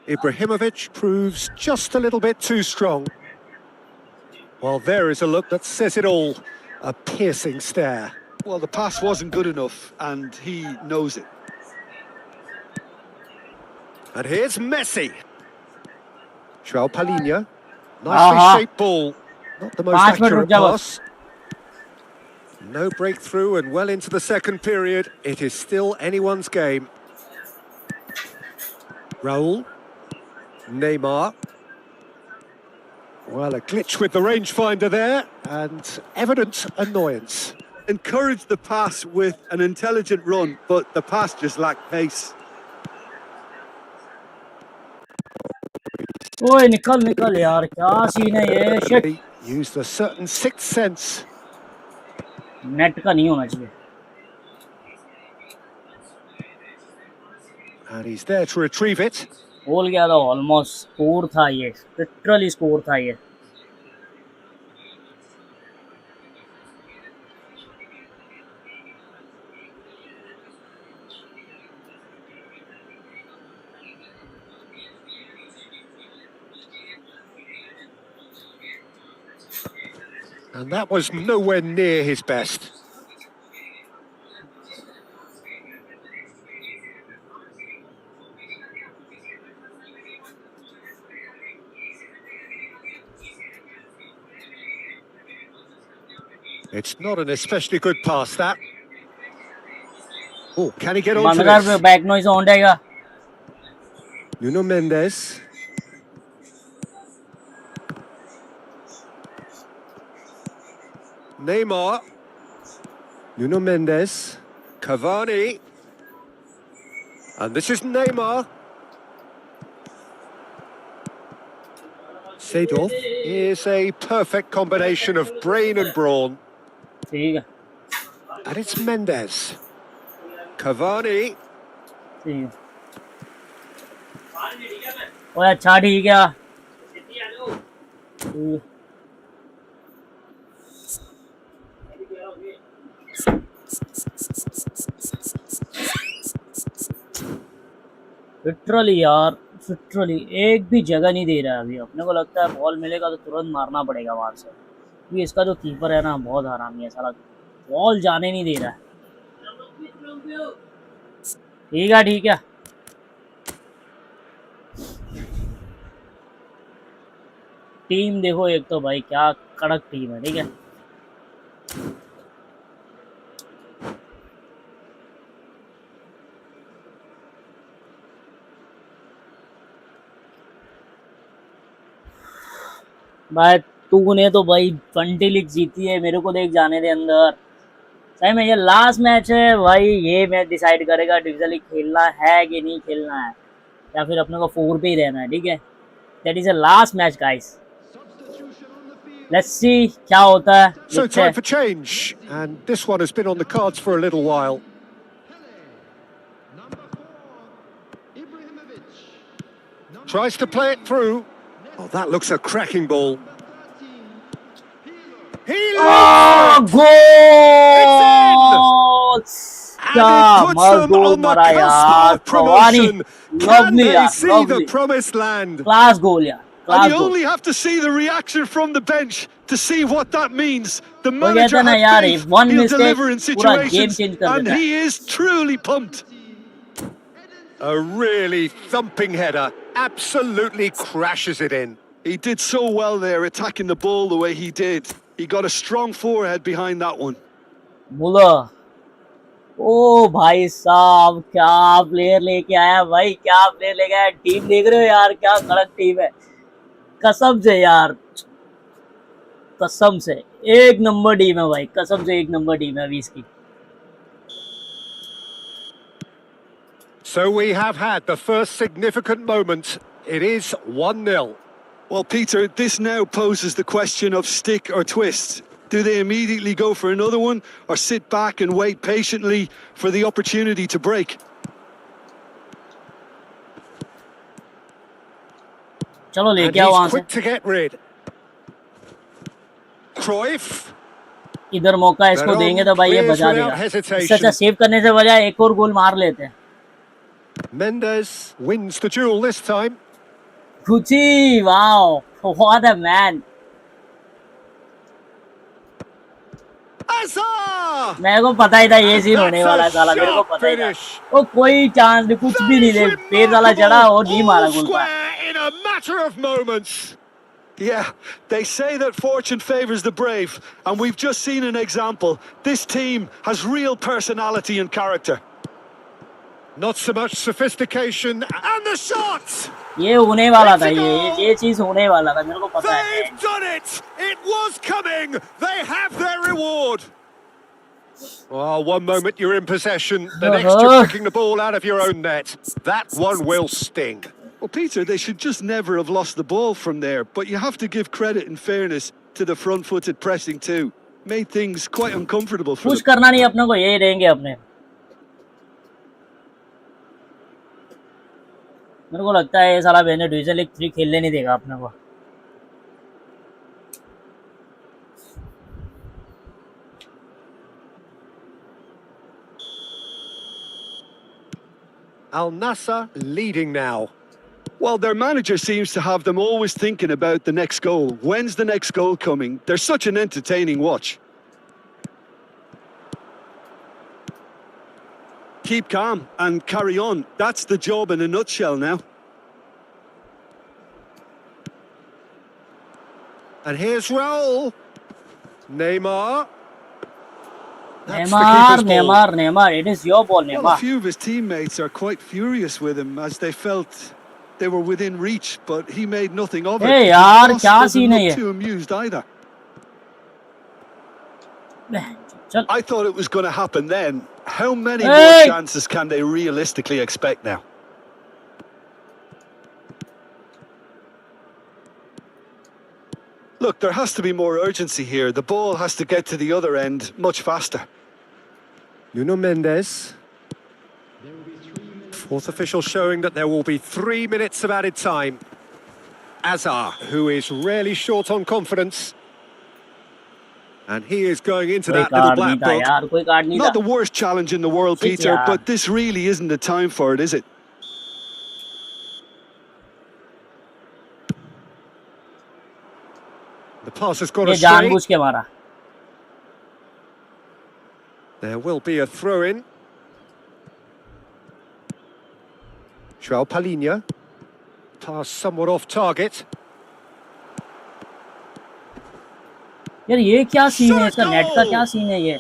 Ibrahimovic proves just a little bit too strong. Well, there is a look that says it all. A piercing stare. Well, the pass wasn't good enough, and he knows it. And here's Messi. Joao Palhinha. Nicely shaped ball. Not the most accurate pass. No breakthrough and well into the second period. It is still anyone's game. Raul. Neymar. Well, a glitch with the rangefinder there, and evident annoyance. Encouraged the pass with an intelligent run, but the pass just lacked pace. ओए निकल निकल यार, क्या scene है ये? Shit, Used a certain sixth sense. Net का नहीं होना चाहिए। And he's there to retrieve it. बोल गया था, ऑलमोस्ट स्कोर था ये, लिटरली स्कोर था ये। And that was nowhere near his best. It's not an especially good pass, that. Oh, can he get on to this? Back noise on जाएगा। Nuno Mendes. Neymar. Nuno Mendes. Cavani. And this is Neymar. Seedorf is a perfect combination of brain and brawn. ठीक है। And it's Mendes. Cavani. ठीक है। ओए अच्छा ठीक है। Literally यार, लिटरली एक भी जगह नहीं दे रहा है अभी। अपने को लगता है बॉल मिलेगा तो तुरंत मारना पड़ेगा वहां से, क्योंकि इसका जो कीपर है ना बहुत हरामी है साला, बॉल जाने नहीं दे रहा है। ठीक है ठीक है। टीम देखो एक तो भाई, क्या कड़क टीम है। ठीक है, भाई तूने तो भाई 20 लीग जीती है, मेरे को देख जाने दे अंदर। सही में ये लास्ट मैच है भाई, ये मैच डिसाइड करेगा डिवीजन लीग खेलना है कि नहीं खेलना है, या फिर अपने को 4 पे ही रहना है। ठीक है, that is a last match guys, let's see क्या होता है। So time for change, and this one has been on the cards for a little while. Tries to play it through. Oh, that looks a cracking ball. He goal! क्या मस्त गोल मारा यार, Cavani, lovely यार, lovely, promised land. Class गोल यार, and you only have to see the reaction from the bench to see what that means. The manager had faith he'll deliver in situations, and he is truly pumped. A really thumping header, absolutely crashes it in. He did so well there, attacking the ball the way he did. He got a strong forehead behind that one. Muller, ओ भाई साहब क्या player लेके आया भाई, क्या player लेके आया। Team देख रहे हो यार, क्या कड़क टीम है, कसम से यार, कसम से एक नंबर टीम है भाई, कसम से एक नंबर टीम है अभी इसकी। So we have had the first significant moment. It is 1-0. Well, Peter, this now poses the question of stick or twist. Do they immediately go for another one, or sit back and wait patiently for the opportunity to break? चलो लेके आओ वहां से। Quick to get rid. Cruyff. इधर मौका इसको देंगे तो भाई ये बजा देगा। इससे अच्छा सेव करने से बजाय एक और गोल मार लेते हैं। Mendes wins the duel this time. Gucci, wow, what a man. मेरे को पता ही था ये सीन होने वाला है साला, मेरे को पता ही था। वो कोई चांस नहीं, कुछ भी नहीं दे, पैर साला चढ़ा और नहीं मारा गोल का। In a matter of moments. Yeah, they say that fortune favours the brave, and we've just seen an example. This team has real personality and character. Not so much sophistication, and the shot. ये होने वाला था, ये चीज होने वाला था, मेरे को पता है। They've done it. It was coming. They have their reward. Oh, one moment you're in possession, the next you're kicking the ball out of your own net. That one will sting. Well, Peter, they should just never have lost the ball from there, but you have to give credit and fairness to the front-footed pressing too. Made things quite uncomfortable for them. Push करना नहीं अपने को, यही रहेंगे अपने. मेरे को लगता है ये साला बेने डिवीजन लीग 3 खेलने नहीं देगा अपने को. Al Nassr leading now. Well, their manager seems to have them always thinking about the next goal. When's the next goal coming? They're such an entertaining watch. Keep calm and carry on. That's the job in a nutshell now. And here's Raul. Neymar. Neymar, it is your ball, Neymar. Well, a few of his teammates are quite furious with him as they felt they were within reach, but he made nothing of it. Hey yaar, Ross kya doesn't scene hai look ye? too amused either. Chal. I thought it was going to happen then. How many Hey! more chances can they realistically expect now? Look, there has to be more urgency here. The ball has to get to the other end much faster. Nuno Mendes. Fourth official showing that there will be 3 minutes of added time. Azar, who is really short on confidence. And he is going into that little black book. Not the worst challenge in the world, Peter, but this really isn't the time for it, is it? The pass has gone astray. जानबूझ के मारा. There will be a throw-in. João Palhinha. Pass somewhat off target. यार ये क्या scene है इसका, net का क्या सीन है ये?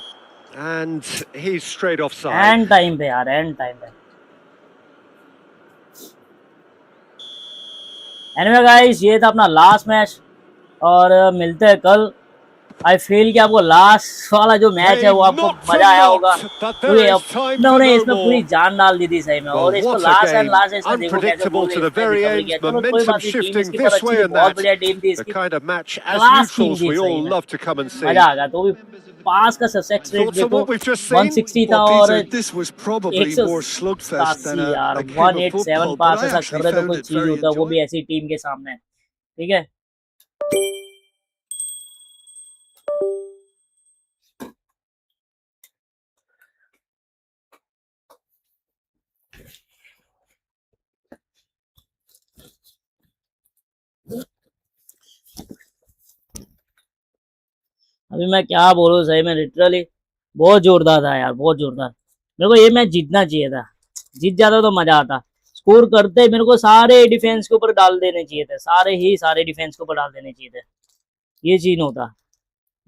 And he's straight offside. And time पे यार, एंड टाइम पे. एनीवे गाइस, ये था अपना लास्ट मैच और मिलते हैं कल. आई फील कि आपको लास्ट वाला जो मैच है वो आपको मजा आया होगा, क्योंकि उन्होंने इसमें पूरी जान डाल दी थी सही में. और इसको लास्ट एंड लास्ट इसमें देखो कैसे बोल रहे हैं. चलो कोई बात नहीं, टीम इसकी पर अच्छी थी, बहुत बढ़िया टीम थी इसकी, क्लास टीम थी सही में, मजा आ गया. तो भी पास का सक्सेस रेट देखो 160 था और 187 यार, 187 पास ऐसा कर रहे तो कोई चीज होता है, वो भी ऐसी टीम के सामने. ठीक है. अभी मैं क्या बोलूं, सही में लिटरली बहुत जोरदार था यार, बहुत जोरदार. मेरे को ये मैच जीतना चाहिए था, जीत जाता तो मजा आता. स्कोर करते मेरे को सारे डिफेंस के ऊपर डाल देने चाहिए थे, सारे डिफेंस के ऊपर डाल देने चाहिए थे. ये सीन होता,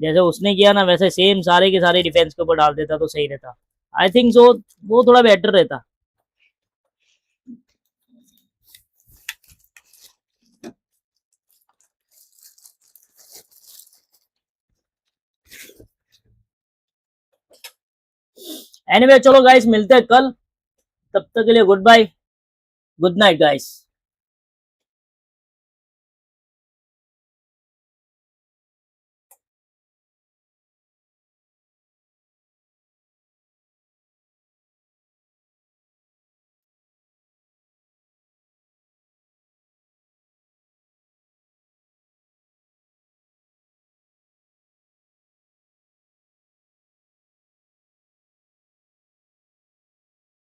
जैसे उसने किया ना वैसे सेम सारे के सारे डिफेंस के ऊपर डाल देता तो सही रहता. आई थिंक सो वो थोड़ा बेटर रहता. एनीवे चलो गाइस, मिलते हैं कल. तब तक के लिए good bye, good night guys.